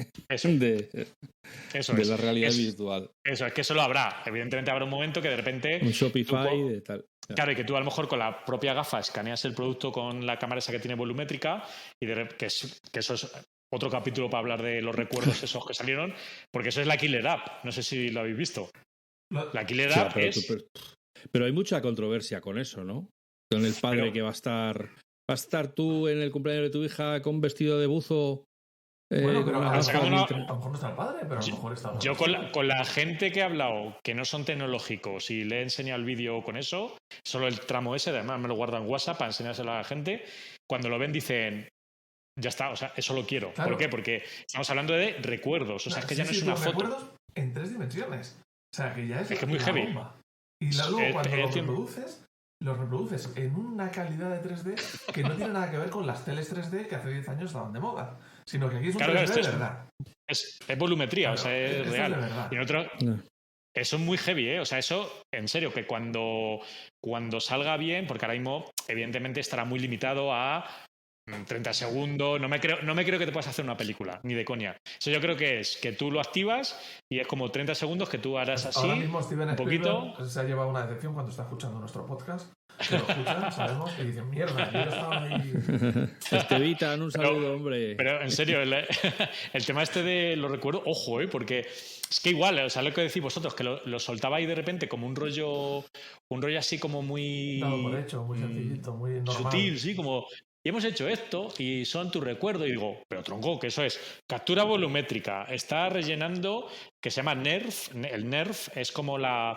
la realidad virtual. Eso, es que eso lo habrá. Evidentemente habrá un momento que de repente... Un Shopify de tal. Claro, y que tú a lo mejor con la propia gafa escaneas el producto con la cámara esa que tiene volumétrica y que eso es otro capítulo para hablar de los recuerdos esos que salieron, porque eso es la Killer App. No sé si lo habéis visto. La Killer App pero hay mucha controversia con eso, ¿no? Con el padre que va a estar tú en el cumpleaños de tu hija con vestido de buzo. Bueno, pero a lo mejor no está el padre, pero a lo mejor está... Yo con la gente que he hablado que no son tecnológicos y le he enseñado el vídeo con eso, solo el tramo ese, además me lo guardo en WhatsApp para enseñárselo a la gente, cuando lo ven dicen... Ya está, o sea, eso lo quiero. Claro. ¿Por qué? Porque estamos hablando de recuerdos, o sea, es que ya no es una foto. Recuerdos en 3 dimensiones. O sea, que ya es que muy heavy. bomba. Y luego cuando lo reproduces, los reproduces en una calidad de 3D que no tiene nada que ver con las teles 3D que hace 10 años estaban de moda, sino que aquí es un 3D de verdad. Es volumetría, o sea, es real. Es de verdad. Y otro, eso es muy heavy, ¿eh? O sea, eso, en serio, que cuando salga bien, porque ahora mismo, evidentemente, estará muy limitado a 30 segundos, no me creo que te puedas hacer una película, ni de coña. Eso yo creo que es que tú lo activas y es como 30 segundos que tú harás así, ahora mismo Steven un poquito... se ha llevado una decepción cuando está escuchando nuestro podcast. Que lo escuchan, sabemos, y dicen, mierda, yo estaba ahí... Estevitan, un saludo, hombre. Pero en serio, el tema este de los recuerdos, ojo, porque es que igual, o sea, lo que decís vosotros, que lo soltaba ahí de repente como un rollo así como muy... Dado por hecho, muy sencillito, muy normal. Sutil, sí, como... Y hemos hecho esto y son tu recuerdo. Y digo, pero tronco, que eso es captura volumétrica. Está rellenando, que se llama NERF. El NERF es como la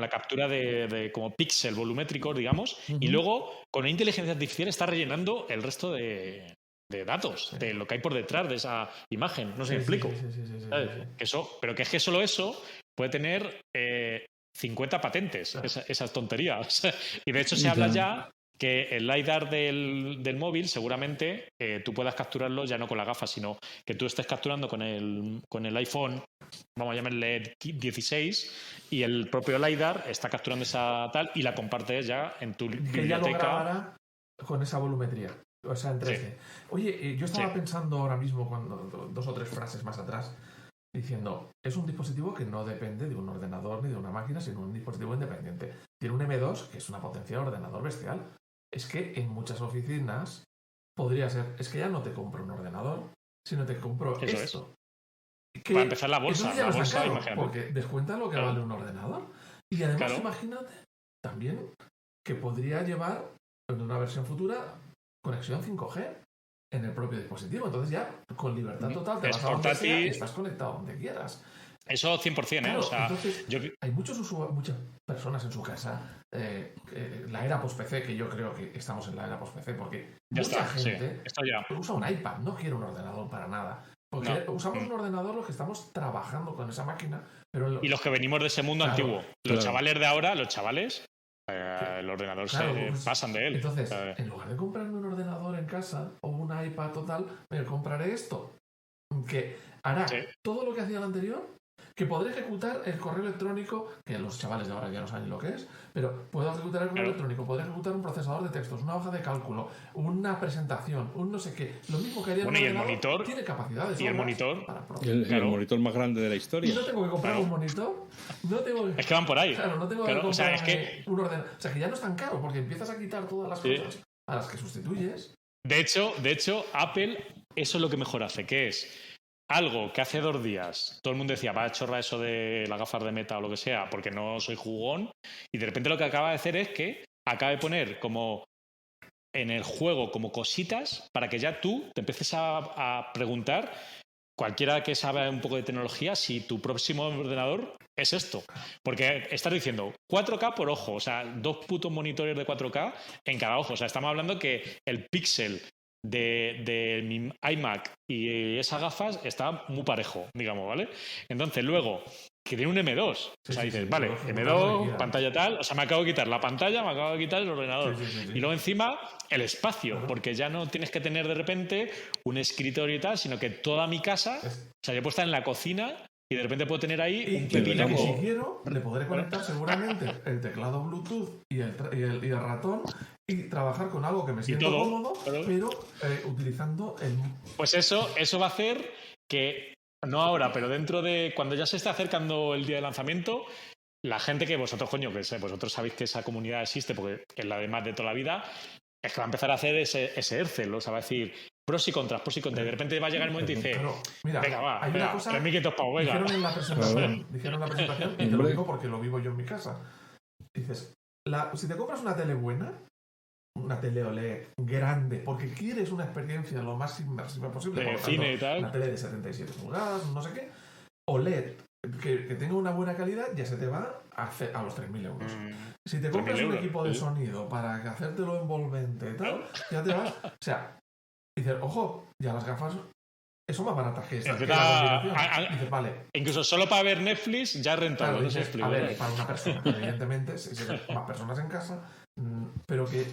captura de como píxel volumétrico, digamos. Y luego, con la inteligencia artificial, está rellenando el resto de datos, de lo que hay por detrás de esa imagen. No sé si me explico. Sí. Pero que es que solo eso puede tener 50 patentes, esas tonterías. Y de hecho se habla ya que el LiDAR del móvil seguramente tú puedas capturarlo ya no con la gafa, sino que tú estés capturando con el iPhone, vamos a llamarle 16, y el propio LiDAR está capturando esa tal y la compartes ya en tu biblioteca. Que ya lo grabará con esa volumetría, o sea, en 3D. Sí. Oye, yo estaba pensando ahora mismo, cuando 2 o 3 frases más atrás, diciendo, es un dispositivo que no depende de un ordenador ni de una máquina, sino un dispositivo independiente. Tiene un M2, que es una potencia de ordenador bestial. Es que en muchas oficinas podría ser, es que ya no te compro un ordenador, sino te compro esto. Que para empezar la bolsa, imagínate. Porque descuenta lo que vale un ordenador. Y además imagínate también que podría llevar en una versión futura conexión 5G en el propio dispositivo. Entonces ya con libertad total te vas a donde sea y estás conectado donde quieras. Eso 100%, claro, o sea, entonces, hay muchas personas en su casa, la era post-PC, que yo creo que estamos en la era post-PC, porque mucha gente usa un iPad, no quiere un ordenador para nada. Porque usamos un ordenador los que estamos trabajando con esa máquina. Pero y los que venimos de ese mundo antiguo. Los chavales de ahora, el ordenador se pasan de él. Entonces, en lugar de comprarme un ordenador en casa o un iPad total, me compraré esto. Que hará todo lo que hacía el anterior, que podré ejecutar el correo electrónico, que los chavales de ahora ya no saben lo que es, pero puedo ejecutar el correo electrónico, podré ejecutar un procesador de textos, una hoja de cálculo, una presentación, un no sé qué. Lo mismo que haría y el monitor tiene capacidades. Y el monitor. El monitor más grande de la historia. Y no tengo que comprar un monitor. Es que van por ahí. Claro, no tengo que comprar un ordenador. O sea, que ya no es tan caro, porque empiezas a quitar todas las cosas a las que sustituyes. De hecho, Apple, eso es lo que mejor hace, que es algo que hace 2 días todo el mundo decía, va a chorrar eso de las gafas de Meta o lo que sea, porque no soy jugón, y de repente lo que acaba de hacer es que acaba de poner como en el juego como cositas para que ya tú te empieces a preguntar, cualquiera que sabe un poco de tecnología, si tu próximo ordenador es esto. Porque estás diciendo 4K por ojo, o sea, 2 putos monitores de 4K en cada ojo. O sea, estamos hablando que el píxel de mi iMac y esas gafas está muy parejo, digamos, ¿vale? Entonces, luego, que tiene un M2. O sea, dices, vale, M2, pantalla tal. O sea, me acabo de quitar la pantalla, me acabo de quitar el ordenador. Y luego encima, el espacio, porque ya no tienes que tener de repente un escritorio y tal, sino que toda mi casa, o sea, yo puedo estar en la cocina y de repente puedo tener ahí un pepino. Y si quiero, le podré conectar seguramente el teclado Bluetooth y el ratón y trabajar con algo que me siento cómodo, pero utilizando el... Pues eso va a hacer que, no ahora, pero dentro de... Cuando ya se está acercando el día de lanzamiento, la gente que vosotros, vosotros sabéis que esa comunidad existe porque es la de más de toda la vida, es que va a empezar a hacer ese Excel, o sea, va a decir pros y contras. Y de repente va a llegar el momento y dice, mira, venga, va, hay una cosa 3.500 pavos, venga. Dijeron en la presentación, y te lo digo porque lo vivo yo en mi casa. Dices, si te compras una tele buena, una tele OLED grande, porque quieres una experiencia lo más inmersiva posible, de cine y tal, una tele de 77 pulgadas, no sé qué, OLED, que tenga una buena calidad, ya se te va a los 3.000 euros. Si te compras un equipo de sonido para hacértelo envolvente y tal, ya te vas... O sea, dices, ojo, ya las gafas... Son más baratas que estas. Dices, vale. Incluso solo para ver Netflix ya es rentable. Claro, dices, a ver, para una persona, evidentemente, si hay más personas en casa, pero que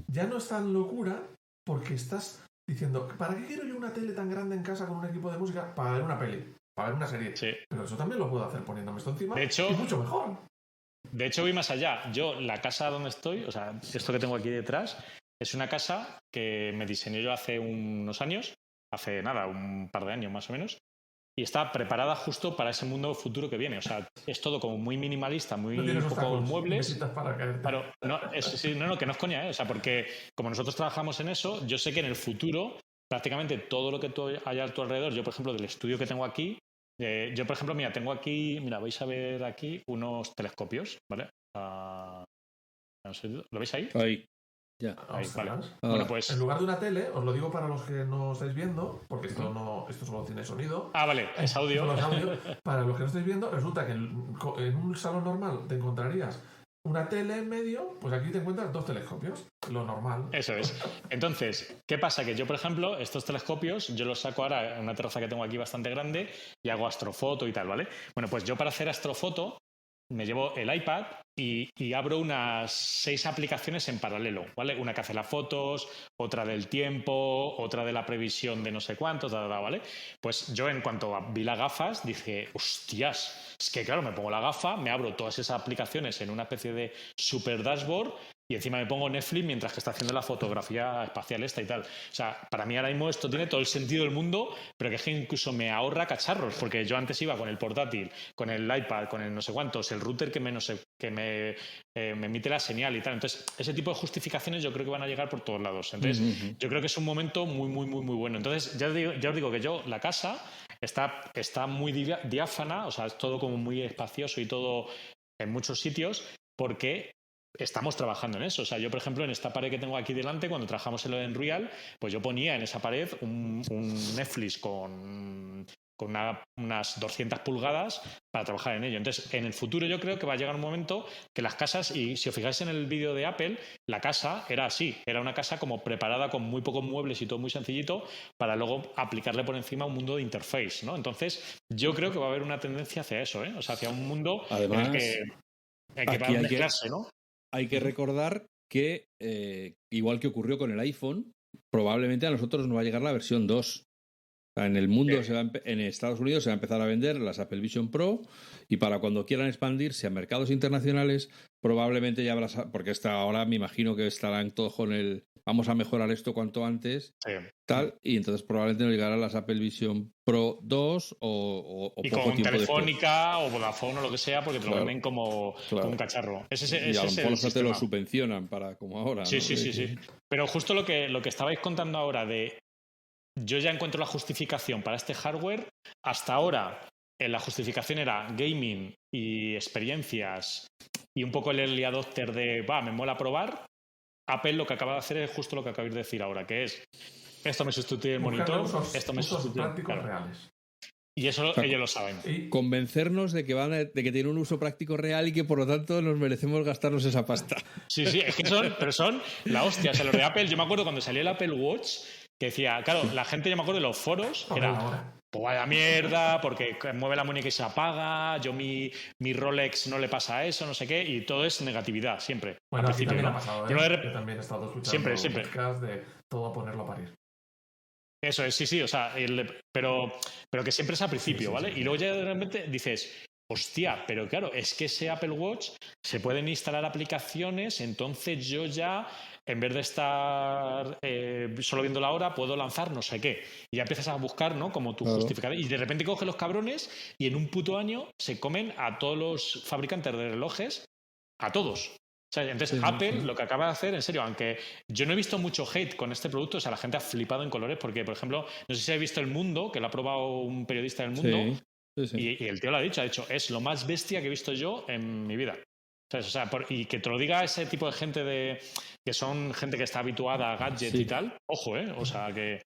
ya no es tan locura porque estás diciendo, ¿para qué quiero yo una tele tan grande en casa con un equipo de música? Para ver una peli, para ver una serie. Sí. Pero eso también lo puedo hacer poniéndome esto encima De hecho, y mucho mejor. De hecho, voy más allá. Yo, la casa donde estoy, o sea, esto que tengo aquí detrás, es una casa que me diseñé yo hace unos años, hace nada, un par de años más o menos, y está preparada justo para ese mundo futuro que viene. O sea, es todo como muy minimalista, muy poco muebles. Claro, no, que no es coña, ¿eh? O sea, porque como nosotros trabajamos en eso, yo sé que en el futuro prácticamente todo lo que hay a tu alrededor, yo por ejemplo del estudio que tengo aquí, yo por ejemplo, mira, tengo aquí, mira, vais a ver aquí unos telescopios, ¿vale? No sé, ¿lo veis ahí? Ahí. Ya. Ahí, vale. Bueno, pues en lugar de una tele, os lo digo para los que no estáis viendo, porque esto solo tiene sonido. Vale, es audio. Solo es audio. Para los que no estáis viendo, resulta que en un salón normal te encontrarías una tele en medio, pues aquí te encuentras 2 telescopios, lo normal. Eso es. Entonces, ¿qué pasa? Que yo, por ejemplo, estos telescopios, yo los saco ahora en una terraza que tengo aquí bastante grande y hago astrofoto y tal, ¿vale? Bueno, pues yo para hacer astrofoto me llevo el iPad y abro unas 6 aplicaciones en paralelo, ¿vale? Una que hace las fotos, otra del tiempo, otra de la previsión de no sé cuánto, ¿vale? Pues yo en cuanto vi las gafas dije, hostias, es que claro, me pongo la gafa, me abro todas esas aplicaciones en una especie de super dashboard y encima me pongo Netflix mientras que está haciendo la fotografía espacial esta y tal. O sea, para mí ahora mismo esto tiene todo el sentido del mundo, pero que es que incluso me ahorra cacharros, porque yo antes iba con el portátil, con el iPad, con el no sé cuántos, el router que me emite la señal y tal. Entonces, ese tipo de justificaciones yo creo que van a llegar por todos lados. Entonces, yo creo que es un momento muy, muy, muy, muy bueno. Entonces, ya os digo que la casa está muy diáfana, o sea, es todo como muy espacioso y todo en muchos sitios, porque estamos trabajando en eso. O sea, yo, por ejemplo, en esta pared que tengo aquí delante, cuando trabajamos en lo de Unreal, pues yo ponía en esa pared un Netflix con unas 200 pulgadas para trabajar en ello. Entonces, en el futuro yo creo que va a llegar un momento que las casas, y si os fijáis en el vídeo de Apple, la casa era así, era una casa como preparada con muy pocos muebles y todo muy sencillito para luego aplicarle por encima un mundo de interface, ¿no? Entonces, yo creo que va a haber una tendencia hacia eso, ¿eh? O sea, hacia un mundo además, en el que va a mezclarse, ¿no? Hay que recordar que, igual que ocurrió con el iPhone, probablemente a nosotros nos va a llegar la versión 2. O sea, en el mundo, en Estados Unidos se va a empezar a vender las Apple Vision Pro y para cuando quieran expandirse a mercados internacionales, probablemente ya habrá, porque ahora me imagino que estarán todos con el vamos a mejorar esto cuanto antes, tal, y entonces probablemente nos llegarán las Apple Vision Pro 2 o y poco con tiempo Telefónica después. O Vodafone o lo que sea, porque te lo venden como un cacharro. Y a lo mejor no te lo subvencionan para como ahora. Sí, ¿no? Sí. Pero justo lo que estabais contando ahora de yo ya encuentro la justificación para este hardware. Hasta ahora la justificación era gaming y experiencias y un poco el early adopter de me mola probar. Apple lo que acaba de hacer es justo lo que acabáis de decir ahora, que es esto me sustituye el monitor, esto me sustituye prácticos reales. Y eso ellos lo saben. Y convencernos de que tiene un uso práctico real y que por lo tanto nos merecemos gastarnos esa pasta. Sí, es que son la hostia. O sea, los de Apple, yo me acuerdo cuando salió el Apple Watch, que decía, claro, la gente, yo me acuerdo de los foros, que era, pues vaya mierda, porque mueve la muñeca y se apaga, yo mi Rolex no le pasa eso, no sé qué, y todo es negatividad, siempre. Bueno, aquí también ha pasado, ¿eh? Yo también he estado escuchando siempre. podcast de todo a ponerlo a parir. Eso es, sí, o sea, pero que siempre es al principio, ¿vale? Y luego ya de repente dices, hostia, pero claro, es que ese Apple Watch se pueden instalar aplicaciones, entonces yo ya, en vez de estar solo viendo la hora, puedo lanzar no sé qué. Y ya empiezas a buscar, ¿no? Como tu justificador. Y de repente cogen los cabrones y en un puto año se comen a todos los fabricantes de relojes, a todos. O sea, entonces Apple lo que acaba de hacer, en serio, aunque yo no he visto mucho hate con este producto, o sea, la gente ha flipado en colores porque, por ejemplo, no sé si habéis visto El Mundo, que lo ha probado un periodista del Mundo, y el tío lo ha dicho, es lo más bestia que he visto yo en mi vida. ¿Sabes? O sea, y que te lo diga ese tipo de gente que son gente que está habituada a gadgets y tal, ojo, o sea, que...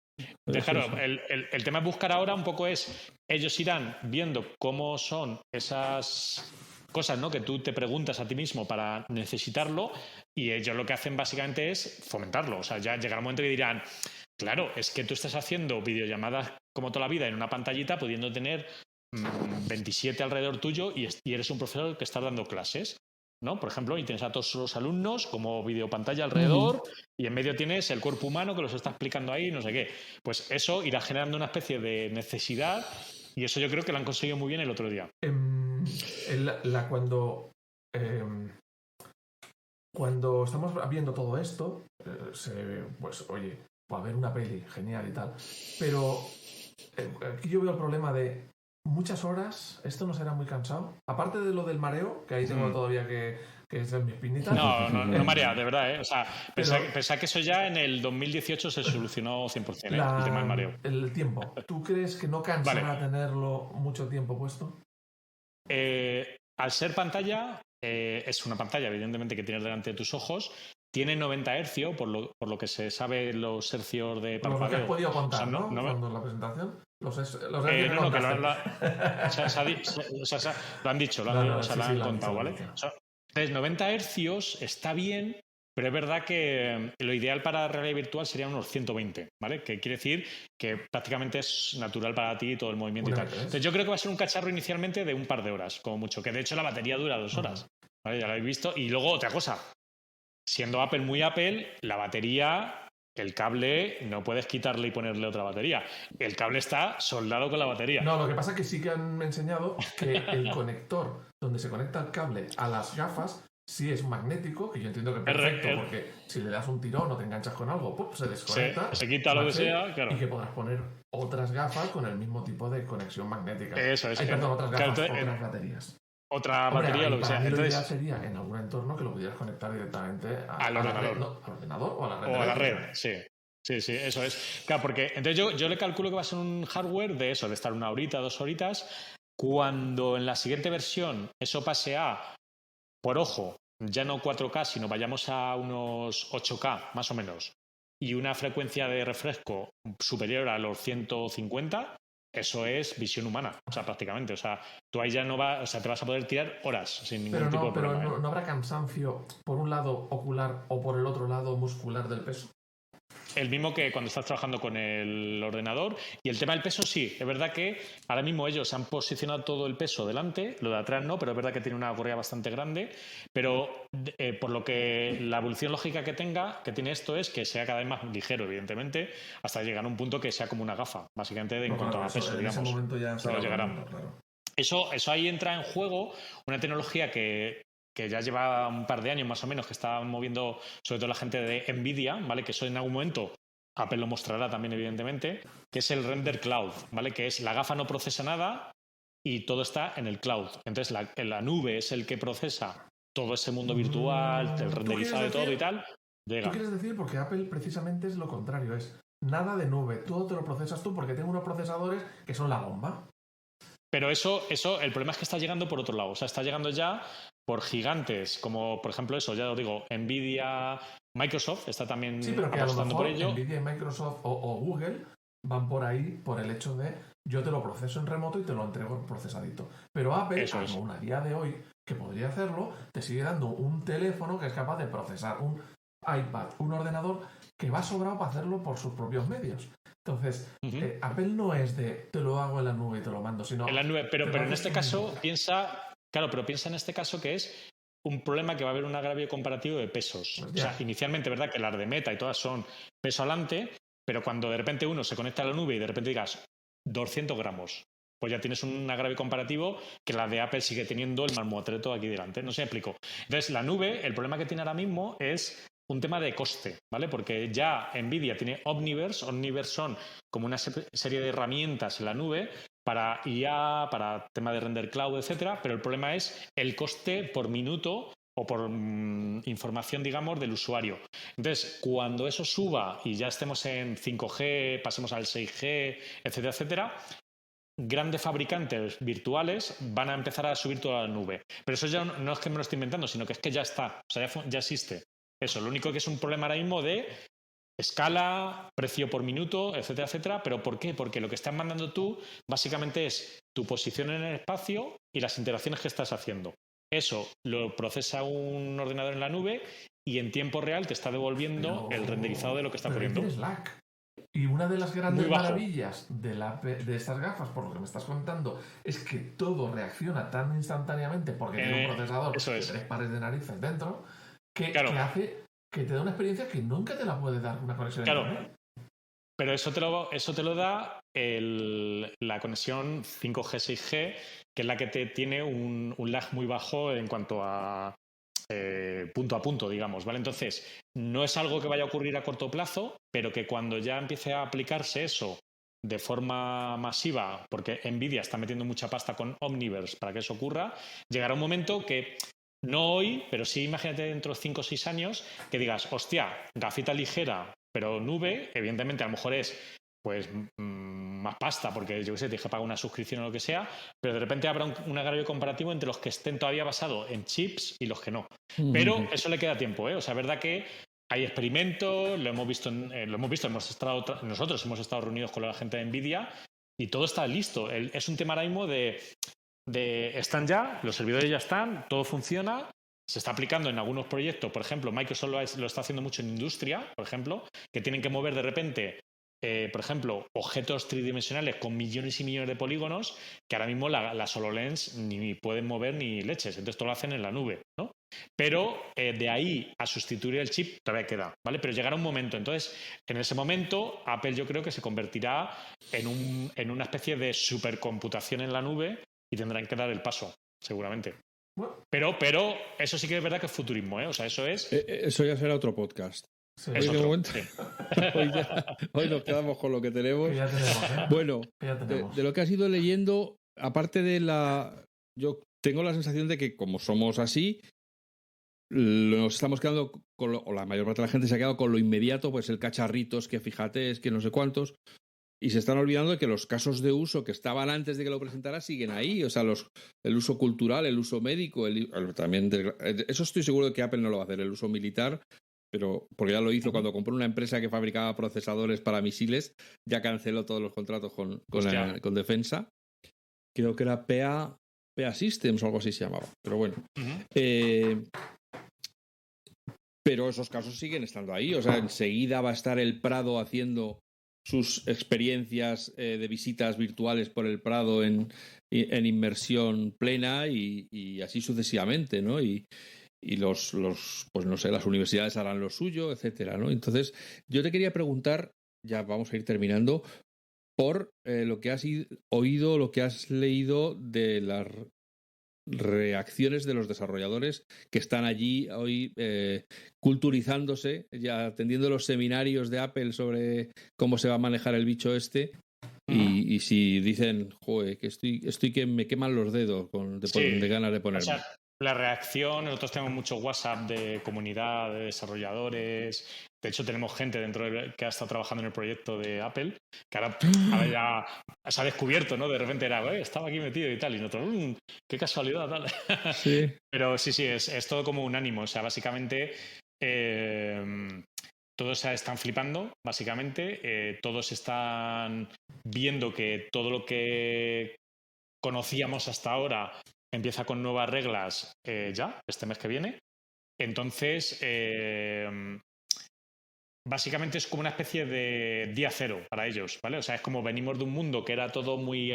Entonces, claro, el tema es buscar ahora un poco ellos irán viendo cómo son esas cosas, ¿no? Que tú te preguntas a ti mismo para necesitarlo y ellos lo que hacen básicamente es fomentarlo. O sea, ya llegará un momento que dirán, claro, es que tú estás haciendo videollamadas como toda la vida en una pantallita pudiendo tener 27 alrededor tuyo y eres un profesor que está dando clases. ¿no? Por ejemplo, y tienes a todos los alumnos como videopantalla alrededor y en medio tienes el cuerpo humano que los está explicando ahí, no sé qué. Pues eso irá generando una especie de necesidad y eso yo creo que lo han conseguido muy bien el otro día. Cuando estamos viendo todo esto, pues oye, va a haber una peli, genial y tal. Pero aquí yo veo el problema de muchas horas, esto no será muy cansado. Aparte de lo del mareo, que ahí tengo todavía que es en mis pinitas. No marea, de verdad, ¿eh? O sea, pensá que eso ya en el 2018 se solucionó 100%, el tema del mareo. El tiempo. ¿Tú crees que no cansará tenerlo mucho tiempo puesto? Al ser pantalla, es una pantalla, evidentemente, que tienes delante de tus ojos. Tiene 90 hercios, por lo que se sabe los hercios de parpadeo. Lo que has podido contar, ¿no? Cuando en la presentación. Los hercios lo han dicho, lo han contado, ¿vale? Entonces, 90 hercios está bien, pero es verdad que lo ideal para realidad virtual sería unos 120, ¿vale? Que quiere decir que prácticamente es natural para ti todo el movimiento y tal. Entonces, yo creo que va a ser un cacharro inicialmente de un par de horas, como mucho, que de hecho la batería dura 2 horas, ¿vale? Ya lo habéis visto. Y luego otra cosa, siendo Apple muy Apple, la batería, el cable, no puedes quitarle y ponerle otra batería. El cable está soldado con la batería. No, lo que pasa es que sí que han enseñado que el conector donde se conecta el cable a las gafas sí es magnético, que yo entiendo que es perfecto, porque si le das un tirón o te enganchas con algo, ¡pum!, se desconecta. Se quita lo que sea, claro. Y que podrás poner otras gafas con el mismo tipo de conexión magnética. Eso es. Otras gafas, otras baterías. Otra batería, lo que sea. Entonces, lo ideal sería en algún entorno que lo pudieras conectar directamente al ordenador. Al ordenador o a la red. O a la red, sí. Sí, eso es. Claro, porque entonces yo le calculo que va a ser un hardware de eso, de estar 1 horita, 2 horitas. Cuando en la siguiente versión eso pase a, por ojo, ya no 4K, sino vayamos a unos 8K, más o menos, y una frecuencia de refresco superior a los 150, eso es visión humana, o sea, prácticamente. O sea, tú ahí ya no vas, o sea, te vas a poder tirar horas sin ningún tipo de problema. Pero no habrá cansancio por un lado ocular o por el otro lado muscular del peso. El mismo que cuando estás trabajando con el ordenador. Y el tema del peso, sí. Es verdad que ahora mismo ellos han posicionado todo el peso delante, lo de atrás no, pero es verdad que tiene una correa bastante grande. Pero por lo que la evolución lógica que tiene esto es que sea cada vez más ligero, evidentemente, hasta llegar a un punto que sea como una gafa, básicamente, en cuanto a peso, digamos. En ese momento ya llegarán. Claro. Eso ahí entra en juego una tecnología que ya lleva un par de años más o menos, que está moviendo sobre todo la gente de Nvidia, ¿vale? Que eso en algún momento Apple lo mostrará también, evidentemente, que es el render cloud, ¿vale? Que es la gafa no procesa nada y todo está en el cloud. Entonces la nube es el que procesa todo ese mundo virtual, el renderizado de todo y tal. Llega. ¿Tú quieres decir? Porque Apple precisamente es lo contrario, es nada de nube, todo te lo procesas tú porque tengo unos procesadores que son la bomba. Pero eso, el problema es que está llegando por otro lado. O sea, está llegando ya por gigantes, como por ejemplo eso, ya os digo, Nvidia, Microsoft está también sí, pero que apostando por ello. Nvidia, Microsoft o Google van por ahí por el hecho de yo te lo proceso en remoto y te lo entrego procesadito. Pero Apple, aún a día de hoy, que podría hacerlo, te sigue dando un teléfono que es capaz de procesar un iPad, un ordenador que va sobrado para hacerlo por sus propios medios. Entonces, Apple no es de te lo hago en la nube y te lo mando, sino... En la nube, pero en este caso piensa en este caso que es un problema que va a haber un agravio comparativo de pesos. Pues o sea, inicialmente, ¿verdad? Que las de Meta y todas son peso adelante, pero cuando de repente uno se conecta a la nube y de repente digas 200 gramos, pues ya tienes un agravio comparativo que la de Apple sigue teniendo el mamotreto aquí delante. No sé si me explico. Entonces, la nube, el problema que tiene ahora mismo es un tema de coste, ¿vale? Porque ya Nvidia tiene Omniverse. Omniverse son como una serie de herramientas en la nube para IA, para tema de render cloud, etcétera, pero el problema es el coste por minuto o por información, digamos, del usuario. Entonces, cuando eso suba y ya estemos en 5G, pasemos al 6G, etcétera, etcétera, grandes fabricantes virtuales van a empezar a subir toda la nube. Pero eso ya no es que me lo esté inventando, sino que es que ya está, o sea, ya existe. Eso, lo único que es un problema ahora mismo de escala, precio por minuto, etcétera, etcétera. ¿Pero por qué? Porque lo que estás mandando tú básicamente es tu posición en el espacio y las interacciones que estás haciendo. Eso lo procesa un ordenador en la nube y en tiempo real te está devolviendo el renderizado de lo que está ocurriendo. Tienes lag. Y una de las grandes maravillas de estas gafas, por lo que me estás contando, es que todo reacciona tan instantáneamente porque tiene un procesador de 3 pares de narices dentro que hace que te da una experiencia que nunca te la puede dar una conexión a internet. Pero eso te lo da la conexión 5G, 6G, que es la que te tiene un lag muy bajo en cuanto a punto a punto, digamos, ¿vale? Entonces, no es algo que vaya a ocurrir a corto plazo, pero que cuando ya empiece a aplicarse eso de forma masiva, porque Nvidia está metiendo mucha pasta con Omniverse para que eso ocurra, llegará un momento que, no hoy, pero sí imagínate dentro de 5 o 6 años, que digas, hostia, gafita ligera, pero nube, evidentemente a lo mejor es pues más pasta, porque yo qué sé, te dije pagar una suscripción o lo que sea, pero de repente habrá un agravio comparativo entre los que estén todavía basados en chips y los que no. Pero eso le queda tiempo, ¿eh? O sea, es verdad que hay experimentos, lo hemos visto, nosotros hemos estado reunidos con la gente de Nvidia y todo está listo. Es un tema ahora mismo de están ya, los servidores ya están, todo funciona. Se está aplicando en algunos proyectos, por ejemplo, Microsoft lo está haciendo mucho en industria, por ejemplo, que tienen que mover de repente, por ejemplo, objetos tridimensionales con millones y millones de polígonos que ahora mismo las HoloLens ni pueden mover ni leches, entonces todo lo hacen en la nube, ¿no? Pero de ahí a sustituir el chip todavía queda, ¿vale? Pero llegará un momento, entonces, en ese momento, Apple yo creo que se convertirá en una especie de supercomputación en la nube y tendrán que dar el paso, seguramente. Pero eso sí que es verdad que es futurismo, ¿eh? O sea, eso es... Eso ya será otro podcast. Sí, hoy nos quedamos con lo que tenemos. Que ya tenemos, ¿eh? Bueno, ya tenemos. De lo que has ido leyendo, aparte de yo tengo la sensación de que como somos así, nos estamos quedando o la mayor parte de la gente se ha quedado con lo inmediato, pues el cacharritos, que fíjate, es que no sé cuántos. Y se están olvidando de que los casos de uso que estaban antes de que lo presentara siguen ahí. O sea, el uso cultural, el uso médico, también eso estoy seguro de que Apple no lo va a hacer, el uso militar, pero porque ya lo hizo cuando compró una empresa que fabricaba procesadores para misiles, ya canceló todos los contratos con defensa. Creo que era PA Systems o algo así se llamaba. Pero bueno. Pero esos casos siguen estando ahí. O sea, enseguida va a estar el Prado haciendo sus experiencias de visitas virtuales por el Prado en inmersión plena y así sucesivamente, ¿no? Y pues no sé, las universidades harán lo suyo, etcétera, ¿no? Entonces, yo te quería preguntar, ya vamos a ir terminando, por lo que has oído, lo que has leído de las reacciones de los desarrolladores que están allí hoy culturizándose, ya atendiendo los seminarios de Apple sobre cómo se va a manejar el bicho este. Y si dicen, joder, que estoy que me queman los dedos de ganas de ponerme. O sea, la reacción, nosotros tenemos mucho WhatsApp de comunidad, de desarrolladores. De hecho, tenemos gente dentro que ha estado trabajando en el proyecto de Apple, que ahora ya se ha descubierto, ¿no? De repente era, estaba aquí metido y tal, y nosotros, qué casualidad, tal. Sí. Pero sí, es todo como un ánimo. O sea, básicamente, todos están flipando, básicamente. Todos están viendo que todo lo que conocíamos hasta ahora empieza con nuevas reglas ya, este mes que viene. Entonces, básicamente es como una especie de día cero para ellos, ¿vale? O sea, es como venimos de un mundo que era todo muy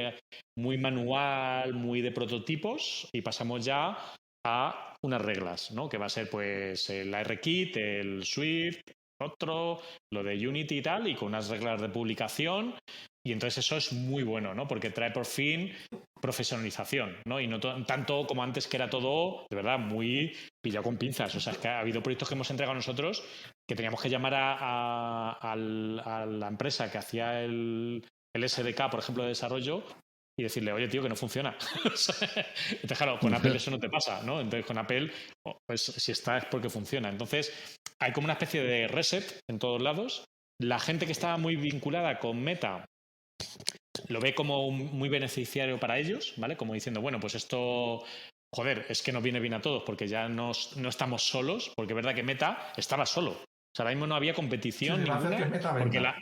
manual, muy de prototipos, y pasamos ya a unas reglas, ¿no? Que va a ser pues el ARKit, el Swift, otro, lo de Unity y tal, y con unas reglas de publicación. Y entonces eso es muy bueno, ¿no? Porque trae por fin profesionalización, ¿no? Y no tanto como antes, que era todo, de verdad, muy pillado con pinzas. O sea, es que ha habido proyectos que hemos entregado nosotros que teníamos que llamar a la empresa que hacía el SDK, por ejemplo, de desarrollo, y decirle, oye, tío, que no funciona. Entonces, claro, con Apple eso no te pasa, ¿no? Entonces, con Apple, pues si está es porque funciona. Entonces, hay como una especie de reset en todos lados. La gente que estaba muy vinculada con Meta lo ve como muy beneficiario para ellos, ¿vale? Como diciendo, bueno, pues esto, joder, es que nos viene bien a todos porque ya no estamos solos, porque es verdad que Meta estaba solo. O sea, ahora mismo no había competición ninguna.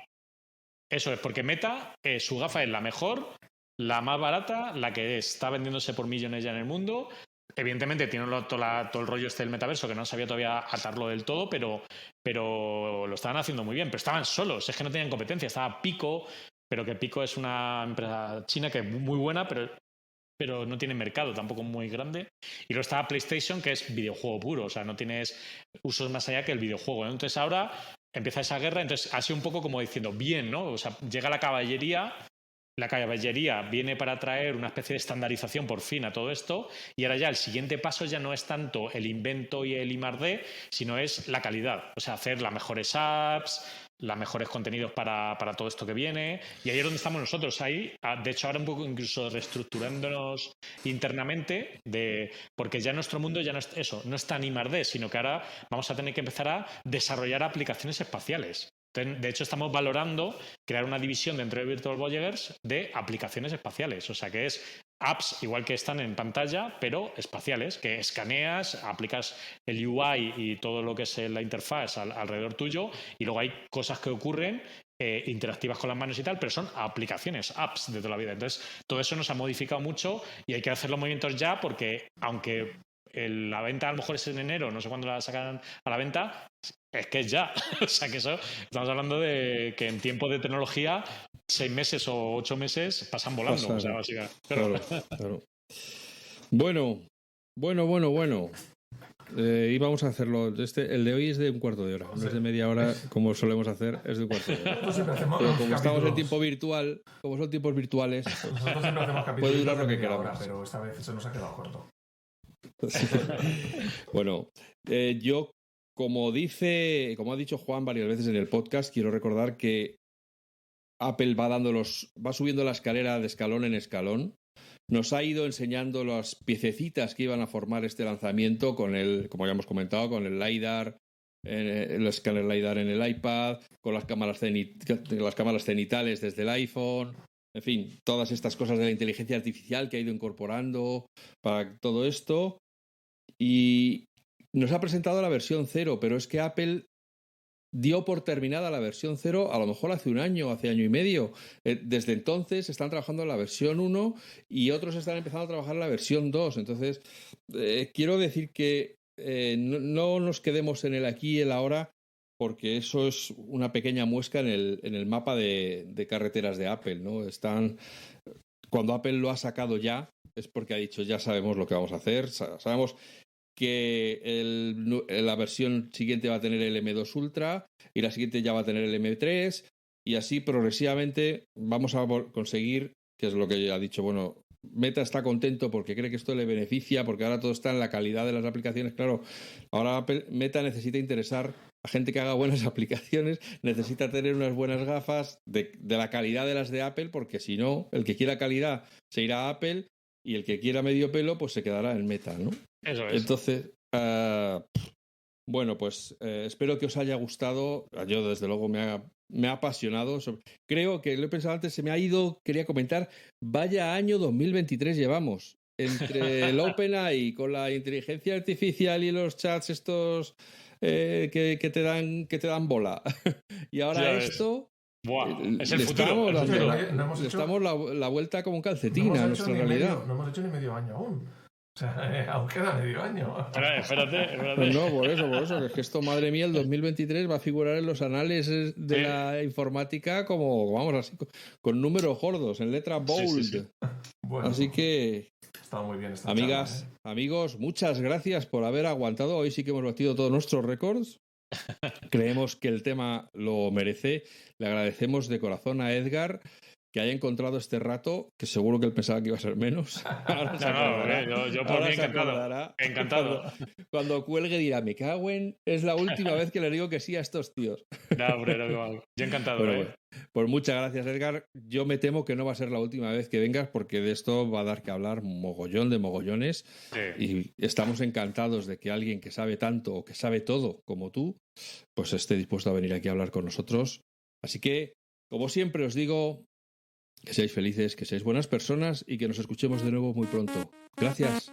Eso es, porque Meta, su gafa es la mejor, la más barata, la que está vendiéndose por millones ya en el mundo, evidentemente tienen todo el rollo del metaverso, que no sabía todavía atarlo del todo, pero lo estaban haciendo muy bien. Pero estaban solos, es que no tenían competencia. Estaba Pico, pero que Pico es una empresa china que es muy buena, pero no tiene mercado tampoco muy grande. Y luego estaba PlayStation, que es videojuego puro, o sea, no tienes usos más allá que el videojuego, ¿no? Entonces ahora empieza esa guerra, entonces ha sido un poco como diciendo, bien, ¿no? O sea, llega la caballería viene para traer una especie de estandarización por fin a todo esto, y ahora ya el siguiente paso ya no es tanto el invento y el I+D, sino es la calidad, o sea, hacer las mejores apps, los mejores contenidos para todo esto que viene, y ahí es donde estamos nosotros, ahí, de hecho ahora un poco incluso reestructurándonos internamente, porque ya nuestro mundo ya no es eso, no es tan I+D, sino que ahora vamos a tener que empezar a desarrollar aplicaciones espaciales. De hecho, estamos valorando crear una división dentro de Virtual Voyagers de aplicaciones espaciales. O sea, que es apps igual que están en pantalla, pero espaciales, que escaneas, aplicas el UI y todo lo que es la interfaz alrededor tuyo, y luego hay cosas que ocurren interactivas con las manos y tal, pero son aplicaciones, apps de toda la vida. Entonces, todo eso nos ha modificado mucho y hay que hacer los movimientos ya, porque aunque la venta a lo mejor es en enero, no sé cuándo la sacan a la venta, es que es ya. O sea, que eso, estamos hablando de que en tiempo de tecnología 6 meses o 8 meses pasan volando. O sea, básicamente. Claro. Bueno. Íbamos a hacerlo. El de hoy es de un cuarto de hora, no es de media hora como solemos hacer, es de un cuarto de hora. Pero como estamos en tiempo virtual, como son tiempos virtuales, nosotros siempre hacemos capítulos, puede durar lo que queramos. Hora, pero esta vez se nos ha quedado corto. Sí. Bueno, yo, como ha dicho Juan varias veces en el podcast, quiero recordar que Apple va subiendo la escalera de escalón en escalón. Nos ha ido enseñando las piececitas que iban a formar este lanzamiento con como ya hemos comentado, con el LiDAR, el escáner LiDAR en el iPad, con las cámaras cenitales desde el iPhone. En fin, todas estas cosas de la inteligencia artificial que ha ido incorporando para todo esto. Y nos ha presentado la versión 0, pero es que Apple dio por terminada la versión 0 a lo mejor hace un año, hace año y medio. Desde entonces están trabajando en la versión 1 y otros están empezando a trabajar en la versión 2. Entonces, quiero decir que no nos quedemos en el aquí y el ahora, porque eso es una pequeña muesca en el mapa de carreteras de Apple, ¿no? Cuando Apple lo ha sacado ya, es porque ha dicho, ya sabemos lo que vamos a hacer, sabemos que la versión siguiente va a tener el M2 Ultra y la siguiente ya va a tener el M3, y así progresivamente vamos a conseguir, que es lo que ha dicho, bueno, Meta está contento porque cree que esto le beneficia, porque ahora todo está en la calidad de las aplicaciones. Claro, ahora Meta necesita interesar a gente que haga buenas aplicaciones, necesita tener unas buenas gafas de la calidad de las de Apple, porque si no, el que quiera calidad se irá a Apple y el que quiera medio pelo pues se quedará en Meta, ¿no? Eso es. Entonces, bueno, pues espero que os haya gustado. Yo desde luego me ha apasionado. Creo que lo he pensado antes, se me ha ido, quería comentar, vaya año 2023 llevamos. Entre el OpenAI con la inteligencia artificial y los chats estos que te dan bola. Y ahora ya esto... Buah, es el futuro. Le estamos la vuelta como un calcetín a nuestra realidad. No hemos hecho ni medio año aún. O sea, aún queda medio año. Espérate. No, por eso, que es que esto, madre mía, el 2023 va a figurar en los anales de la informática como, vamos, así, con números gordos, en letra bold. Sí. Bueno, así que, está muy bien esta amigas, charla, amigos, muchas gracias por haber aguantado. Hoy sí que hemos batido todos nuestros récords. Creemos que el tema lo merece. Le agradecemos de corazón a Edgar que haya encontrado este rato, que seguro que él pensaba que iba a ser menos. Yo por mí encantado. Cuando cuelgue dirá, me cago en... Es la última vez que le digo que sí a estos tíos. Yo encantado. Bueno, pues muchas gracias, Edgar. Yo me temo que no va a ser la última vez que vengas, porque de esto va a dar que hablar mogollón de mogollones. Sí. Y estamos encantados de que alguien que sabe tanto o que sabe todo como tú, pues esté dispuesto a venir aquí a hablar con nosotros. Así que, como siempre os digo, que seáis felices, que seáis buenas personas y que nos escuchemos de nuevo muy pronto. Gracias.